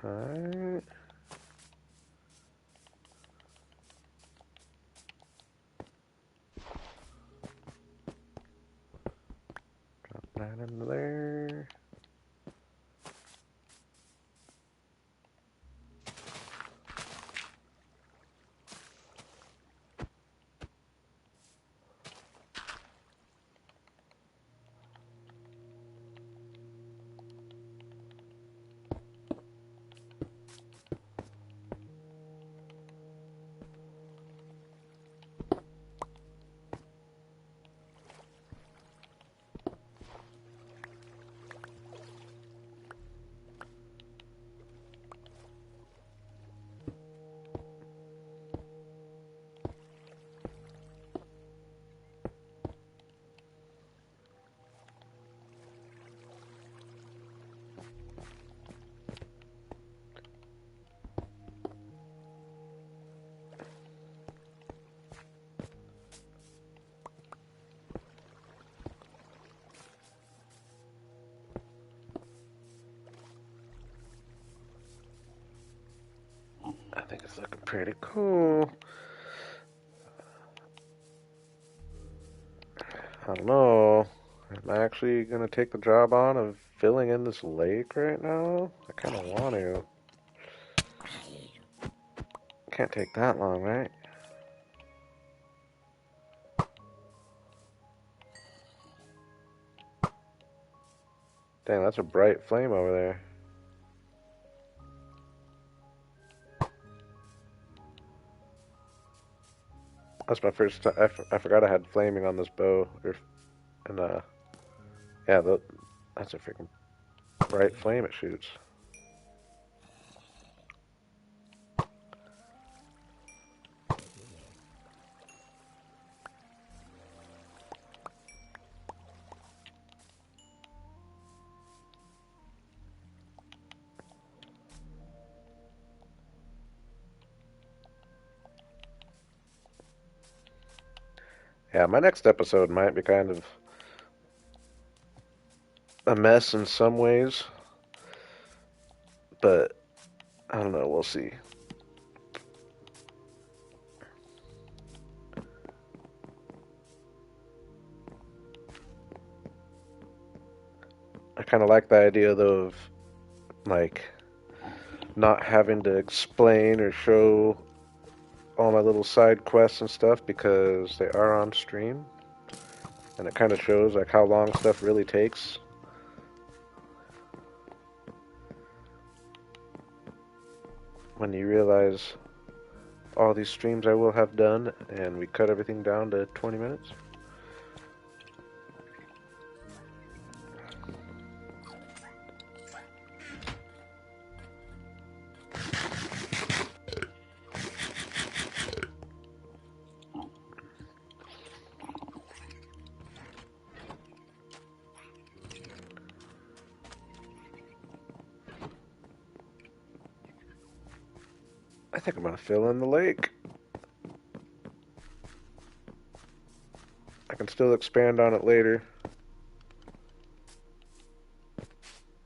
Alright. Drop that into there. think it's looking pretty cool. I don't know. Am I actually going to take the job on of filling in this lake right now? I kind of want to. Can't take that long, right? Dang, that's a bright flame over there. That's my first time. I forgot I had flaming on this bow. And, yeah, that's a freaking bright flame it shoots. Yeah, my next episode might be kind of a mess in some ways, but I don't know, we'll see. I kind of like the idea, though, of, like, not having to explain or show all my little side quests and stuff because they are on stream. And it kind of shows, like, how long stuff really takes. When you realize all these streams I will have done, and we cut everything down to 20 minutes. I think I'm gonna fill in the lake. I can still expand on it later.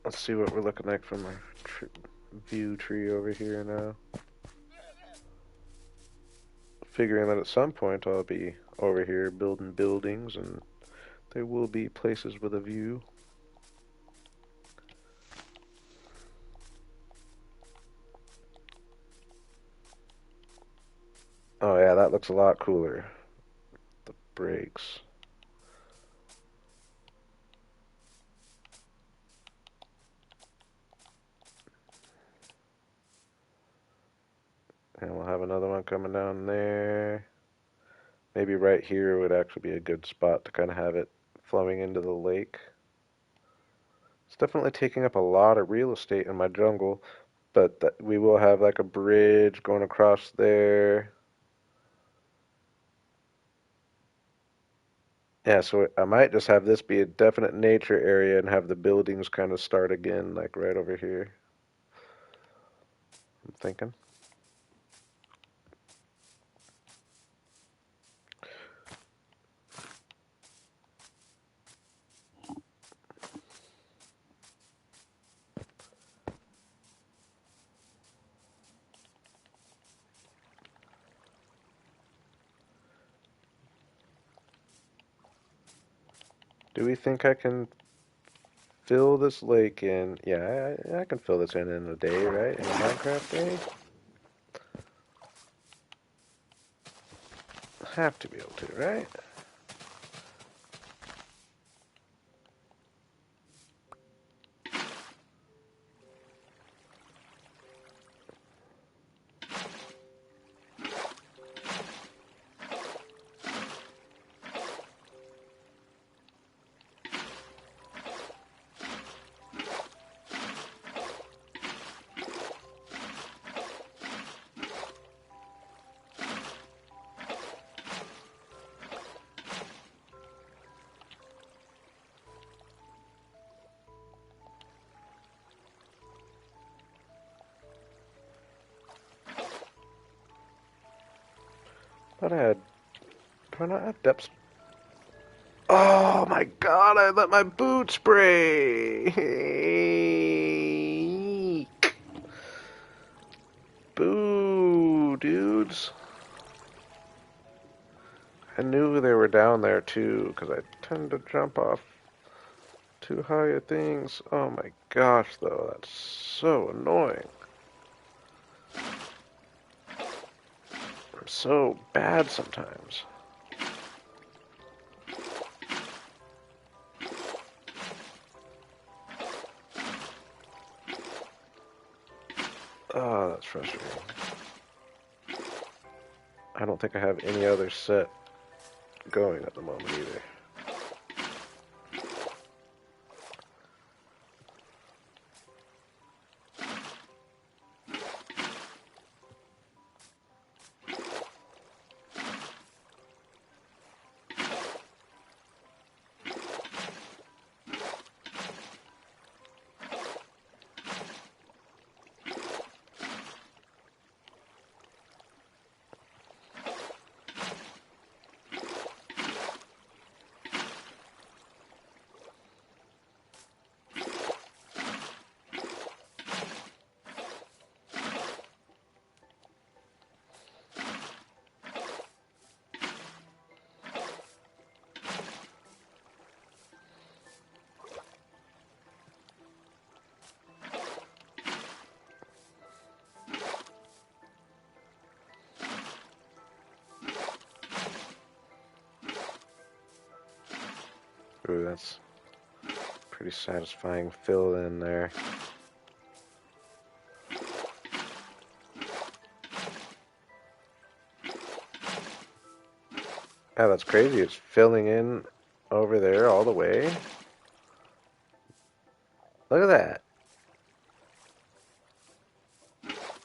Let's see what we're looking like from our view tree over here now. Figuring that at some point I'll be over here building buildings, and there will be places with a view. Oh yeah, that looks a lot cooler. The brakes. And we'll have another one coming down there. Maybe right here would actually be a good spot to kind of have it flowing into the lake. It's definitely taking up a lot of real estate in my jungle, but we will have like a bridge going across there. Yeah, so I might just have this be a definite nature area and have the buildings kind of start again, like right over here. I'm thinking. Do we think I can fill this lake in? Yeah, I can fill this in a day, right? In a Minecraft day? Have to be able to, right? Thought I had. Do I not have depth? Oh my god, I let my boot spray! Boo! dudes. I knew they were down there too, because I tend to jump off too high at things. Oh my gosh, though, that's so annoying. I'm so bad sometimes. Oh, that's frustrating. I don't think I have any other set going at the moment either. Ooh, that's pretty satisfying fill in there. Yeah, that's crazy. It's filling in over there all the way. Look at that.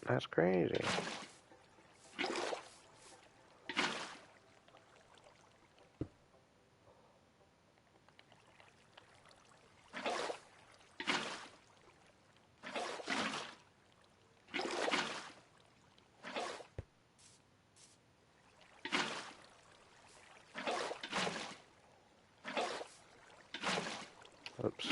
That's crazy. Oops.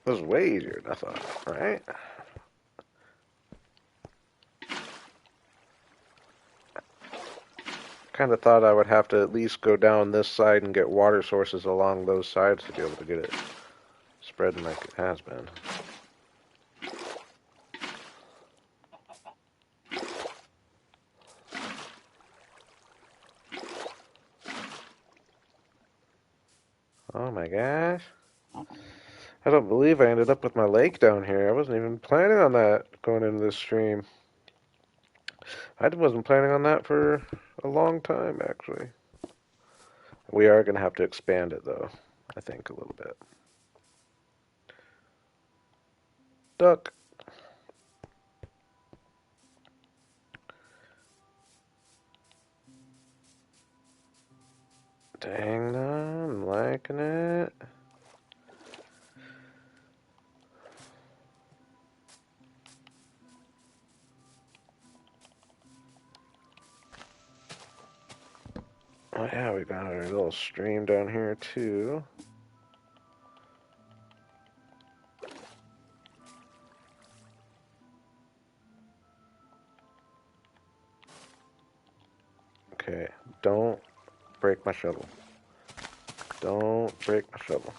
This is way easier than I thought, right? Kind of thought I would have to at least go down this side and get water sources along those sides to be able to get it spreading like it has been. Oh my gosh. I don't believe I ended up with my lake down here. I wasn't even planning on that going into this stream. I wasn't planning on that for a long time, actually. We are going to have to expand it, though, I think, a little bit. Duck. Dang, no, I'm liking it. Oh yeah, we got our little stream down here too. Okay, don't break my shovel. Don't break my shovel.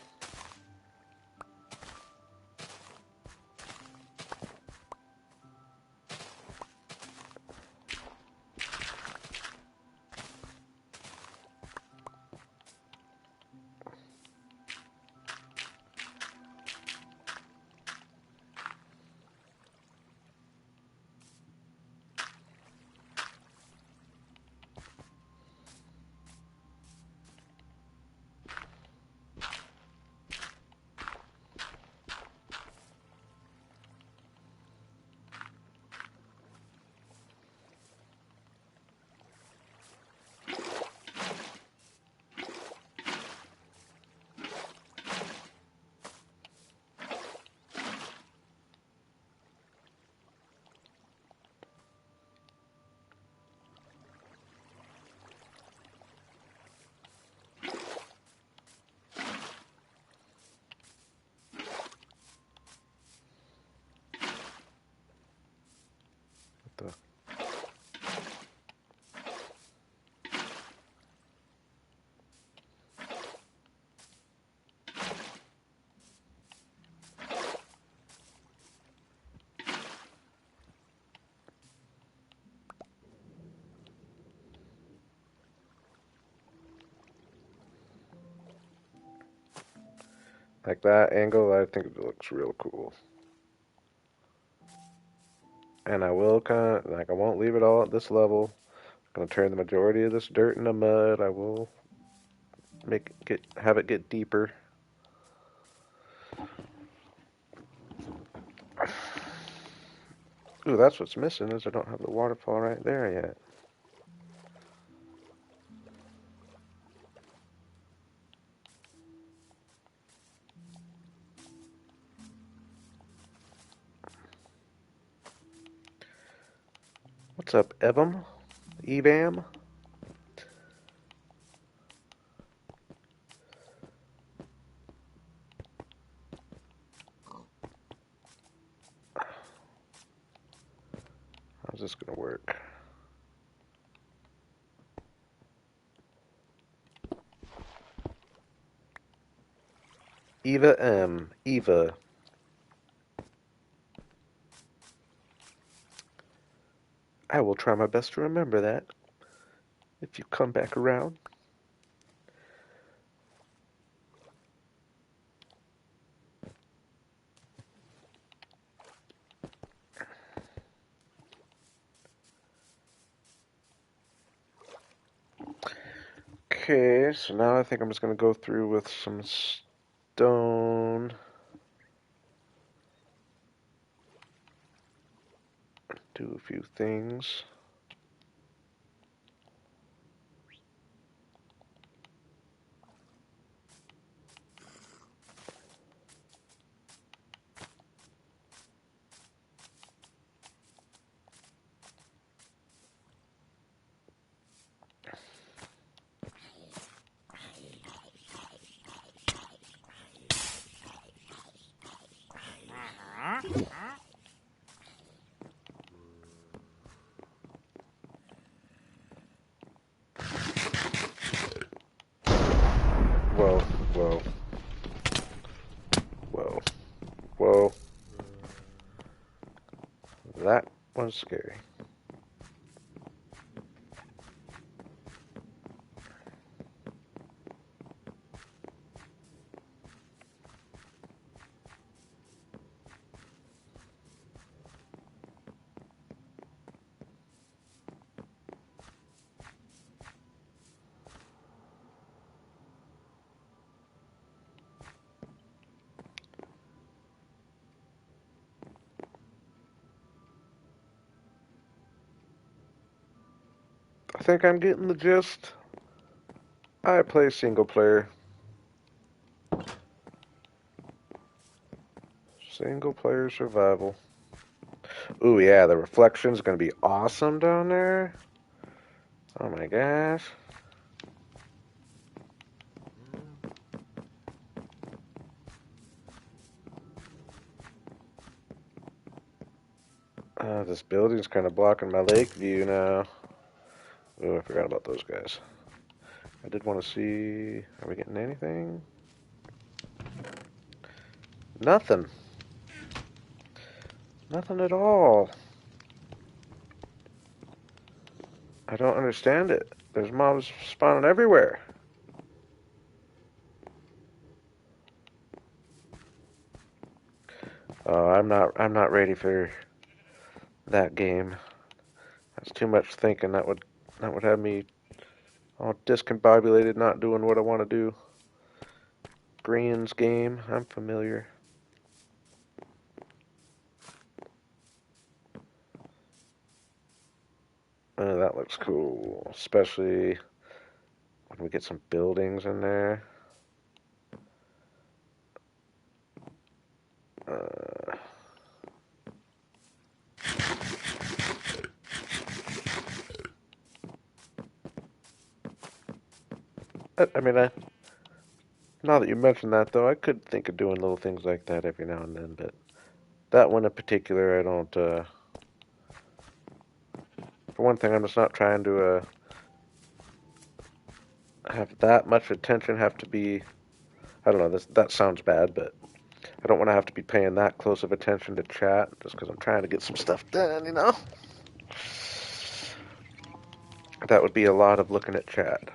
the... Like that angle, I think it looks real cool. And I will kind of, like, I won't leave it all at this level. I'm going to turn the majority of this dirt into mud. I will have it get deeper. Ooh, that's what's missing is I don't have the waterfall right there yet. What's up, Evam? Evam? How's this gonna work? Eva M. Eva. I will try my best to remember that if you come back around. Okay, so now I think I'm just gonna go through with some stone. Do a few things. Whoa, whoa, whoa, whoa. That was scary. I think I'm getting the gist. I play single player. Single player survival. Ooh, yeah, the reflection's gonna be awesome down there. Oh my gosh. This building's kind of blocking my lake view now. Oh, I forgot about those guys. I did want to see... Are we getting anything? Nothing. Nothing at all. I don't understand it. There's mobs spawning everywhere. Oh, I'm not ready for that game. That's too much thinking. That would have me all discombobulated, not doing what I want to do. Green's game, I'm familiar. That looks cool, especially when we get some buildings in there. Uh, I mean, now that you mention that, though, I could think of doing little things like that every now and then, but that one in particular, I don't. For one thing, I'm just not trying to have that much attention have to be, I don't know, that sounds bad, but I don't want to have to be paying that close of attention to chat just because I'm trying to get some stuff done, you know? That would be a lot of looking at chat.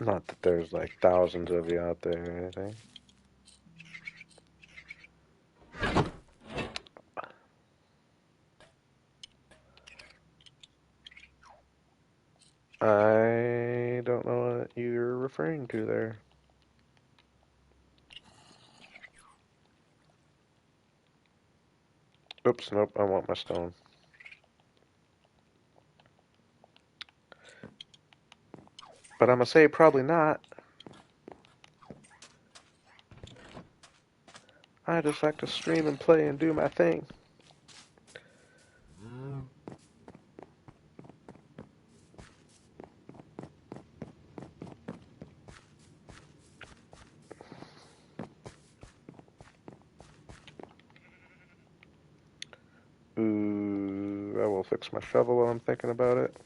Not that there's like thousands of you out there or anything. I don't know what you're referring to there. Oops, nope, I want my stone. But I'm gonna say probably not. I just like to stream and play and do my thing. Ooh, I will fix my shovel while I'm thinking about it.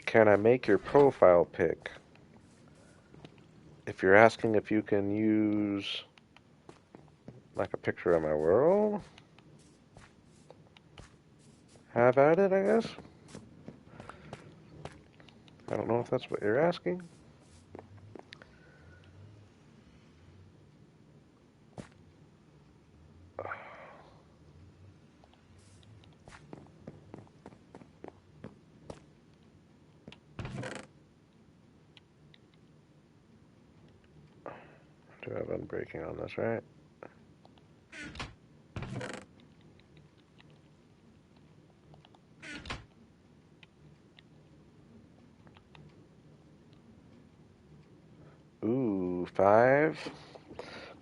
Can I make your profile pic? If you're asking if you can use like a picture of my world, have at it, I guess. I don't know if that's what you're asking. Do have unbreaking on this, right? Ooh, 5.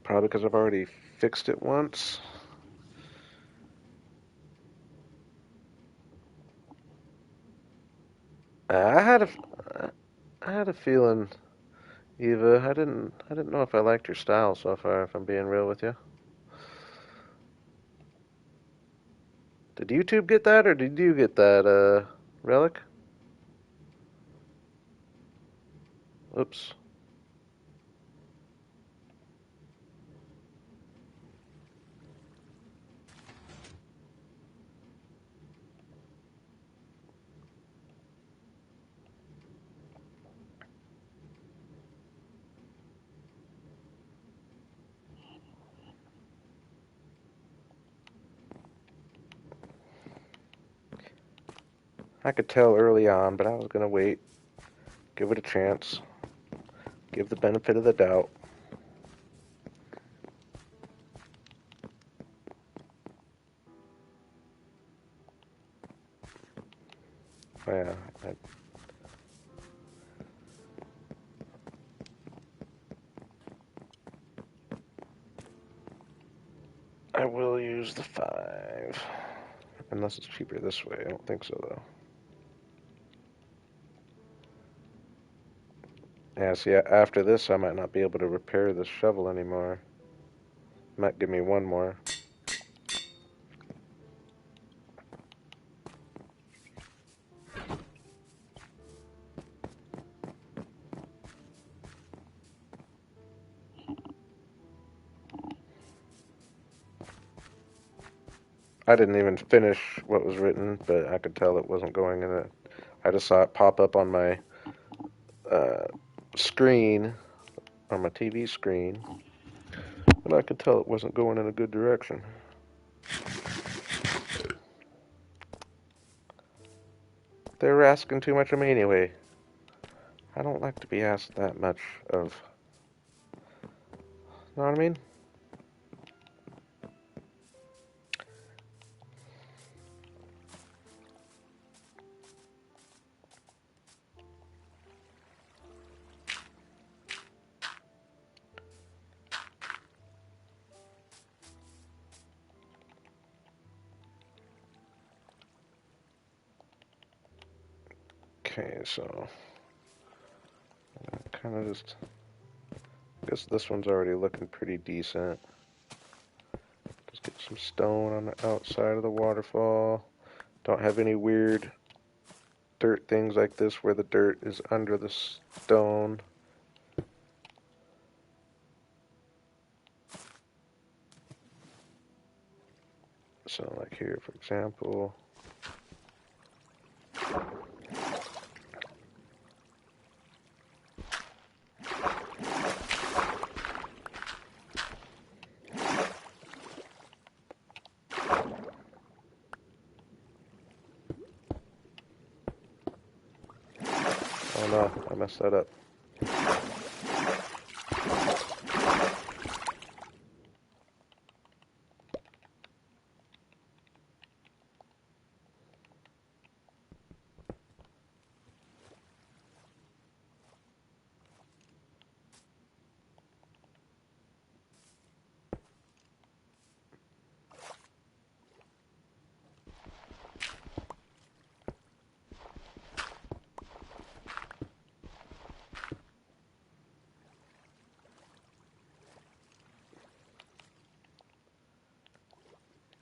Probably because I've already fixed it once. I had I had a feeling, Eva. I didn't know if I liked your style so far. If I'm being real with you, did YouTube get that or did you get that, Relic? Oops. I could tell early on, but I was gonna wait, give it a chance, give the benefit of the doubt. Yeah, I will use the 5. Unless it's cheaper this way. I don't think so, though. Yeah, see, after this, I might not be able to repair this shovel anymore. Might give me one more. I didn't even finish what was written, but I could tell it wasn't going in it. I just saw it pop up on my uh, screen, on my TV screen, and I could tell it wasn't going in a good direction. They were asking too much of me anyway. I don't like to be asked that much of. You know what I mean? Okay, so kind of just, I guess this one's already looking pretty decent. Just get some stone on the outside of the waterfall. Don't have any weird dirt things like this where the dirt is under the stone. So like here, for example. Oh no, I messed that up.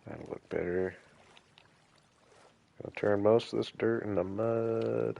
That'll look better. I'll turn most of this dirt into mud.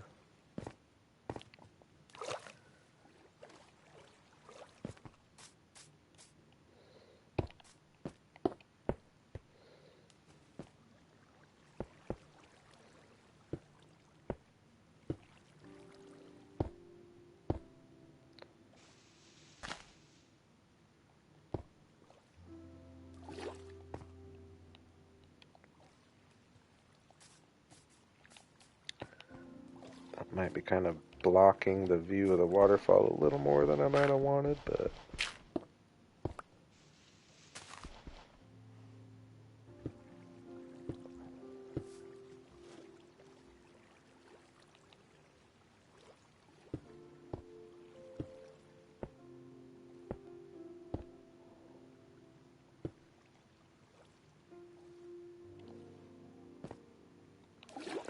That might be kind of blocking the view of the waterfall a little more than I might have wanted, but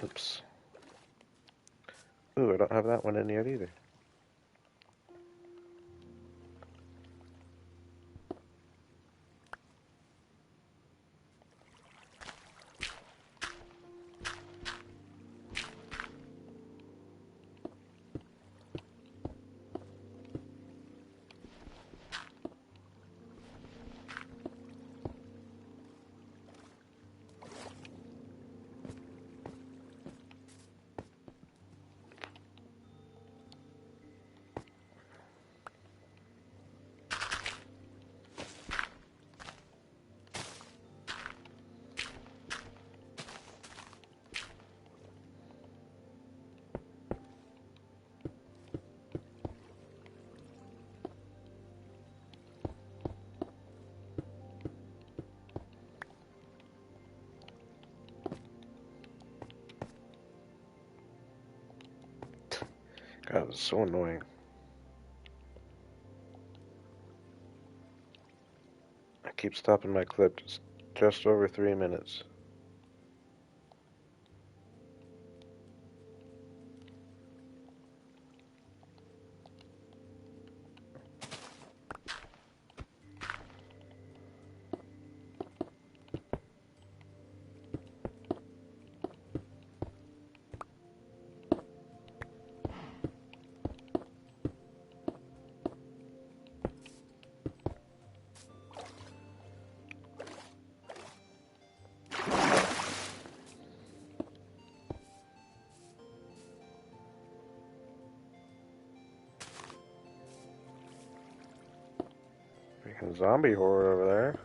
oops. Ooh, I don't have that one in yet either. God, it's so annoying. I keep stopping my clip just over 3 minutes. Freaking zombie horde over there.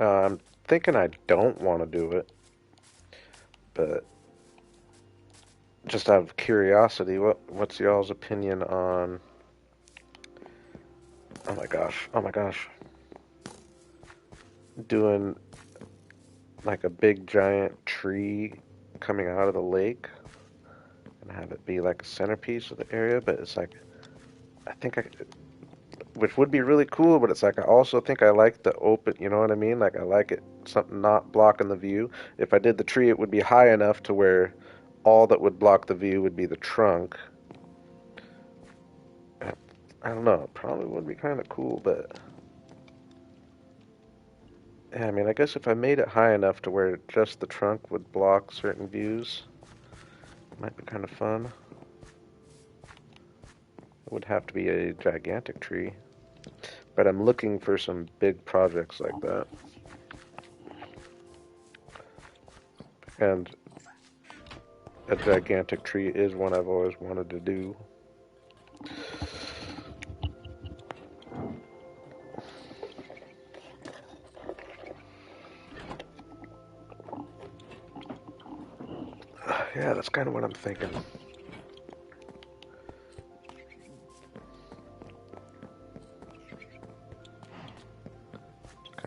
I'm thinking I don't want to do it, but just out of curiosity, what's y'all's opinion on? Oh my gosh! Oh my gosh! Doing like a big giant tree coming out of the lake and have it be like a centerpiece of the area, but it's like I think I, which would be really cool, but it's like I also think I like the open, you know what I mean? Like I like it something not blocking the view. If I did the tree, it would be high enough to where all that would block the view would be the trunk. I don't know, it probably would be kind of cool, but yeah, I mean, I guess if I made it high enough to where just the trunk would block certain views, it might be kind of fun. It would have to be a gigantic tree, but I'm looking for some big projects like that. And a gigantic tree is one I've always wanted to do. Yeah, that's kind of what I'm thinking.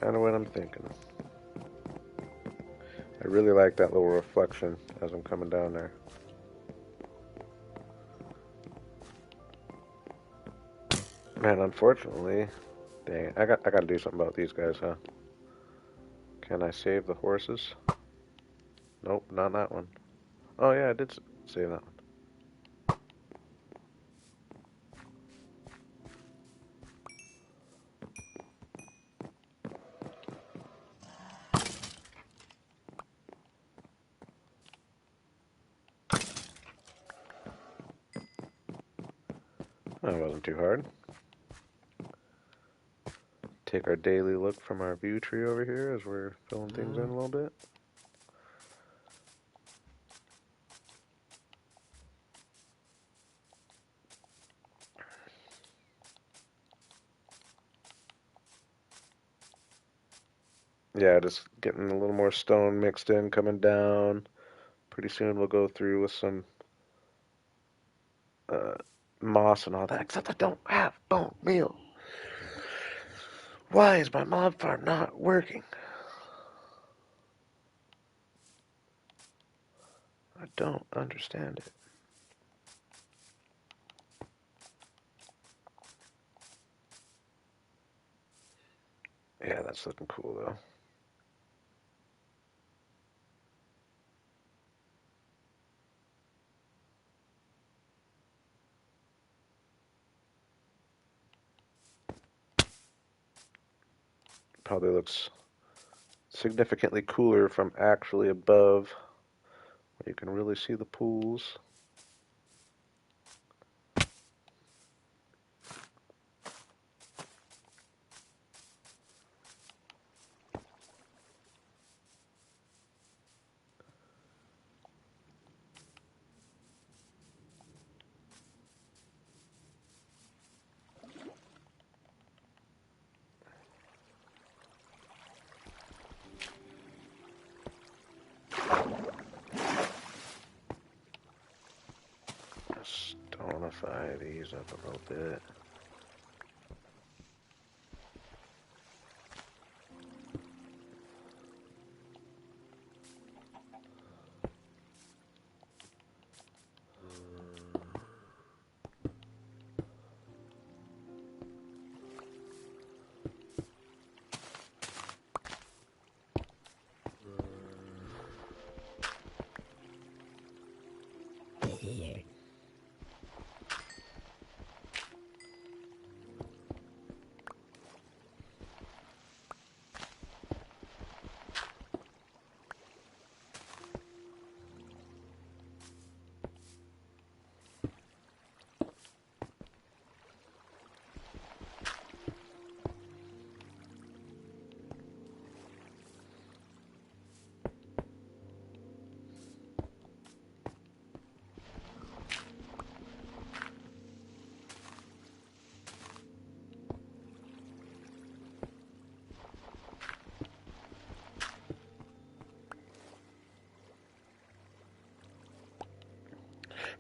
Kind of what I'm thinking. I really like that little reflection as I'm coming down there. Man, unfortunately, dang, I gotta do something about these guys, huh? Can I save the horses? Nope, not that one. Oh yeah, I did save that one. That wasn't too hard. Take our daily look from our view tree over here as we're filling things in a little bit. Yeah, just getting a little more stone mixed in, coming down. Pretty soon we'll go through with some uh, moss and all that, except I don't have bone meal. Why is my mob farm not working? I don't understand it. Yeah, that's looking cool though. Probably looks significantly cooler from actually above where you can really see the pools. Stonify these up a little bit.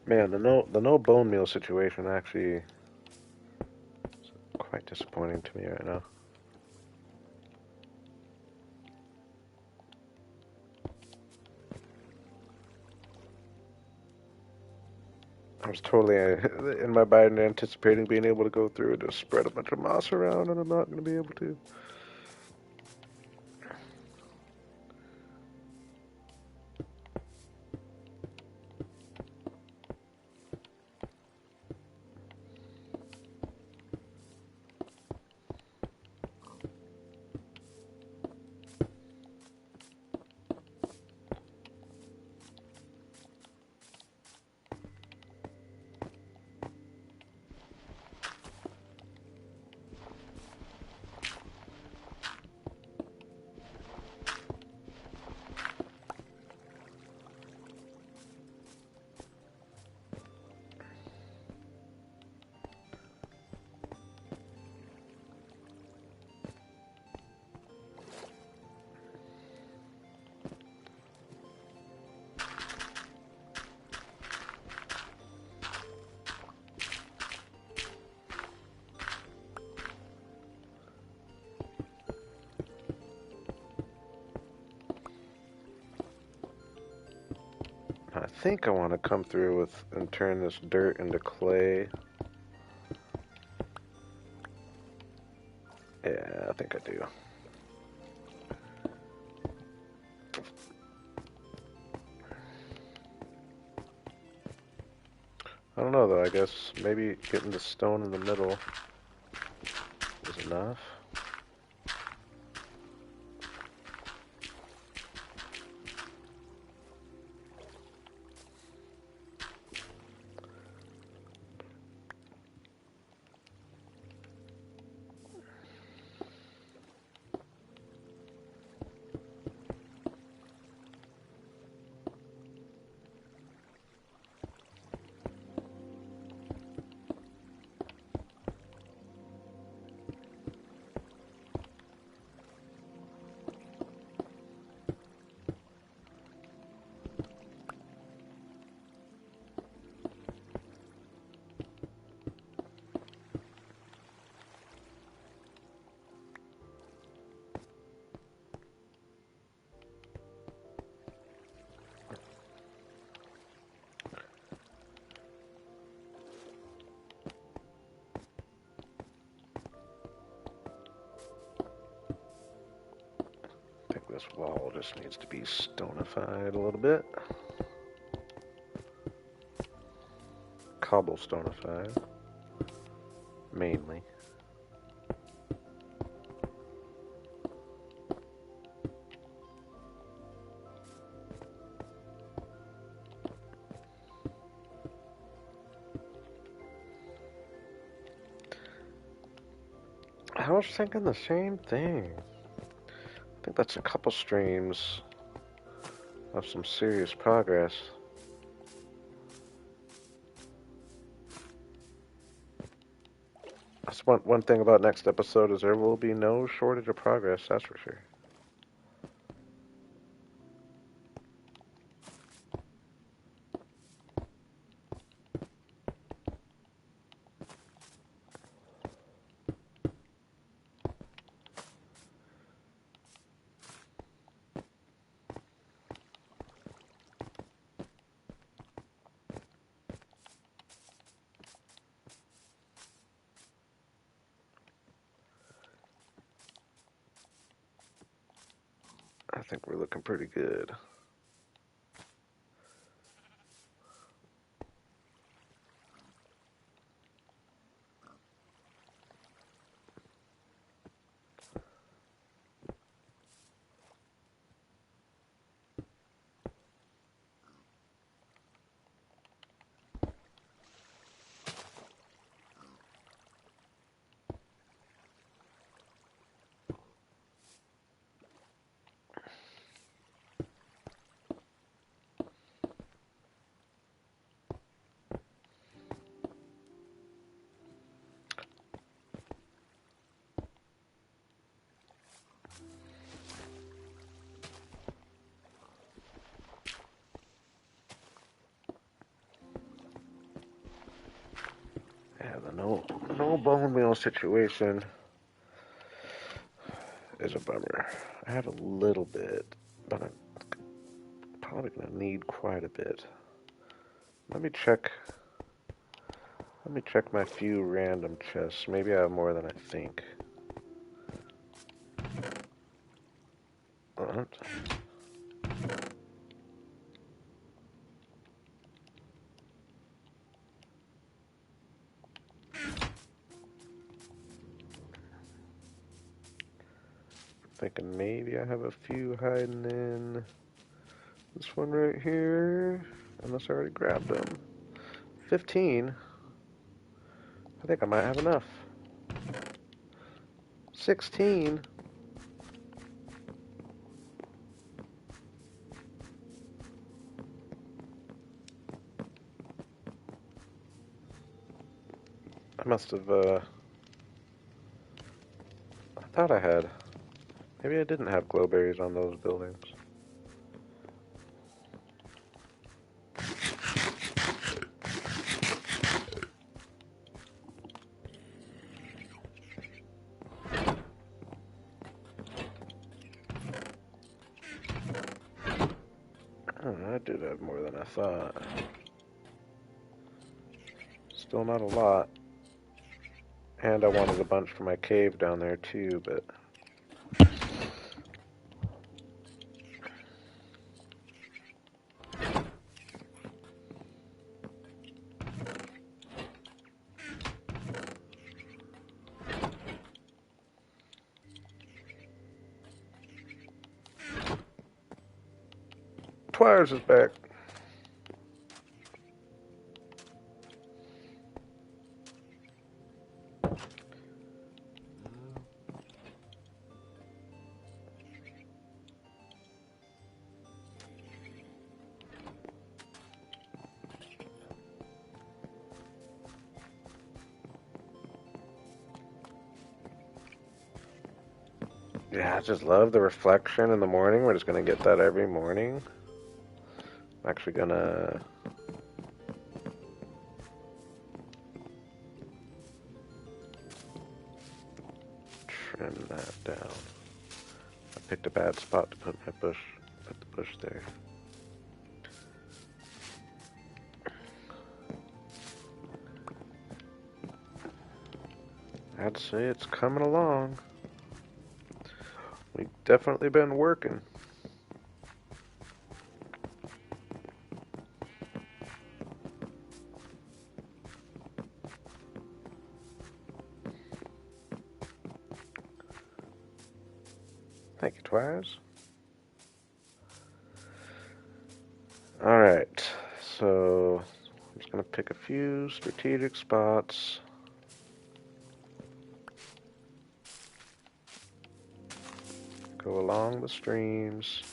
Man, the no bone meal situation actually is quite disappointing to me right now. I was totally in my mind anticipating being able to go through and just spread a bunch of moss around, and I'm not going to be able to. I think I want to come through with and turn this dirt into clay. Yeah, I think I do. I don't know though, I guess maybe getting the stone in the middle is enough. I think this wall just needs to be stonified a little bit. Cobblestonified, mainly. I was thinking the same thing. I think that's a couple streams of some serious progress. That's one thing about next episode is there will be no shortage of progress, that's for sure. I think we're looking pretty good. Yeah, the no bone meal situation is a bummer. I have a little bit, but I'm probably gonna need quite a bit. Let me check. Let me check my few random chests. Maybe I have more than I think. What? Thinking maybe I have a few hiding in this one right here. Unless I already grabbed them. 15. I think I might have enough. 16. I must have, I thought I had. Maybe I didn't have glowberries on those buildings. Oh, I did have more than I thought. Still not a lot. And I wanted a bunch for my cave down there too, but... Twires is back. Yeah, I just love the reflection in the morning. We're just gonna get that every morning. I'm actually gonna... trim that down. I picked a bad spot to put my bush. Put the bush there. I'd say it's coming along. We've definitely been working. Thank you, Twires. Alright, so I'm just going to pick a few strategic spots. Go along the streams.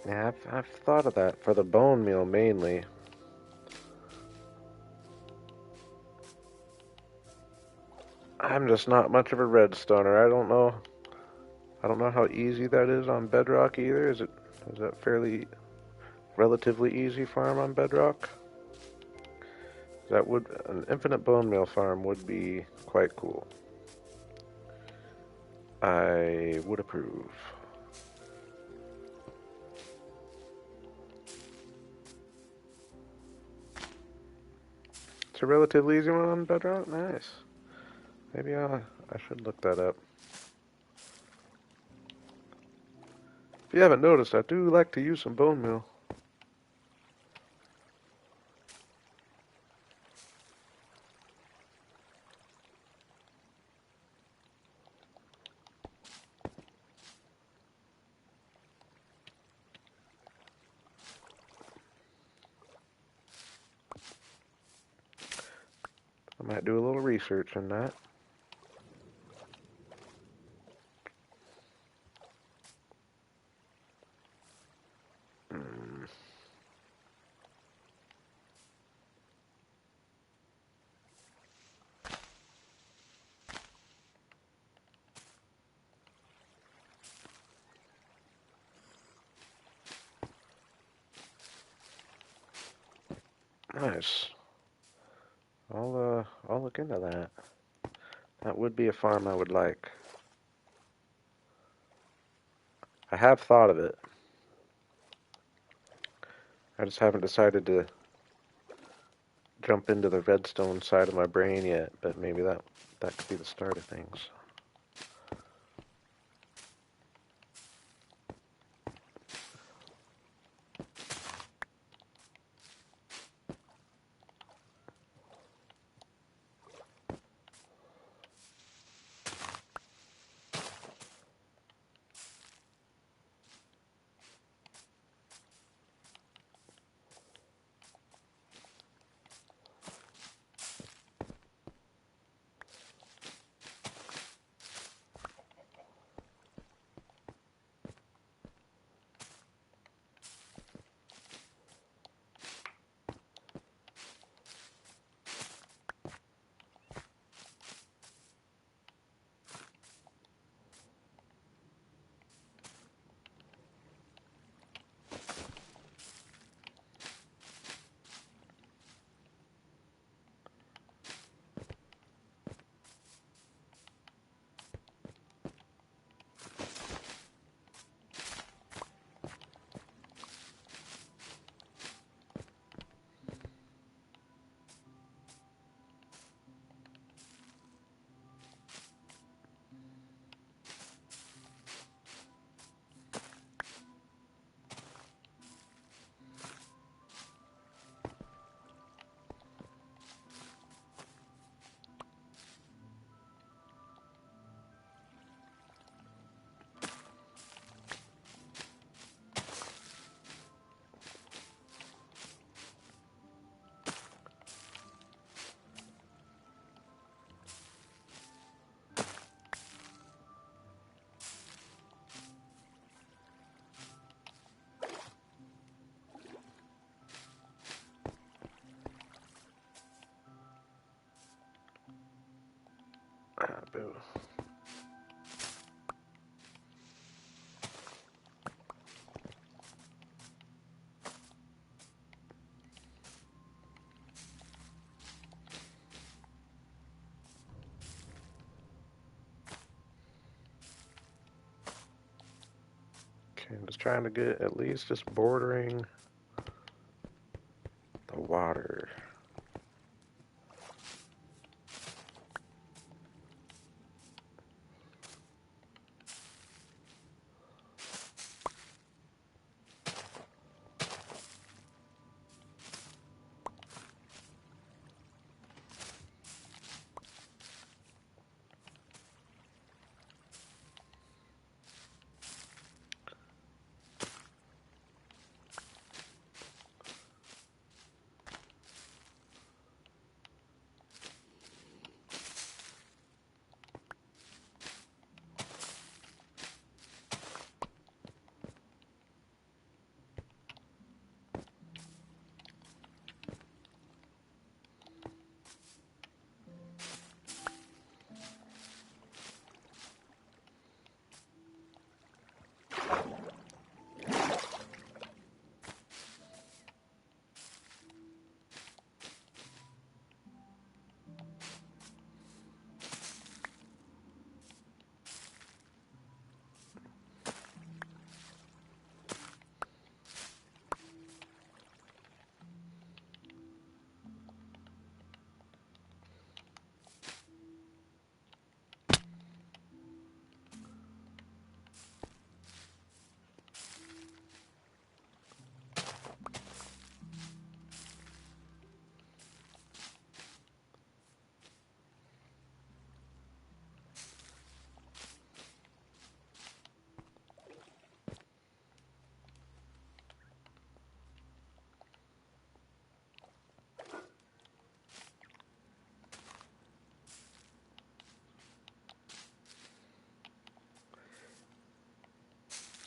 Yeah, I've thought of that for the bone meal mainly. I'm just not much of a redstoner. I don't know how easy that is on Bedrock either. Is that fairly relatively easy farm on Bedrock? That would an infinite bone meal farm would be quite cool. I would approve. It's a relatively easy one on Bedrock? Nice. Maybe I should look that up. If you haven't noticed, I do like to use some bone meal. Might do a little research on that. Mm. Nice. I'll look into that. That would be a farm I would like. I have thought of it. I just haven't decided to jump into the redstone side of my brain yet, but maybe that could be the start of things. Ah, boo. Okay, I'm just trying to get at least just bordering the water.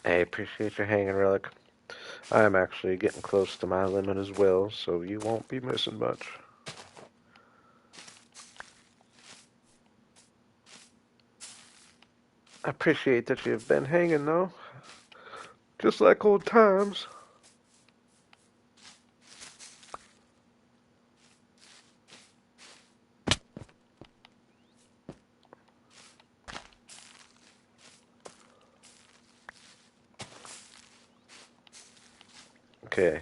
I appreciate your hanging, Relic. I am actually getting close to my limit as well, so you won't be missing much. I appreciate that you've been hanging, though. Just like old times. Okay.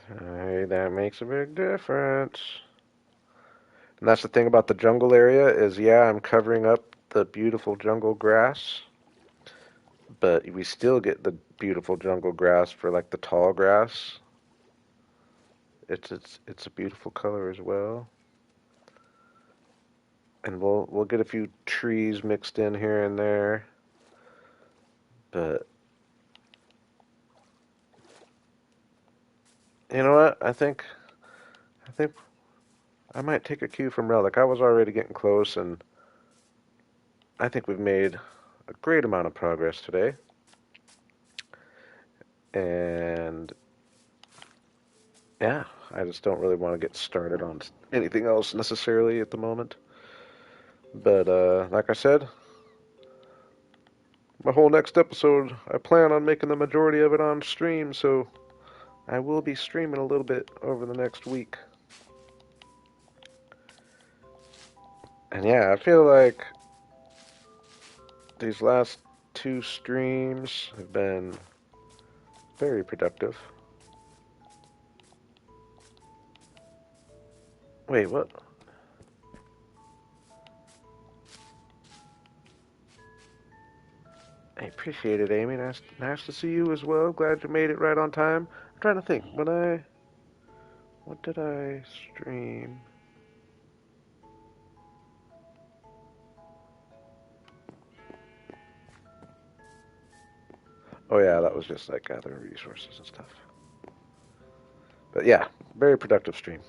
Hey, that makes a big difference. And that's the thing about the jungle area is, yeah, I'm covering up the beautiful jungle grass, but we still get the beautiful jungle grass for like the tall grass. It's a beautiful color as well. And we'll get a few trees mixed in here and there, but you know what? I think I might take a cue from Relic. I was already getting close, and I think we've made a great amount of progress today. And yeah, I just don't really want to get started on anything else necessarily at the moment. But like I said, my whole next episode, I plan on making the majority of it on stream, so I will be streaming a little bit over the next week. And yeah, I feel like these last two streams have been very productive. Wait, what? I appreciate it, Amy. Nice to see you as well. Glad you made it right on time. I'm trying to think. What did I stream? Oh yeah, that was just like gathering resources and stuff. But yeah, very productive stream.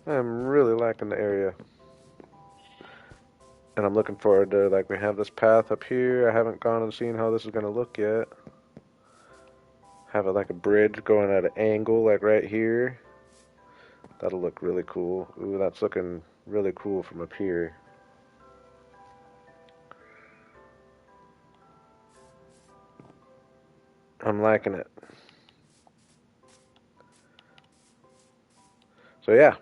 I'm really liking the area. And I'm looking forward to, like, we have this path up here. I haven't gone and seen how this is going to look yet. Have it like a bridge going at an angle, like right here. That'll look really cool. Ooh, that's looking really cool from up here. I'm liking it. So yeah,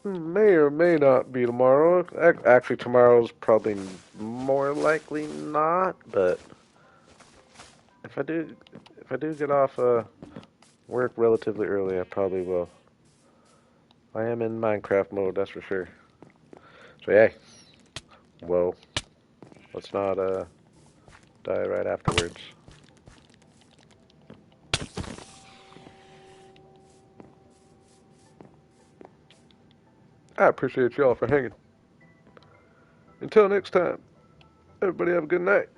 may or may not be tomorrow. Actually, tomorrow's probably more likely not. But if I do, if I do get off work relatively early, I probably will. I am in Minecraft mode, that's for sure. So yeah, well, let's not die right afterwards. I appreciate y'all for hanging. Until next time, everybody have a good night.